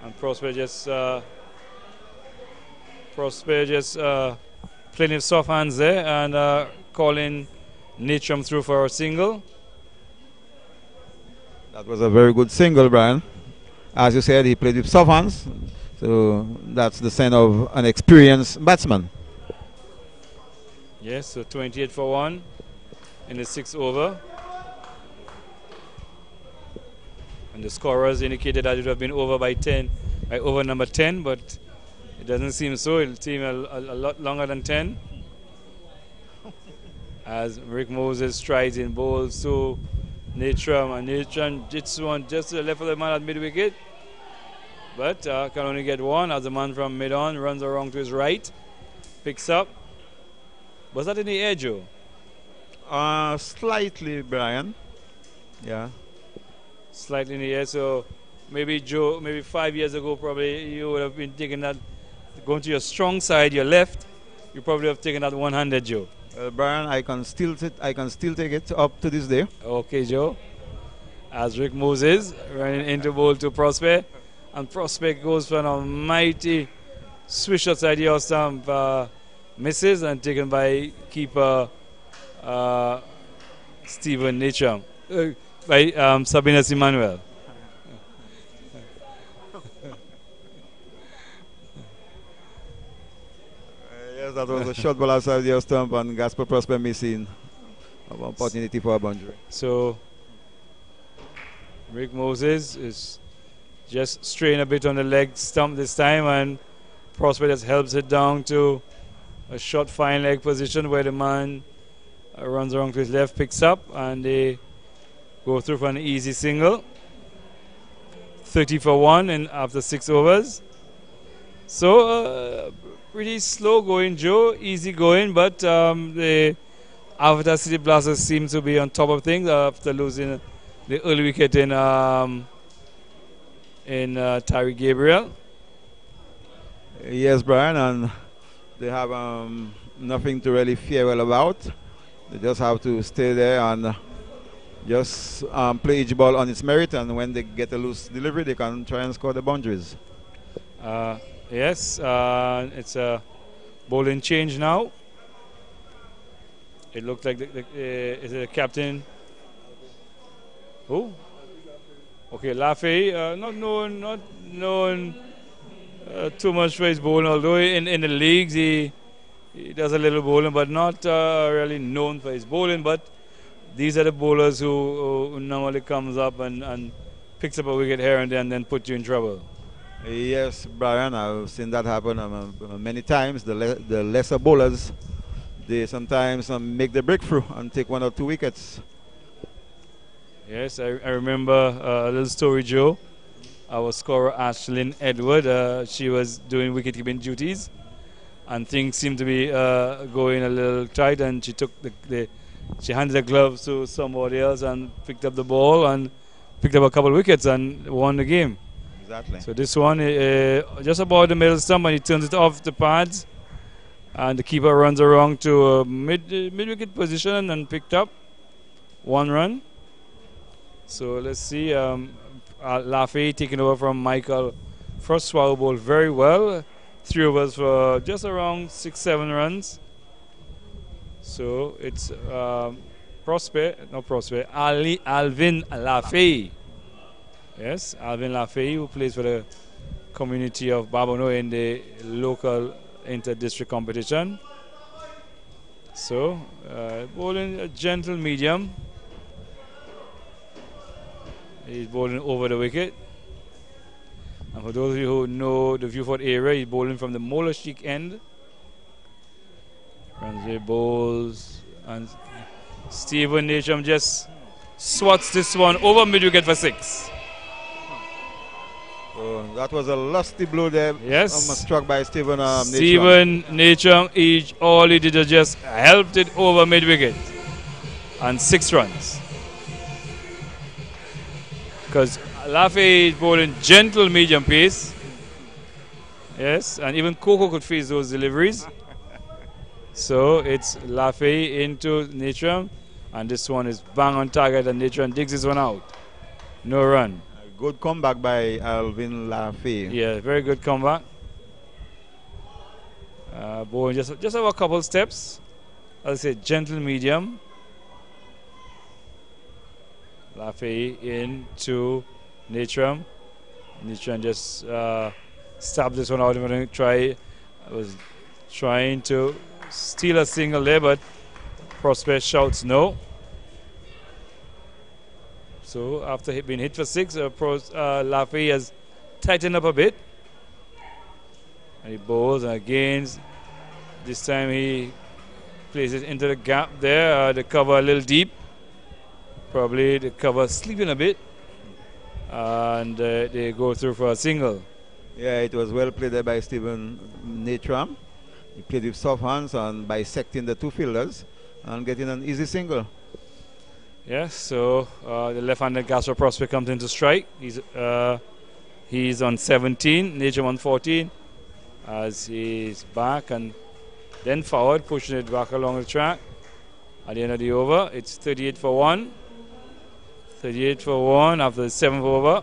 and Prosper just playing with soft hands there and calling Natrum through for a single. That was a very good single, Brian. As you said, he played with soft hands, so that's the sign of an experienced batsman. Yes, so 28 for 1 in the 6th over. And the scorers indicated that it would have been over by over number 10, but it doesn't seem so. It'll seem a lot longer than 10. As Rick Moses strides in, bowls to Natrum, and Natrum hits one just to the left of the man at mid-wicket, but can only get one as the man from mid-on runs around to his right, picks up. Was that in the air, Joe? Slightly, Brian. Yeah. Slightly in the air, so maybe Joe, maybe 5 years ago probably you would have been taking that, going to your strong side, your left, you probably have taken that one-handed, Joe. Brian, I can still take it up to this day. Okay, Joe. As Rick Moses running into bowl to Prosper, and Prosper goes for a mighty swish outside the off stump, misses and taken by keeper Stephen Natcham, by Sabinas Emmanuel. Yes, that was a short ball outside the stump and Gaspar Prosper missing an opportunity for a boundary. So Rick Moses is just straying a bit on the leg stump this time, and Prosper just helps it down to a short fine leg position where the man runs around to his left, picks up, and they go through for an easy single. 30 for 1 in after 6 overs. So pretty slow going, Joe, easy going, but the Avatar City Blasters seem to be on top of things after losing the early wicket in Tyree Gabriel. Yes, Brian, and they have nothing to really fear well about. They just have to stay there and just play each ball on its merit, and when they get a loose delivery, they can try and score the boundaries. Yes, it's a bowling change now. It looked like is it a captain? Who? Okay, Lafay, not known too much for his bowling, although in the leagues he does a little bowling, but not really known for his bowling. But these are the bowlers who normally comes up and picks up a wicket here and there and then put you in trouble. Yes, Brian, I've seen that happen many times. The lesser bowlers, they sometimes make the breakthrough and take 1 or 2 wickets. Yes, I remember a little story, Joe. Our scorer, Ashlyn Edward, she was doing wicket-keeping duties, and things seemed to be going a little tight, and she took she handed the gloves to somebody else and picked up the ball and picked up a couple of wickets and won the game. Exactly. So this one, just about the middle stump, and he turns it off the pads, and the keeper runs around to a mid-wicket position and picked up 1 run. So let's see, Lafay taking over from Michael Frostwa, who bowled very well. 3 overs for just around 6-7 runs. So it's Alvin Lafay. Yes, Alvin Lafay, who plays for the community of Babono in the local inter-district competition. So bowling a gentle medium. He's bowling over the wicket. And for those of you who know the Vieux area, he's bowling from the Mola Sheik end. Ramsey bowls, and Stephen Natcham just swats this one over mid-wicket for 6. That was a lusty blow there. Yes. Struck by Stephen Natcham. All he did was just helped it over mid-wicket. And 6 runs. Because Lafay is bowling gentle medium pace. Yes, and even Coco could face those deliveries. So it's Lafay into Natcham, and this one is bang on target, and Natcham digs this one out. No run. Good comeback by Alvin Lafay. Yeah, very good comeback. Bowling just have a couple steps. As I say, gentle medium. Lafay into Natcham. Natcham just stabbed this one out. I was trying to steal a single there, but Prosper shouts no. So after being hit for 6, Lafay has tightened up a bit. And he bowls and again. This time he places it into the gap there. The cover a little deep. Probably the cover sleeping a bit. And they go through for a single. Yeah, it was well played there by Stephen Natcham. He played with soft hands and bisecting the 2 fielders and getting an easy single. Yes, so the left-handed Gaspar Prosper comes into strike. He's on 17, Natcham on 14, as he's back and then forward, pushing it back along the track. At the end of the over, it's 38 for 1. 38 for 1 after the 7th over.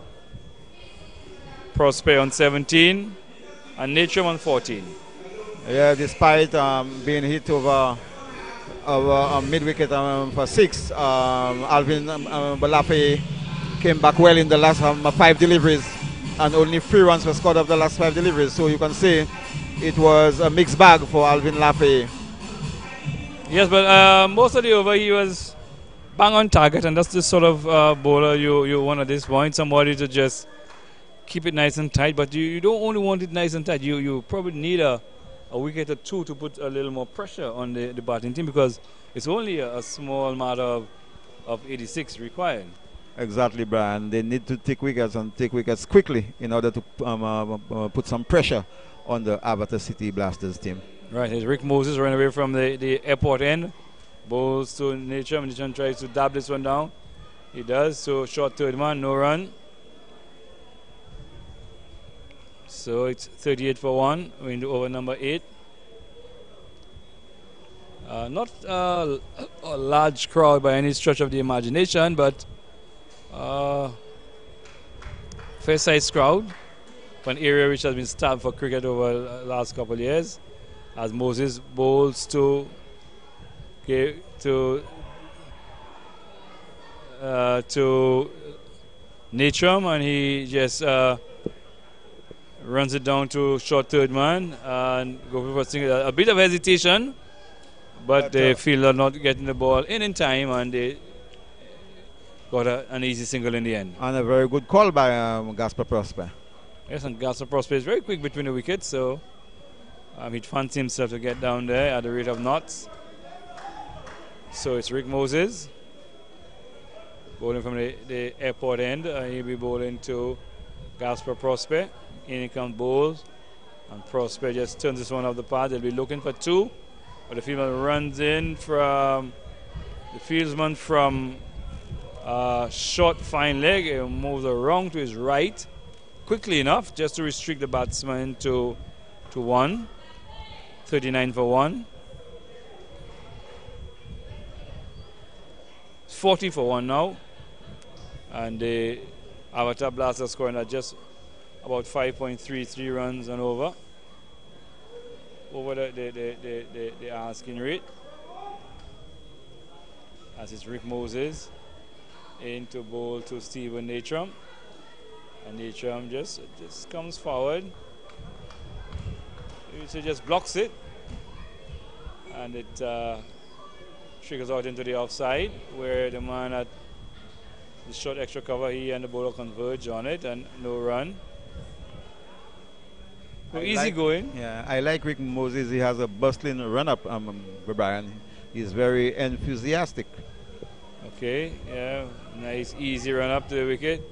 Prosper on 17. and Nature on 14. Yeah, despite being hit over mid wicket for 6, Alvin Balafe came back well in the last 5 deliveries, and only 3 runs were scored of the last 5 deliveries. So you can say it was a mixed bag for Alvin Lafe. Yes, but most of the over he was bang on target, and that's the sort of bowler you want at this point. Somebody to just keep it nice and tight, but you don't only want it nice and tight. You probably need a wicket or 2 to put a little more pressure on the batting team, because it's only a small matter of 86 required. Exactly, Brian. They need to take wickets, and take wickets quickly in order to put some pressure on the Aberta City Blasters team. Right, here's Rick Moses running away from the airport end. Bowls to Nature. Nature tries to dab this one down. He does. So short third man, no run. So it's 38 for 1. We're into over number 8. Not a large crowd by any stretch of the imagination, but fair-sized crowd for an area which has been starved for cricket over the last couple of years. As Moses bowls to Natrum, and he just runs it down to short third man and go for a single. A bit of hesitation, but they feel they're not getting the ball in time, and they got an easy single in the end. And a very good call by Gaspar Prosper. Yes, and Gaspar Prosper is very quick between the wickets, so he'd fancy himself to get down there at the rate of knots. So it's Rick Moses bowling from the airport end. He'll be bowling to Gaspar Prosper. In he comes bowls, and Prosper just turns this one off the path. They'll be looking for 2, but the fieldsman runs in from short fine leg. He moves around to his right quickly enough just to restrict the batsman to 1. 39 for 1. 40 for 1 now, and the Avatar Blasters scoring at just about 5.33 runs and over the asking rate. As it's Rick Moses into bowl to Stephen Natrum, and Natrum just comes forward. So just blocks it, and it triggers out into the offside, where the man at the short extra cover, he and the bowler converge on it, and no run. So easy going. Yeah, I like Rick Moses. He has a bustling run-up, Brian. He's very enthusiastic. Okay, yeah, nice easy run-up to the wicket.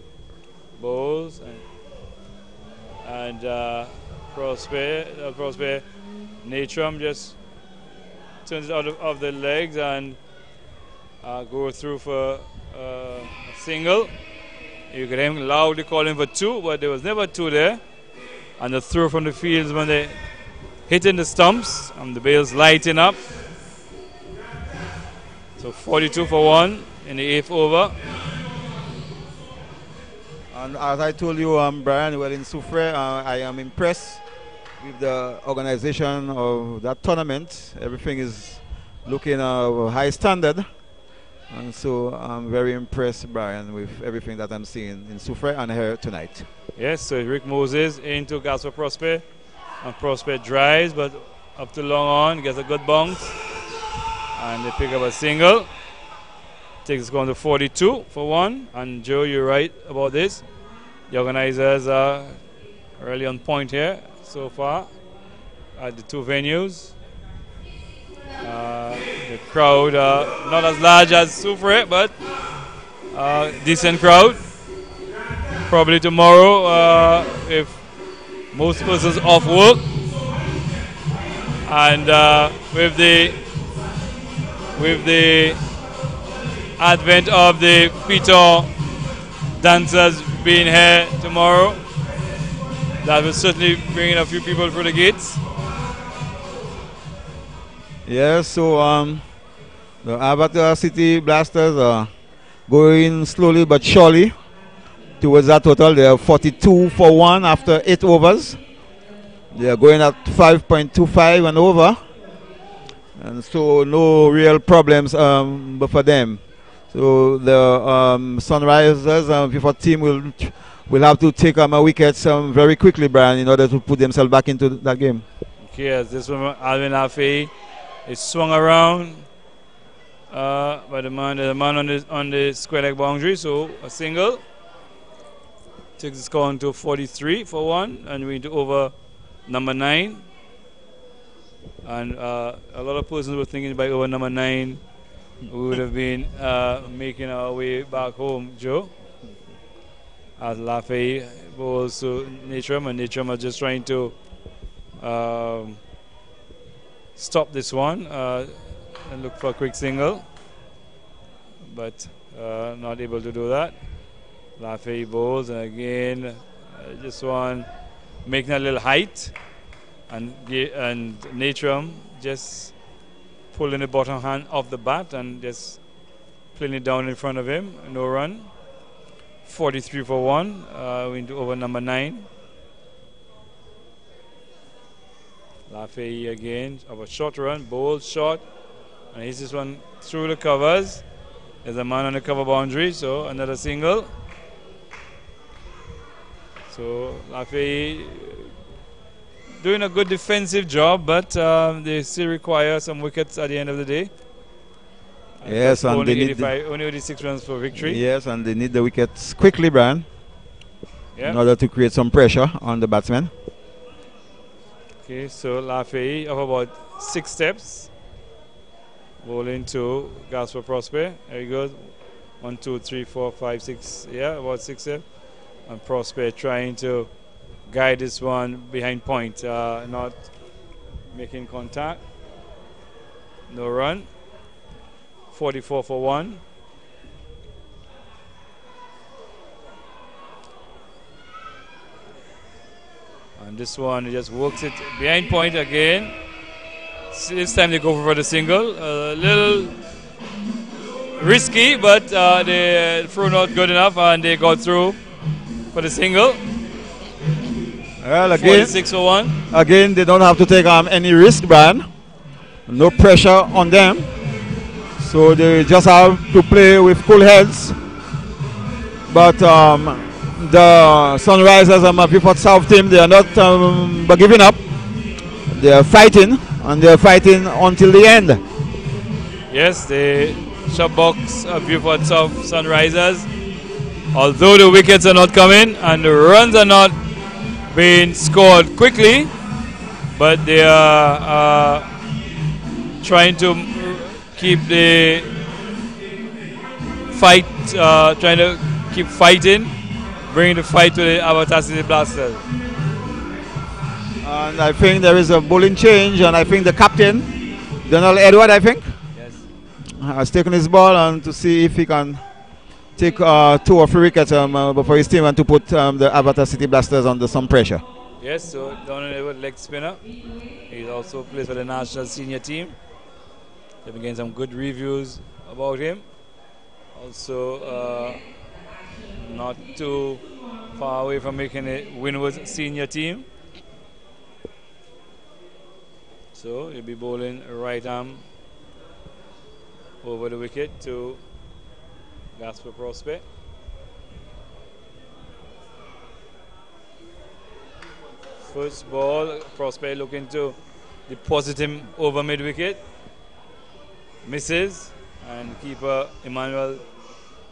Bowls, and Prosper, Natrum just turns it out of the legs and go through for a single. You could hear him loudly calling for 2, but there was never 2 there. And the throw from the fields when they hitting the stumps, and the bails lighting up. So 42 for 1 in the 8th over. And as I told you, Brian, well, in Soufre, I am impressed with the organization of that tournament. Everything is looking high standard, and so I'm very impressed, Brian, with everything that I'm seeing in Soufre and here tonight. Yes, so Rick Moses into Gaspar Prosper, and Prosper drives, but up to long on, gets a good bounce, and they pick up a single. Takes the score to 42 for 1, and Joe, you're right about this. The organizers are really on point here so far at the 2 venues. The crowd not as large as Soufre, but decent crowd. Probably tomorrow, if most persons off work, and with the advent of the Peter dancers being here tomorrow, that will certainly bring in a few people through the gates. Yeah, so the Aberta City Blasters are going slowly but surely towards that total. They are 42 for 1 after 8 overs. They are going at 5.25 and over. And so no real problems but for them. So the Sunrisers before team will have to take a wickets very quickly, Brian, in order to put themselves back into that game. Okay, as this one, Alvin Afe is swung around by the man on the square leg boundary. So a single takes the score into 43 for 1, and we're into over number 9. And a lot of persons were thinking by over number 9 we would have been making our way back home, Joe. As Lafay bowls to Natrum, and Natrum are just trying to stop this one and look for a quick single, but not able to do that. Lafay bowls, and again this one making a little height, and Natrum just pulling the bottom hand off the bat and just playing it down in front of him. No run. 43 for 1. We into over number 9. Lafay again of a short run, bold shot, and he's this one through the covers. There's a man on the cover boundary, so another single. So Lafay doing a good defensive job, but they still require some wickets at the end of the day. Yes, and only they need only 86 runs for victory. Yes, and they need the wickets quickly, Brian, in order to create some pressure on the batsmen. Okay, so Lafay of about 6 steps. Bowling to Gasper Prosper. There he goes. 1, 2, 3, 4, 5, 6. Yeah, about 6 steps. And Prosper trying to guide this one behind point, not making contact. No run. 44 for 1. And this one, he just works it behind point again. This time they go for the single. A little risky, but they threw not good enough, and they got through for the single. Well, again, 46 for 1. Again, they don't have to take any risk, Brian. No pressure on them. So they just have to play with cool heads. But the Sunrisers and Mapipot South team, they are not giving up. They are fighting, and they are fighting until the end. Yes, the Shopbox of Vieux South Sunrisers, although the wickets are not coming and the runs are not being scored quickly, but they are trying to keep the fight, trying to keep fighting, bring the fight to the Avatar City Blasters. And I think there is a bowling change, and I think the captain, Donald Edward, I think, has taken his ball and to see if he can take 2 or 3 wickets before his team and to put the Avatar City Blasters under some pressure. Yes, so Donald Edward, leg spinner. He also plays for the national senior team. They've been getting some good reviews about him. Also, not too far away from making a Winwood senior team. So he'll be bowling right arm over the wicket to Gasper Prosper. First ball, Prosper looking to deposit him over mid wicket. Misses, and keeper Emmanuel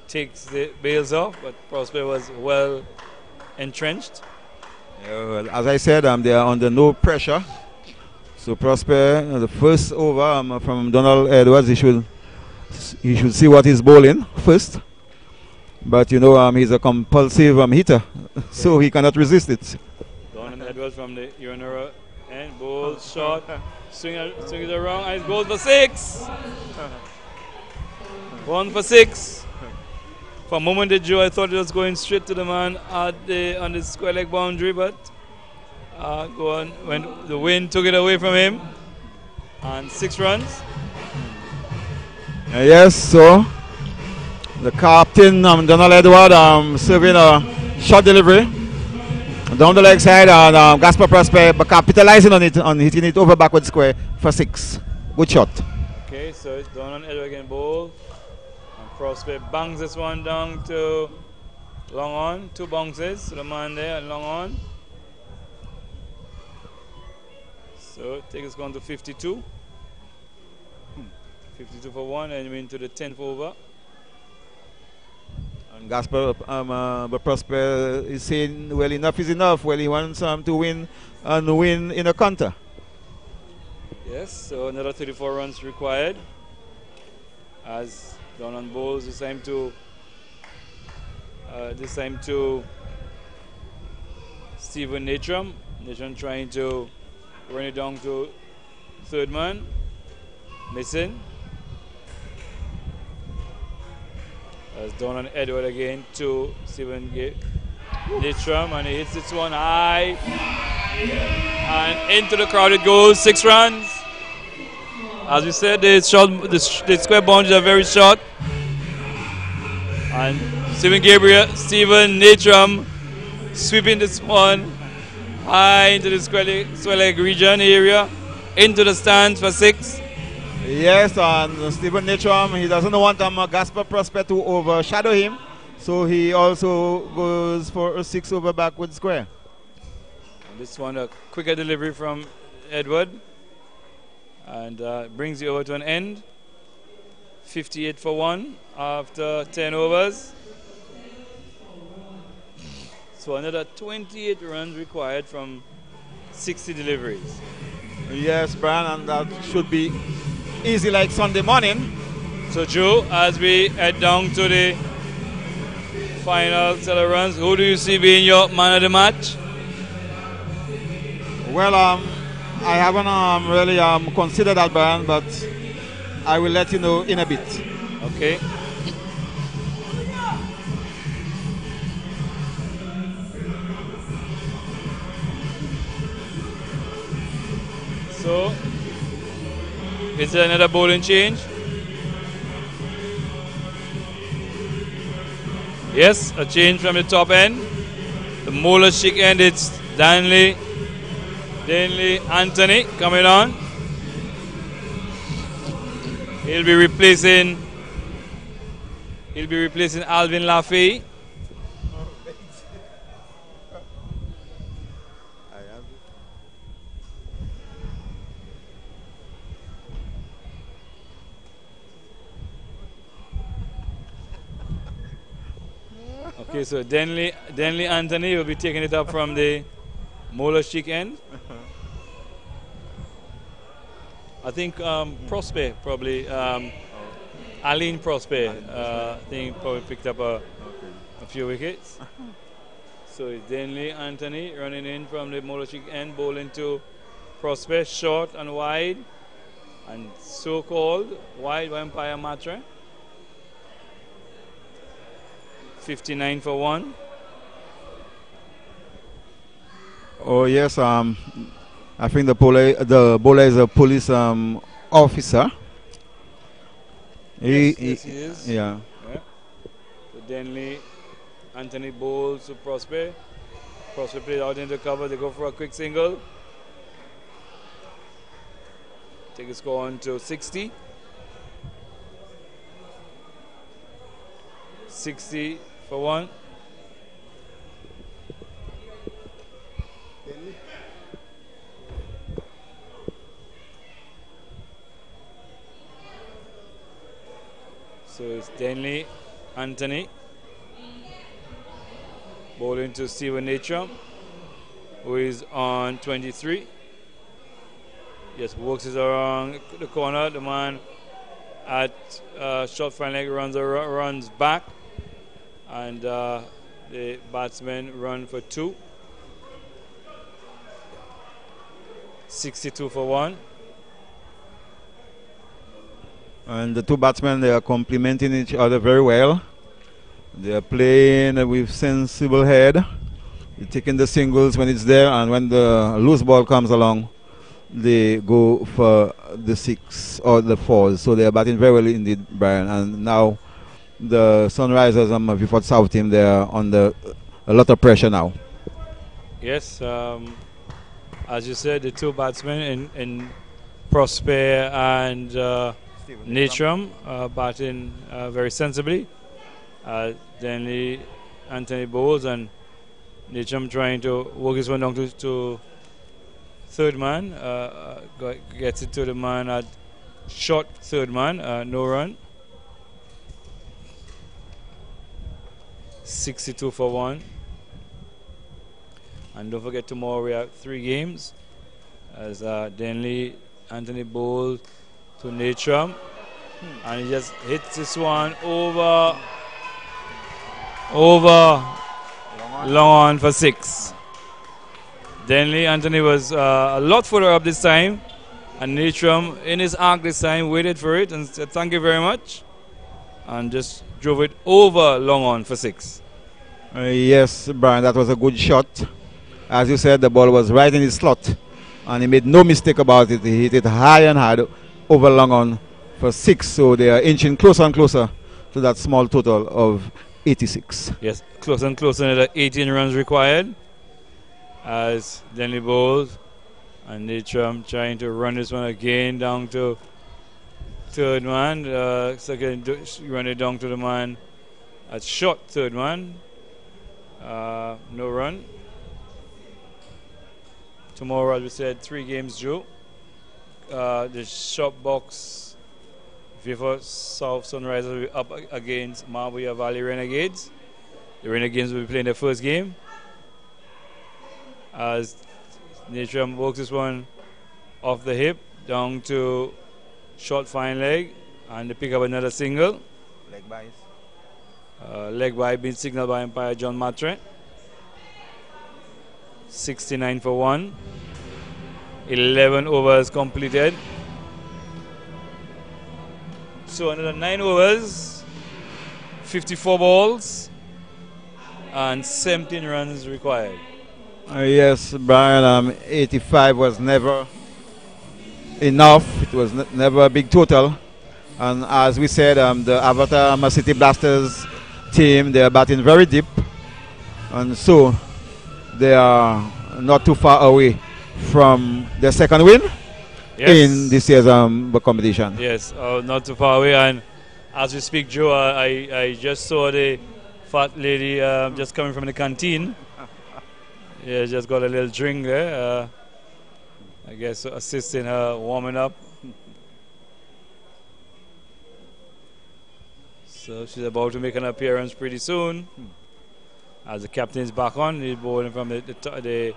takes the bails off, but Prosper was well entrenched. As I said, they are under no pressure. So Prosper, the first over from Donald Edwards, he should see what he's bowling first. But you know, he's a compulsive hitter, so he cannot resist it. Donald Edwards from the Urinera end, bowl shot, swing it around, and it goes for 6. 1 for 6. For a moment, I thought it was going straight to the man on the square leg boundary, but when the wind took it away from him, and 6 runs. Yes, so the captain, Donald Edward, serving a short delivery. Down the leg side, and Gaspar Prosper but capitalizing on it, on hitting it over backward square for 6. Good shot. Okay, so it's down on Edward again, ball. And Prosper bangs this one down to long on. 2 bounces to the man there and long on. So take us going to 52. 52 for 1 and we're into the 10th over. And Gaspar Prosper is saying, well, enough is enough. Well, he wants to win and win in a counter. Yes, so another 34 runs required. As down on balls, this time to Stephen Natram. Natram trying to run it down to third man. Missing. As down on Edward again to Stephen Natram, and he hits this one high. And into the crowd it goes. 6 runs. As we said, the square boundaries are very short. And Stephen Natram sweeping this one high into the square leg region area, into the stands for 6. Yes, and Stephen Natram, he doesn't want Gaspar Prosper to overshadow him, so he also goes for a 6 over backward square. And this one, a quicker delivery from Edward, and brings you over to an end. 58 for 1 after 10 overs. So another 28 runs required from 60 deliveries. Yes, Brian, and that should be easy like Sunday morning. So Joe, as we head down to the final set of runs, who do you see being your man of the match? Well, I haven't really considered that, Brian, but I will let you know in a bit. Okay. So, is there another bowling change? Yes, a change from the top end. The Mola Chic end, it's Danley Anthony coming on. He'll be replacing Alvin Lafay. Okay, so Denley Anthony will be taking it up from the Mola Chic end. I think Prosper probably, Aline Prosper, I think probably picked up a few wickets. So it's Denley Anthony running in from the Mola Chic end, bowling to Prosper, short and wide, and so-called wide Vampire Matra. 59 for 1. Oh yes, I think the bowler is a police officer. Yes, he is. Yeah. So Denley Anthony bowls to Prosper. Prosper plays out into cover. They go for a quick single. Take a score on to 60. 60 for 1. So it's Denley Anthony bowling to Stephen Natram, who is on 23. Yes, works it around the corner. The man at short fine leg runs back, and the batsmen run for 2. 62 for 1. And the two batsmen, they are complementing each other very well. They are playing with sensible head. They're taking the singles when it's there, and when the loose ball comes along, they go for the 6 or the 4s. So they are batting very well indeed, Brian. And now the Sunrisers and Vieux South team, they are under a lot of pressure now. Yes, as you said, the two batsmen in Prosper and Natram batting very sensibly. Denley, Anthony Bowles, and Natram trying to work his one down to third man. Gets it to the man at short third man, no run. 62 for 1. And don't forget, tomorrow we have 3 games. As Denley, Anthony Bowles to Natram. And he just hits this one over long on for 6. Denley, Anthony was a lot further up this time. And Natram, in his arc this time, waited for it and said thank you very much. And just drove it over long on for 6. Yes, Brian, that was a good shot. As you said, the ball was right in his slot. And he made no mistake about it. He hit it high and hard over long on for 6. So they are inching closer and closer to that small total of 86. Yes, closer and closer to the 18 runs required. As Denley Bowles and Natram trying to run this one again down to third man. Second, run it down to the man at short third man. No run. Tomorrow, as we said, 3 games due. The Shopbox Vieux South Sunrisers will be up against Mabouya Valley Renegades. The Renegades will be playing their first game. As Natram works this one off the hip down to short fine leg, and they pick up another single. Leg buys. Leg by being signaled by umpire John Matre. 69 for 1. 11 overs completed. So another 9 overs, 54 balls, and 17 runs required. Yes, Brian, 85 was never enough. It was never a big total. And as we said, the Avatar City Blasters team, they are batting very deep. And so they are not too far away from their second win in this year's competition. Yes, not too far away. And as we speak, Joe, I just saw the fat lady just coming from the canteen. Yeah, just got a little drink there. I guess assisting her warming up. So she's about to make an appearance pretty soon. As the captain is back on, he's bowling from the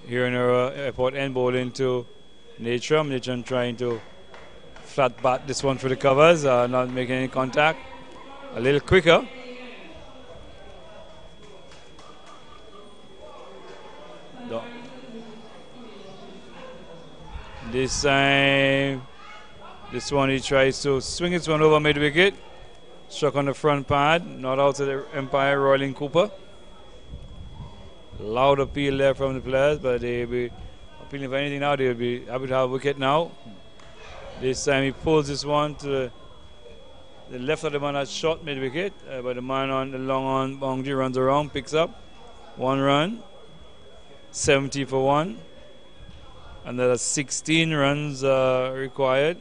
here in our airport end, bowling to Natram. Natram trying to flat bat this one for the covers, not making any contact. A little quicker. This time, this one he tries to swing this one over mid wicket. Struck on the front pad, not out to the umpire, Royling Cooper. Loud appeal there from the players, but they'll be appealing for anything now. They'll be happy to have a wicket now. This time he pulls this one to the left of the man at short mid wicket, but the man on the long on boundary runs around, picks up 1 run, 70 for 1. And there are 16 runs required.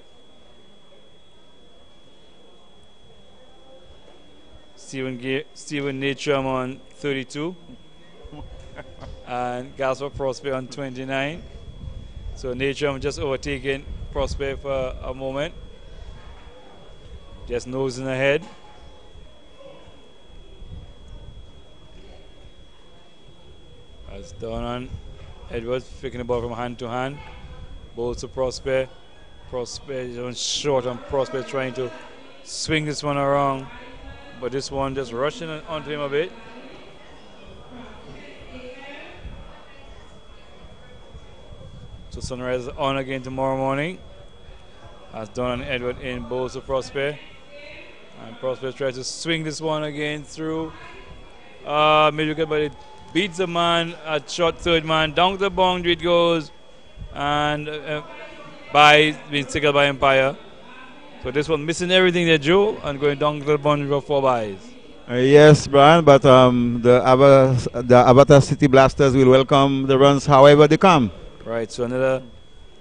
Stephen Natram on 32. And Gasper Prosper on 29. So Natram just overtaking Prosper for a moment. Just nosing ahead. As Donan Edwards picking the ball from hand to hand. Ball to Prosper. Prosper is on short, and Prosper trying to swing this one around. But this one just rushing onto him a bit. So Sunrise on again tomorrow morning. As Don and Edward in, bowls to Prosper. And Prosper tries to swing this one again through mid wicket, but it beats the man at short third man. Down to the boundary it goes. And being signaled by umpire. So this one missing everything there, Joe, and going down to the boundary for 4 byes. Yes, Brian, but the Avatar City Blasters will welcome the runs however they come. Right, so another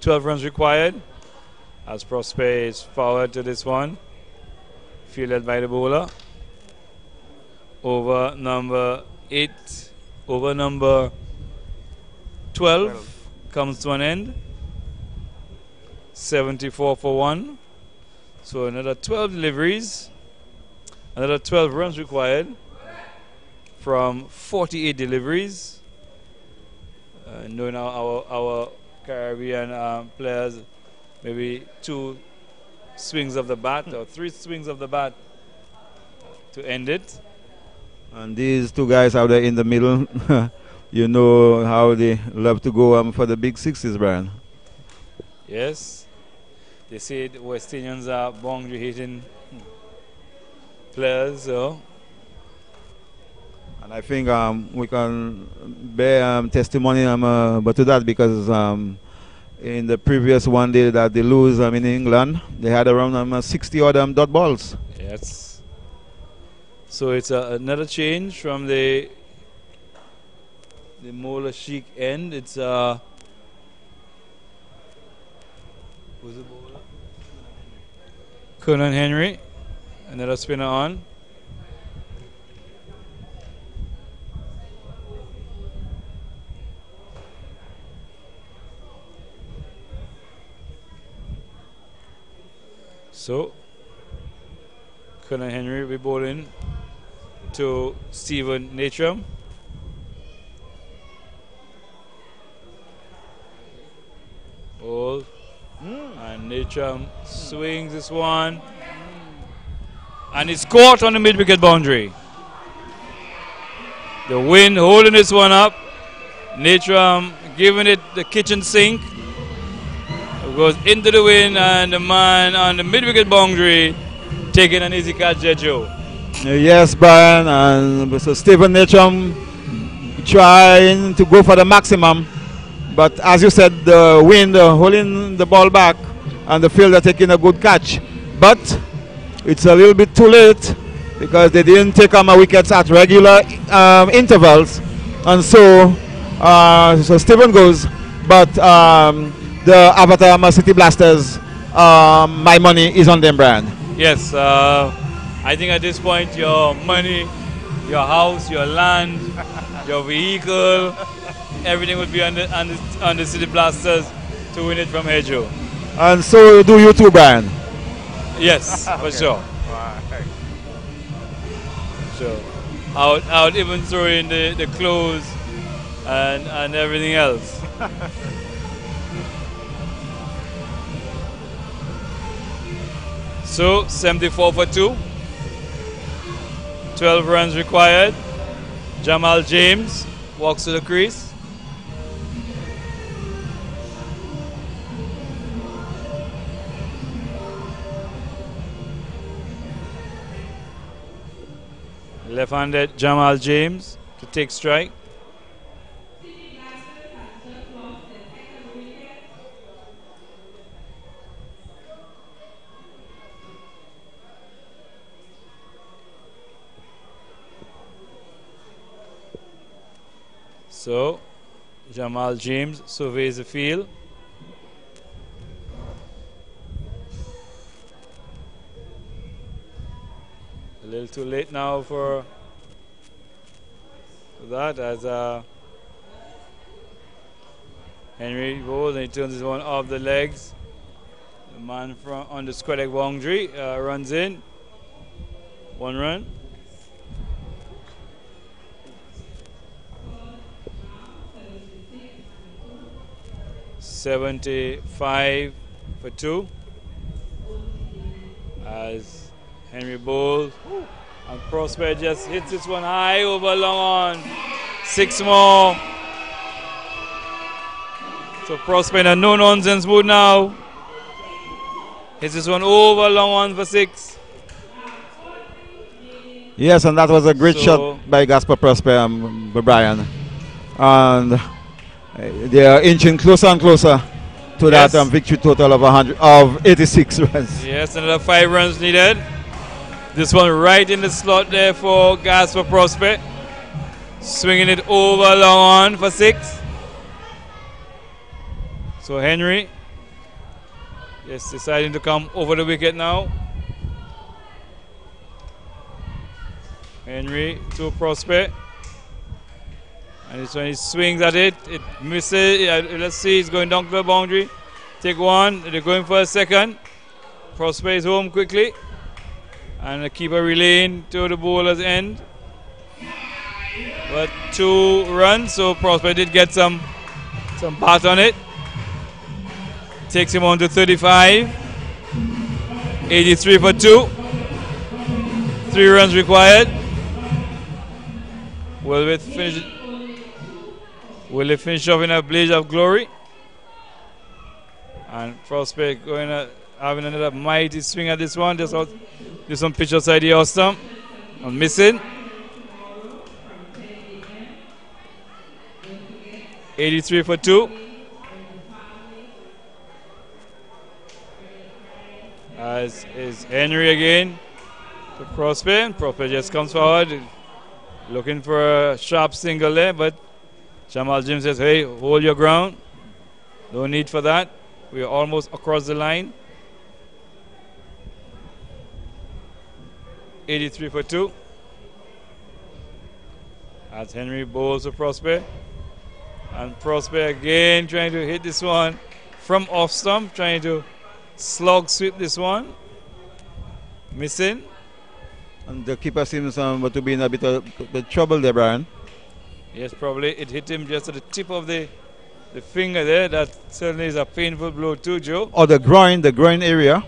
12 runs required as Prosper is forward to this one. Fielded by the bowler. Over number 8, over number 12 comes to an end. 74 for 1. So another 12 deliveries. Another 12 runs required from 48 deliveries. Knowing our Caribbean players, maybe 2 swings of the bat or 3 swings of the bat to end it. And these 2 guys out there in the middle, you know how they love to go for the big sixes, Brian. Yes. They say the West Indians are boundary hitting players, so. And I think we can bear testimony but to that, because in the previous one day that they lose in England, they had around 60 odd dot balls. Yes. So it's another change from the Mola Sheikh end. It's who's the bowler? Conan Henry. Another spinner on. So Conan Henry will be bowling to Stephen Natram. Ball. And Natram swings this one. And it's caught on the mid-wicket boundary. The wind holding this one up. Natram giving it the kitchen sink. It goes into the wind, and the man on the mid-wicket boundary taking an easy catch, Jejo. Yes, Brian, and so Stephen Natram trying to go for the maximum, but as you said, the wind holding the ball back, and the fielder taking a good catch. But it's a little bit too late because they didn't take my wickets at regular intervals, and so Stephen goes, but the Avatar City Blasters, my money is on them, Brian. Yes, I think at this point your money, your house, your land, your vehicle, everything would be on the City Blasters to win it from Hedgehow. And so do you too, Brian? Yes, for sure. Right. Sure. I would even throw in the clothes and everything else. So 74 for 2. 12 runs required. Jamal James walks to the crease. Left-handed Jamal James to take strike. So Jamal James surveys the field. A little too late now for that, as Henry bowls and he turns this one off the legs. The man from on the square leg boundary runs in. 1 run. $75 for 2 as Henry bowls, and Prosper just hits this one high over long on. 6 more. So Prosper in a no-nonsense mood now. Hits this one over long on for 6. Yes, and that was a great shot by Gaspar Prosper, Brian. And they are inching closer and closer to that victory total of 86 runs. Yes, another 5 runs needed. This one right in the slot there for Gasper Prospect. Swinging it over long on for 6. So Henry, yes, deciding to come over the wicket now. Henry to Prospect. And this one he swings at it. It misses. Let's see, it's going down to the boundary. Take one. They're going for a second. Prospect is home quickly. And the keeper relaying to the bowler's end. But 2 runs, so Prospect did get some bat on it. Takes him on to 35. 83 for 2. 3 runs required. Will it finish off in a blaze of glory? And Prospect going to having another mighty swing at this one. Just out, do some pitch outside the off stump. And missing. 83 for 2. As is Henry again to Prospect. Prospect just comes forward, looking for a sharp single there, but Jamal Jim says, hey, hold your ground. No need for that. We are almost across the line. 83 for 2. As Henry bowls to Prospect. And Prospect again trying to hit this one from off stump, trying to slog sweep this one. Missing. And the keeper seems to be in a bit of trouble there, Brian. Yes, probably. It hit him just at the tip of the finger there. That certainly is a painful blow too, Joe. Or the groin area.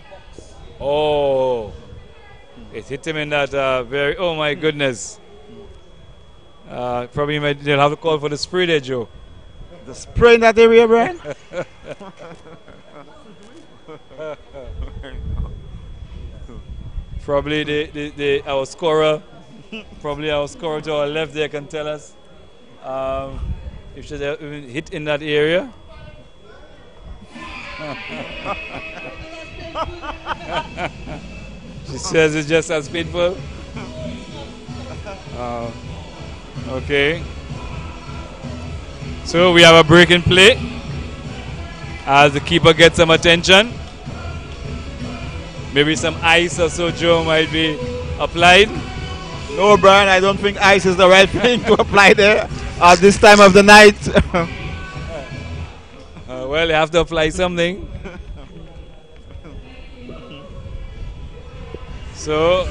Oh. It hit him in that very, oh my goodness. Probably they'll have to call for the spray there, Joe. The spray in that area, Brian? Probably our scorer to our left there can tell us if she even hit in that area. She says it's just as painful. Okay. So we have a break in play as the keeper gets some attention. Maybe some ice or so, Joe, might be applied. No, Brian, I don't think ice is the right thing to apply there at this time of the night. Well, you have to apply something. So,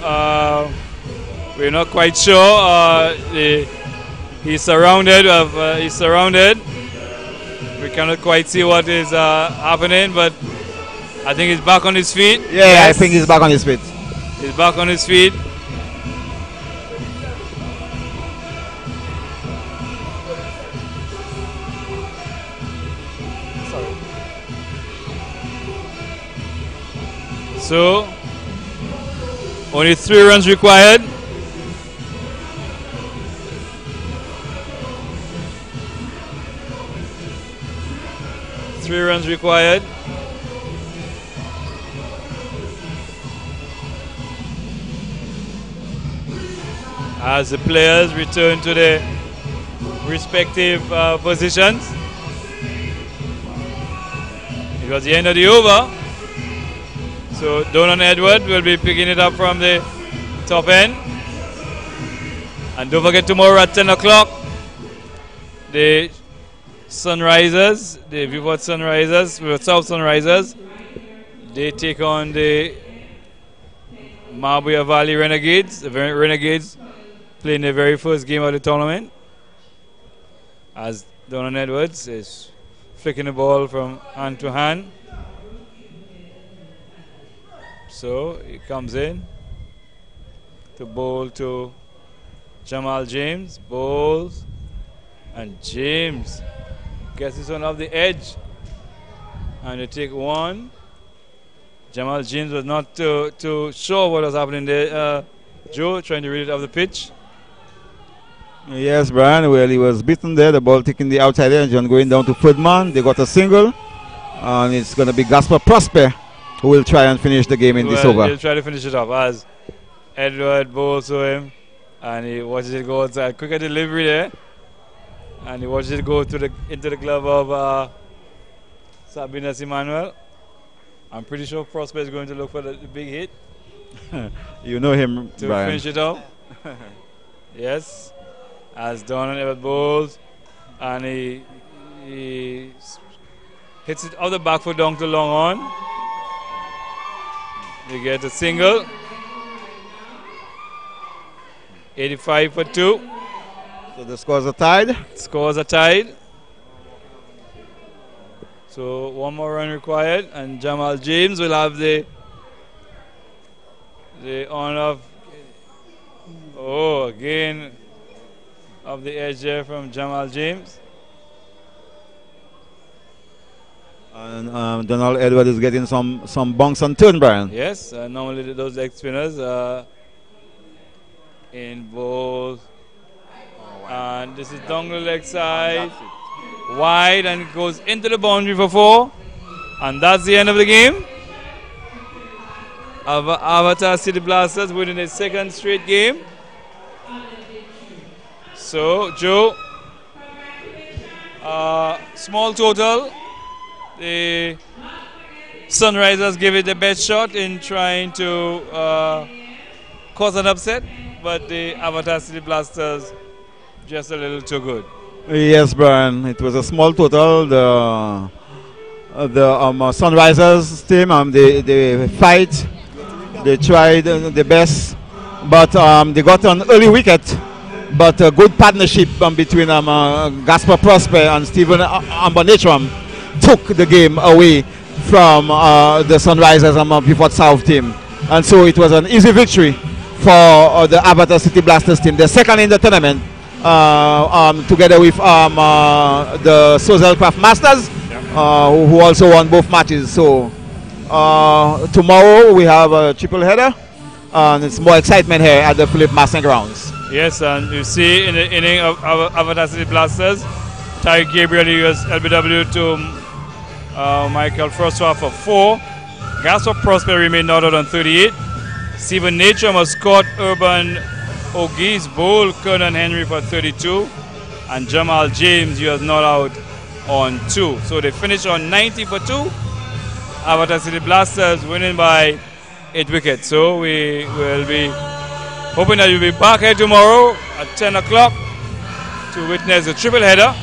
we're not quite sure. He's surrounded. We cannot quite see what is happening, but I think he's back on his feet. Yeah, yes. I think he's back on his feet. He's back on his feet. So, only 3 runs required. As the players return to their respective positions. It was the end of the over. So Donan Edward will be picking it up from the top end. And don't forget, tomorrow at 10 o'clock, the Sunrisers, the Vieux Sunrisers, South Sunrisers, they take on the Mabouya Valley Renegades. The Renegades playing their very first game of the tournament. As Donan Edwards is flicking the ball from hand to hand. So he comes in to bowl to Jamal James, bowls, and James gets this one off the edge, and they take one. Jamal James was not too sure what was happening there. Joe trying to read it off the pitch. Yes, Brian. Well, he was beaten there. The ball taking the outside edge and going down to third man. They got a single, and it's going to be Gasper Prosper who will try and finish the game in this over. He'll try to finish it off as Edward bowls to him, and he watches it go outside. Quicker delivery there, and he watches it go into the glove of Sabinas Emmanuel. I'm pretty sure Prosper is going to look for the big hit. You know him, to Brian. finish it off. Yes, as Donald Edward bowls, and he hits it out the back foot down to long on. They get a single. 85 for 2. So the scores are tied. Scores are tied. So one more run required, and Jamal James will have the honor of again of the edge there from Jamal James. And Donald Edward is getting some bunks on turn, Brian. Yes, normally those leg spinners in both. And this is down the leg side. Wide, and it goes into the boundary for 4. And that's the end of the game. Avatar City Blasters winning their second straight game. So, Joe, small total. The Sunrisers give it the best shot in trying to cause an upset, but the Avatar City Blasters just a little too good. Yes, Brian. It was a small total. The Sunrisers team, they fight. They tried the best, but they got an early wicket. But a good partnership between Gaspar Prosper and Stephen Ambonetram took the game away from the Sunrisers Beaufort South team. And so it was an easy victory for the Avatar City Blasters team. They're second in the tournament, together with the Sozel Craft Masters, who also won both matches. So tomorrow we have a triple header, and it's more excitement here at the Philip Masson grounds. Yes, and you see in the inning of Avatar City Blasters, Ty Gabriel used LBW to Michael Francois for 4. Gaspar Prosper remained not out on 38. Stephen Natrum has scored Urban O'Gee's bowl Kernan Henry for 32. And Jamal James, you was not out on 2. So they finished on 90 for 2. Avatar City Blasters winning by 8 wickets. So we will be hoping that you'll be back here tomorrow at 10 o'clock to witness the triple header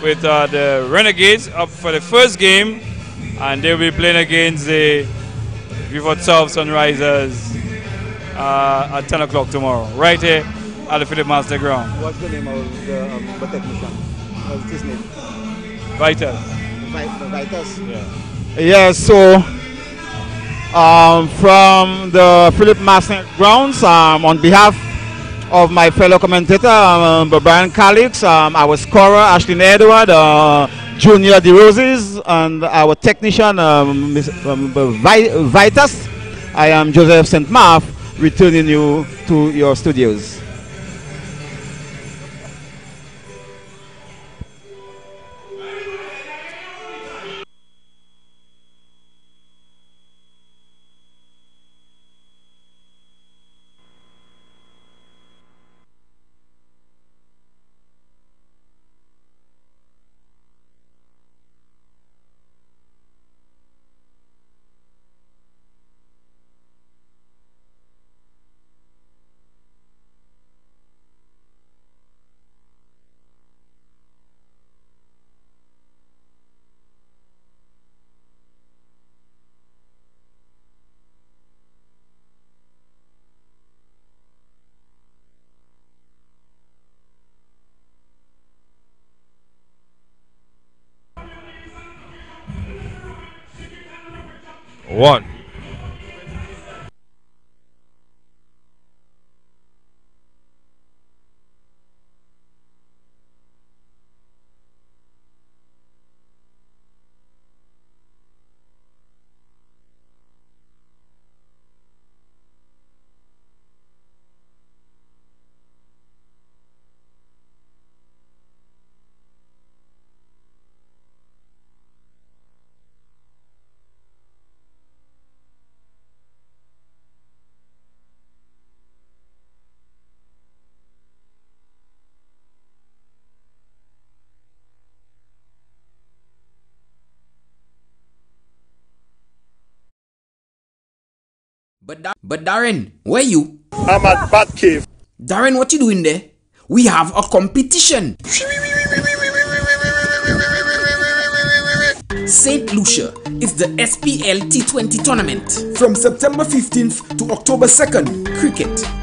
with the Renegades up for the first game, and they'll be playing against the Beaufort South Sunrisers at 10 o'clock tomorrow, right here at the Philip Master ground. What's the name of the technician? What's his name? Vitus. Vitus? Yeah. Yeah, so from the Philip Master grounds, on behalf of my fellow commentator, Brian Calix, our scorer, Ashlyn Edward, Junior DeRoses, and our technician, Vitus, I am Joseph St. Mark, returning you to your studios. One. But Darren, where you? I'm at Batcave. Darren, what you doing there? We have a competition. St. Lucia is the SPL T20 tournament from September 15th to October 2nd.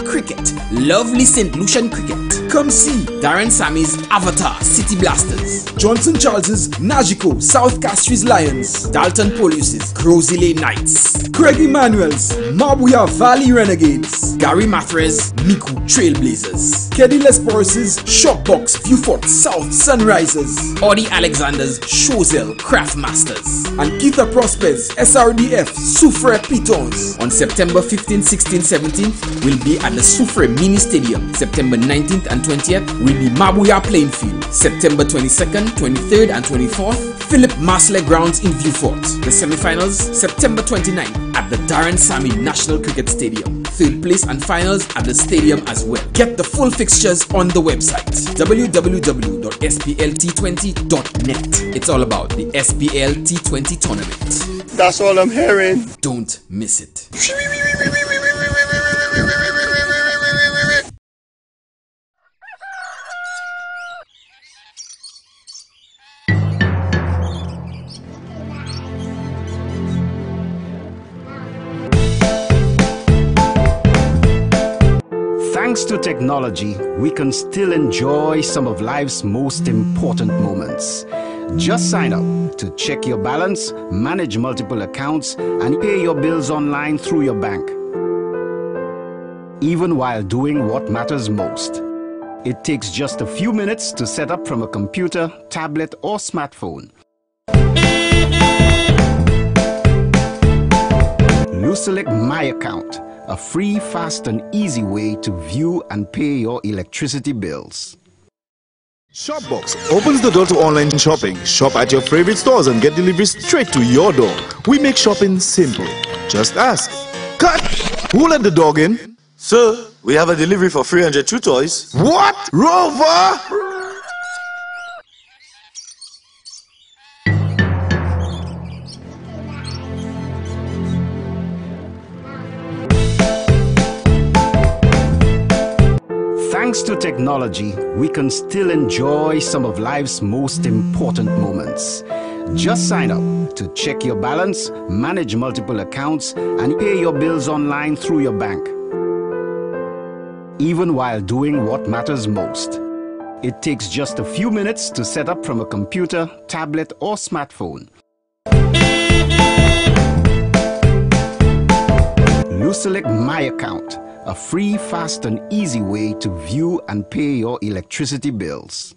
Cricket, lovely St. Lucian cricket. Come see Darren Sammy's Avatar City Blasters, Johnson Charles's Nagico South Castries Lions, Dalton Polius's Crozile Knights, Craig Emmanuel's Mabouya Valley Renegades, Gary Mathres Miku Trailblazers, Keddy Lesporus's Shopbox Vieux South Sunrisers, Audie Alexander's Chozel Craft Masters, and Keitha Prosper's SRDF Soufre Pitons. On September 15th, 16th, 17th, will be at the Soufre Mini Stadium. September 19th and 20th will be Mabouya Playing Field. September 22nd, 23rd and 24th, Philip Marsler Grounds in Vieux. The semi-finals, September 29th at the Darren Sammy National Cricket Stadium. Third place and finals at the stadium as well. Get the full fixtures on the website www.splt20.net. It's all about the SPL T20 tournament. That's all I'm hearing. Don't miss it. Thanks to technology, we can still enjoy some of life's most important moments. Just sign up to check your balance, manage multiple accounts, and pay your bills online through your bank. Even while doing what matters most. It takes just a few minutes to set up from a computer, tablet, or smartphone. Select My Account, a free, fast, and easy way to view and pay your electricity bills. Shopbox opens the door to online shopping. Shop at your favorite stores and get deliveries straight to your door. We make shopping simple. Just ask. Cut! Who let the dog in? Sir, we have a delivery for 300 chew toys. What? Rover? Thanks to technology, we can still enjoy some of life's most important moments. Just sign up to check your balance, manage multiple accounts, and pay your bills online through your bank. Even while doing what matters most. It takes just a few minutes to set up from a computer, tablet, or smartphone. Select My Account, a free, fast, and easy way to view and pay your electricity bills.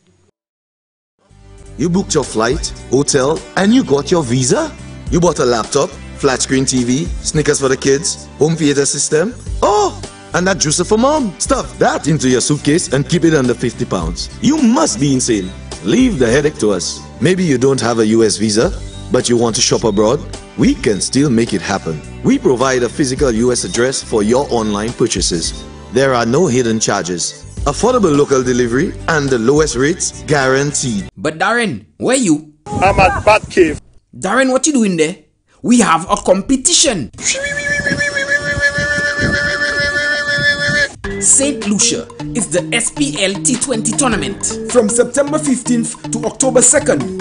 You booked your flight, hotel, and you got your visa? You bought a laptop, flat screen TV, Snickers for the kids, home theater system? Oh, and that juicer for mom. Stuff that into your suitcase and keep it under 50 pounds. You must be insane. Leave the headache to us. Maybe you don't have a US visa, but you want to shop abroad? We can still make it happen. We provide a physical US address for your online purchases. There are no hidden charges. Affordable local delivery and the lowest rates guaranteed. But Darren, where you? I'm at Batcave. Darren, what you doing there? We have a competition. St. Lucia is the SPL T20 tournament from September 15th to October 2nd.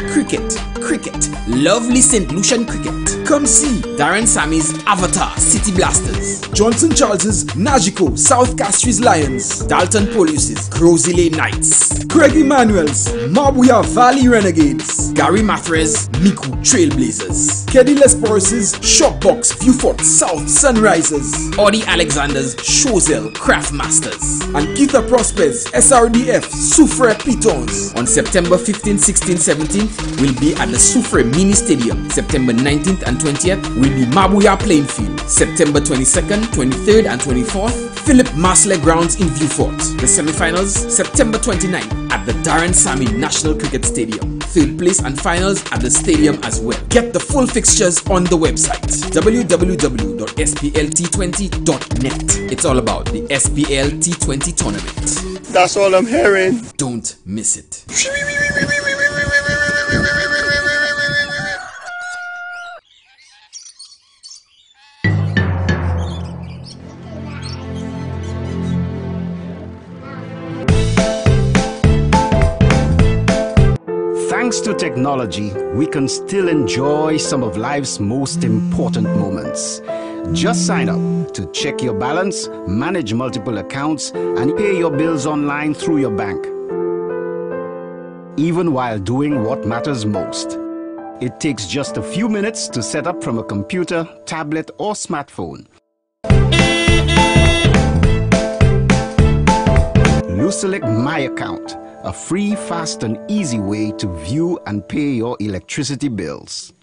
Cricket, lovely St. Lucian cricket. Come see Darren Sammy's Avatar City Blasters, Johnson Charles's Nagico South Castries Lions, Dalton Polius's Crozile Knights, Craig Emmanuel's Mabouya Valley Renegades, Gary Mathres Miku Trailblazers, Keddy Lesporus's Shopbox Vieux South Sunrisers, Audie Alexander's Chozel Craft Masters, and Keitha Prosper's SRDF Soufre Pitons. On September 15th, 16th, 17th will be at the Soufre Mini Stadium. September 19th and 20th will be Mabouya Playing Field. September 22nd, 23rd and 24th, Philip Marsler Grounds in Vieux. The semi-finals, September 29th at the Darren Sammy National Cricket Stadium. Third place and finals at the stadium as well. Get the full fixtures on the website www.splt20.net. It's all about the SPL T20 tournament. That's all I'm hearing. Don't miss it. Thanks to technology, we can still enjoy some of life's most important moments. Just sign up to check your balance, manage multiple accounts, and pay your bills online through your bank, even while doing what matters most. It takes just a few minutes to set up from a computer, tablet, or smartphone. Select My Account, a free, fast, and easy way to view and pay your electricity bills.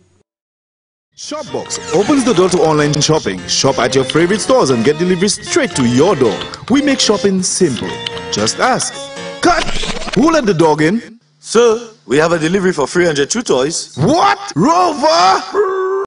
Shopbox opens the door to online shopping. Shop at your favorite stores and get delivery straight to your door. We make shopping simple. Just ask. Cut! Who let the dog in? Sir, we have a delivery for 300 chew toys. What? Rover!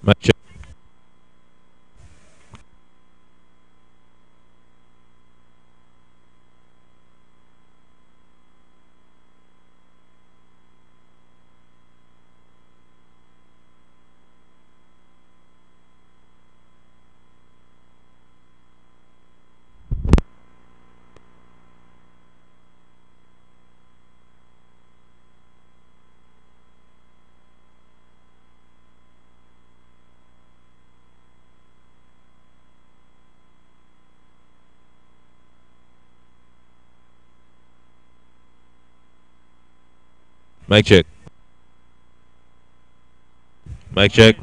Mic check. Mic check. Mic check.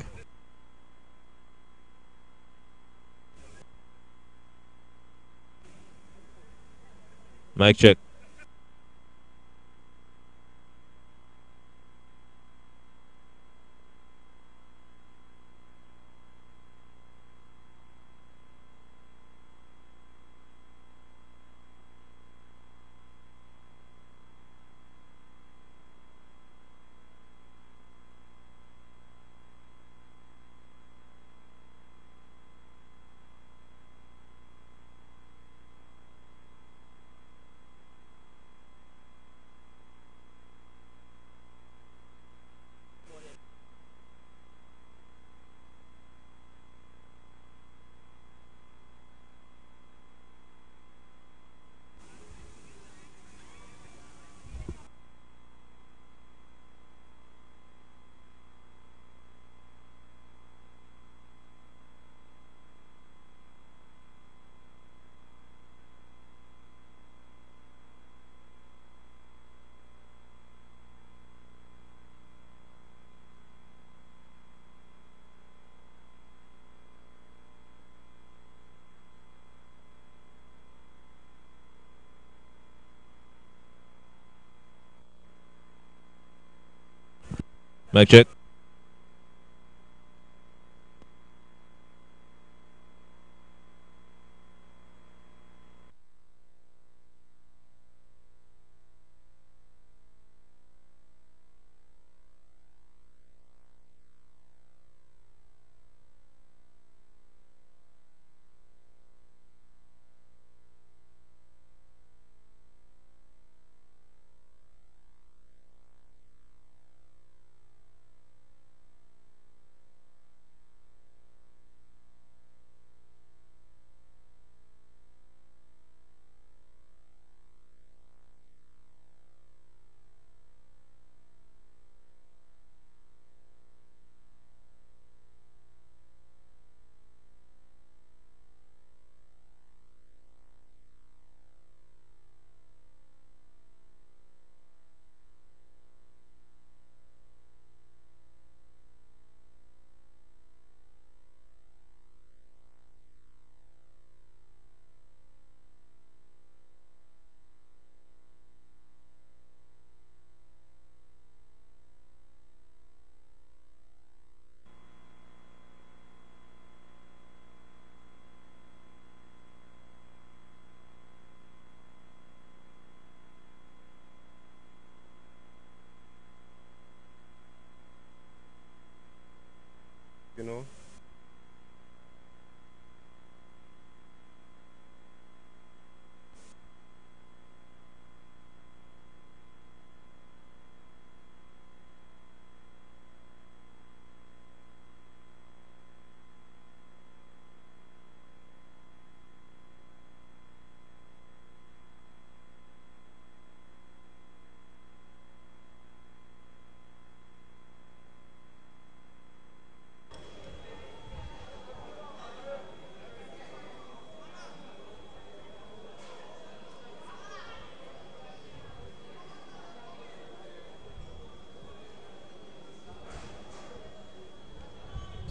Mic check. Mic check.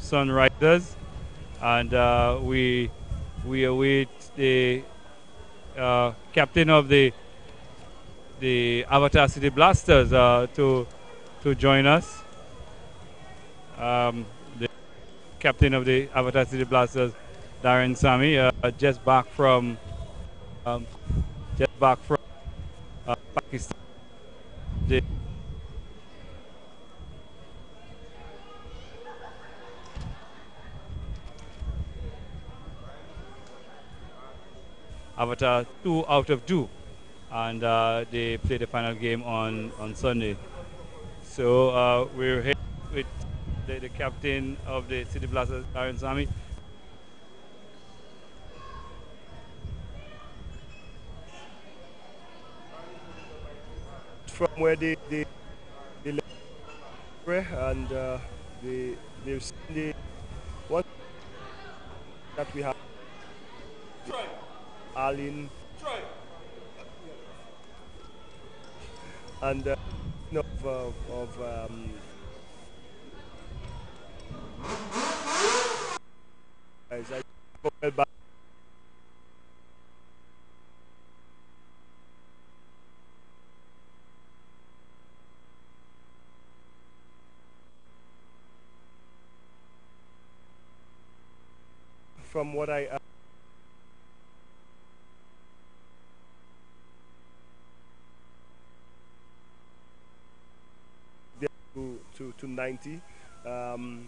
Sunrisers, and we await the captain of the Avatar City Blasters to join us. The captain of the Avatar City Blasters, Darren Sami, just back from um, Pakistan. The Avatar 2 out of 2, and they play the final game on Sunday. So we're here with the captain of the City Blasters, Darren Sami. From where they left and they've seen the one that we have, Arlene, and guys, I well back from what I to 90. And,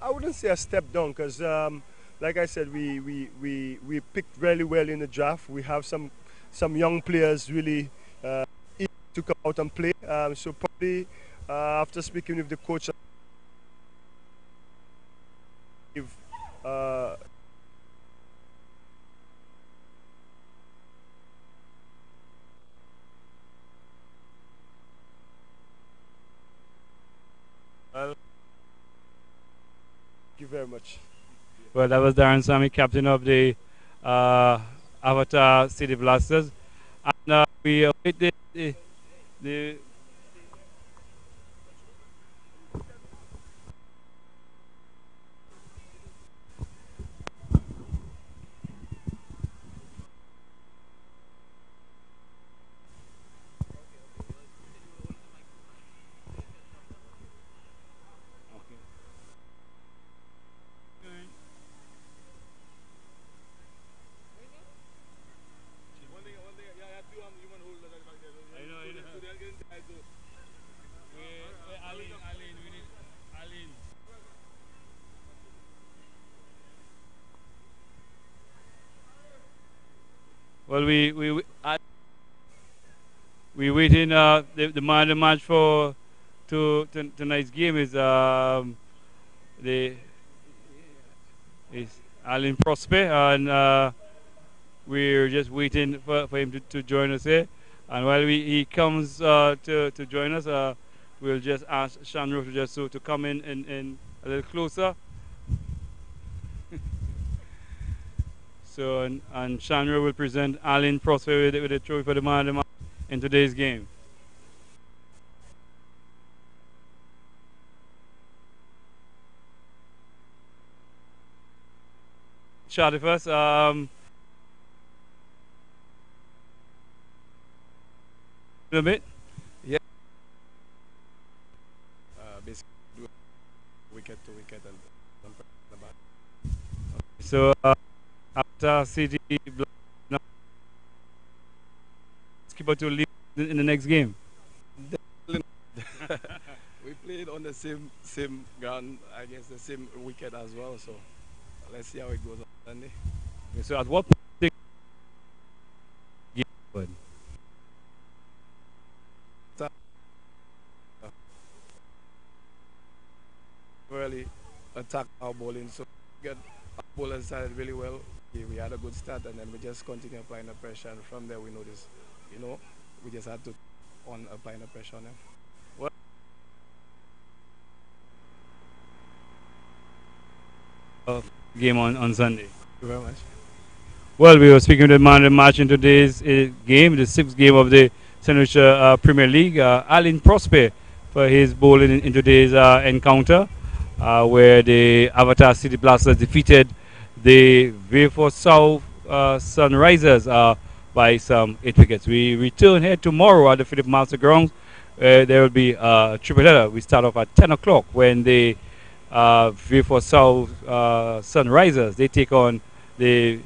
I wouldn't say a step down because, like I said, we picked really well in the draft. We have some young players really eager to come out and play. So probably after speaking with the coach, if thank you very much. Well, that was Darren Sami, captain of the Avatar City Blasters, and we await the well, we waiting. The man of the match for tonight's game is the is Alan Prosper, and we're just waiting for him to join us here. And while he comes to join us, we'll just ask Shanro to come in a little closer. So and Shanro will present Alan Prosper with a trophy for the man of the match in today's game. Chat with us. A bit. Yeah. Basically, wicket to wicket and the bat. So after City, keep to lead in the next game. We played on the same ground, I guess the same wicket as well. So let's see how it goes on Sunday. So at what point? Really attack our bowling, so get our bowlers started really well. We had a good start, and then we just continue applying the pressure, and from there we noticed, we just had to applying the pressure on them. Well, game on Sunday. Thank you very much. Well, we were speaking to the man of the match in today's game, the 6th game of the St. Lucia Premier League, Alan Prosper, for his bowling in today's encounter, where the Avatar City Blasters defeated the Vieux South Sunrisers by some 8 wickets. We return here tomorrow at the Philip Master Grounds. There will be a triple header. We start off at 10 o'clock when the Vieux South Sunrisers, they take on the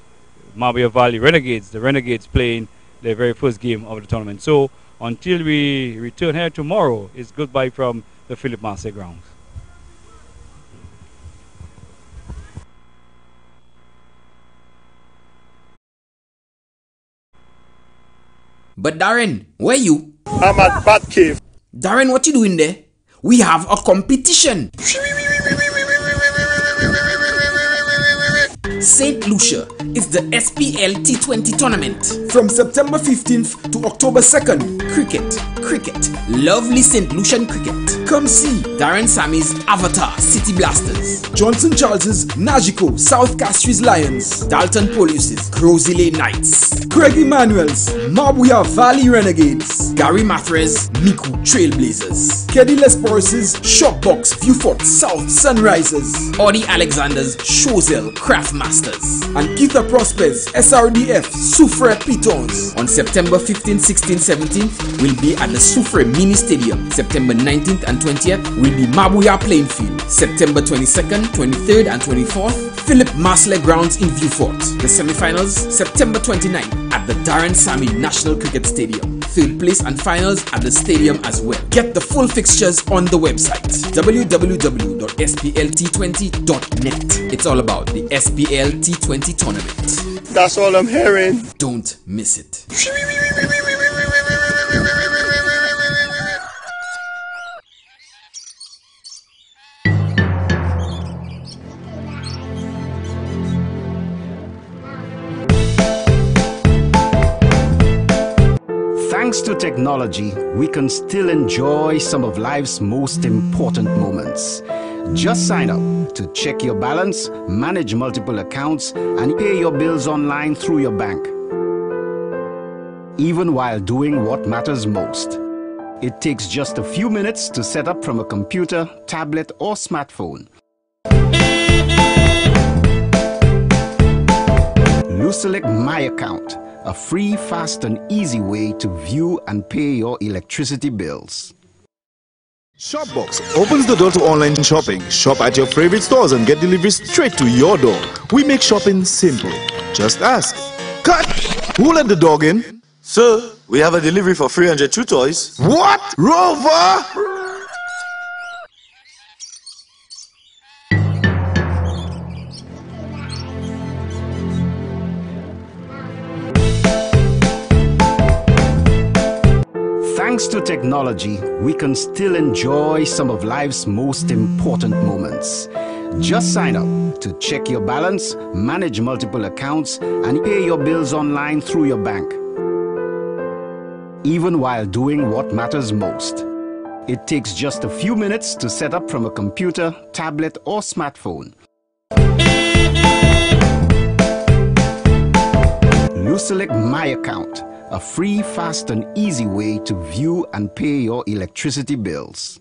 Mabouya Valley Renegades. The Renegades playing their very first game of the tournament. So until we return here tomorrow, it's goodbye from the Philip Master Grounds. But Darren, where you? I'm at Bat Cave. Darren, what you doing there? We have a competition. St. Lucia is the SPL T20 tournament from September 15th to October 2nd. Cricket, lovely St. Lucian cricket. Come see Darren Sammy's Avatar City Blasters, Johnson Charles's Nagico South Castries Lions, Dalton Polius's Crozile Knights, Craig Emmanuel's Mabouya Valley Renegades, Gary Mathres Miku Trailblazers, Keddy Lesporis's Shopbox Vieux South Sunrisers, Audie Alexander's Chozel Craft Masters, and Keitha Prosper's SRDF Soufre Pitons. On September 15th, 16th, 17th, we'll be at the Soufre Mini Stadium. September 19th and 20th will be Mabouya Playing Field. September 22nd, 23rd and 24th, Philip Masler Grounds in Vieux. The semi-finals, September 29th at the Darren Sammy National Cricket Stadium. Third place and finals at the stadium as well. Get the full fixtures on the website www.splT20.net. It's all about the SPL T20 tournament. That's all I'm hearing. Don't miss it. Thanks to technology, we can still enjoy some of life's most important moments. Just sign up to check your balance, manage multiple accounts, and pay your bills online through your bank. Even while doing what matters most. It takes just a few minutes to set up from a computer, tablet, or smartphone. Select My Account, a free, fast, and easy way to view and pay your electricity bills. Shopbox opens the door to online shopping. Shop at your favorite stores and get deliveries straight to your door. We make shopping simple. Just ask. Cut! Who let the dog in? Sir, we have a delivery for 300 chew toys. What? Rover? Thanks to technology, we can still enjoy some of life's most important moments. Just sign up to check your balance, manage multiple accounts, and pay your bills online through your bank. Even while doing what matters most. It takes just a few minutes to set up from a computer, tablet, or smartphone. Select My Account, a free, fast, and easy way to view and pay your electricity bills.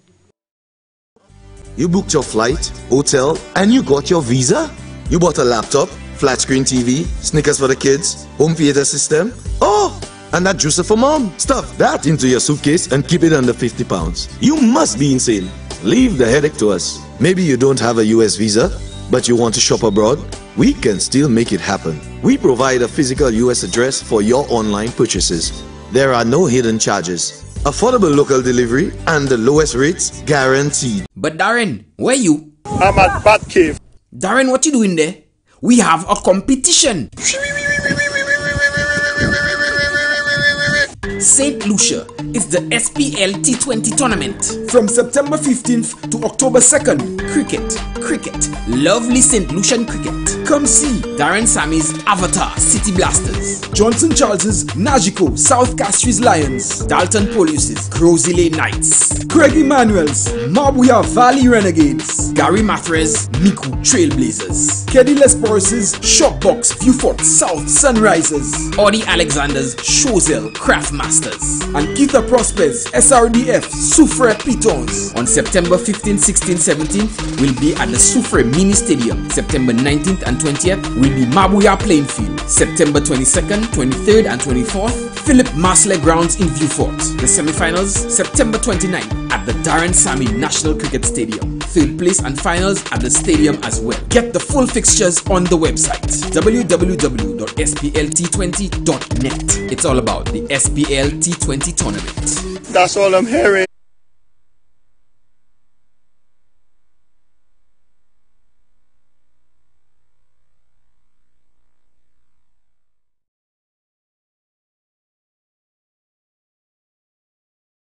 You booked your flight, hotel, and you got your visa? You bought a laptop, flat screen TV, sneakers for the kids, home theater system? Oh, and that juicer for mom. Stuff that into your suitcase and keep it under 50 pounds. You must be insane. Leave the headache to us. Maybe you don't have a US visa, but you want to shop abroad? We can still make it happen. We provide a physical US address for your online purchases. There are no hidden charges. Affordable local delivery and the lowest rates guaranteed. But Darren, where you? I'm at Bat Cave. Darren, what you doing there? We have a competition. St. Lucia is the SPL T20 tournament from September 15th to October 2nd. Cricket, lovely St. Lucian cricket. Come see Darren Sammy's Avatar City Blasters, Johnson Charles's Najiko South Castries Lions, Dalton Polius's Grozile Knights, Craig Emmanuel's Mabouya Valley Renegades, Gary Mathres Miku Trailblazers, Keddy Lesboris's Shopbox Vieux South Sunrisers, Audie Alexander's Chozel Craftmasters, and Keitha Prosper's SRDF Soufre Pitons. On September 15, 16, 17th will be at the Soufre Mini Stadium. September 19th and 20th will be Mabouya Playing Field. September 22nd, 23rd and 24th, Philip Marsler Grounds in Vieux. The semi-finals, September 29th at the Darren Sammy National Cricket Stadium. Third place and finals at the stadium as well. Get the full fixtures on the website www.splt20.net. It's all about the SPL T20 tournament. That's all I'm hearing.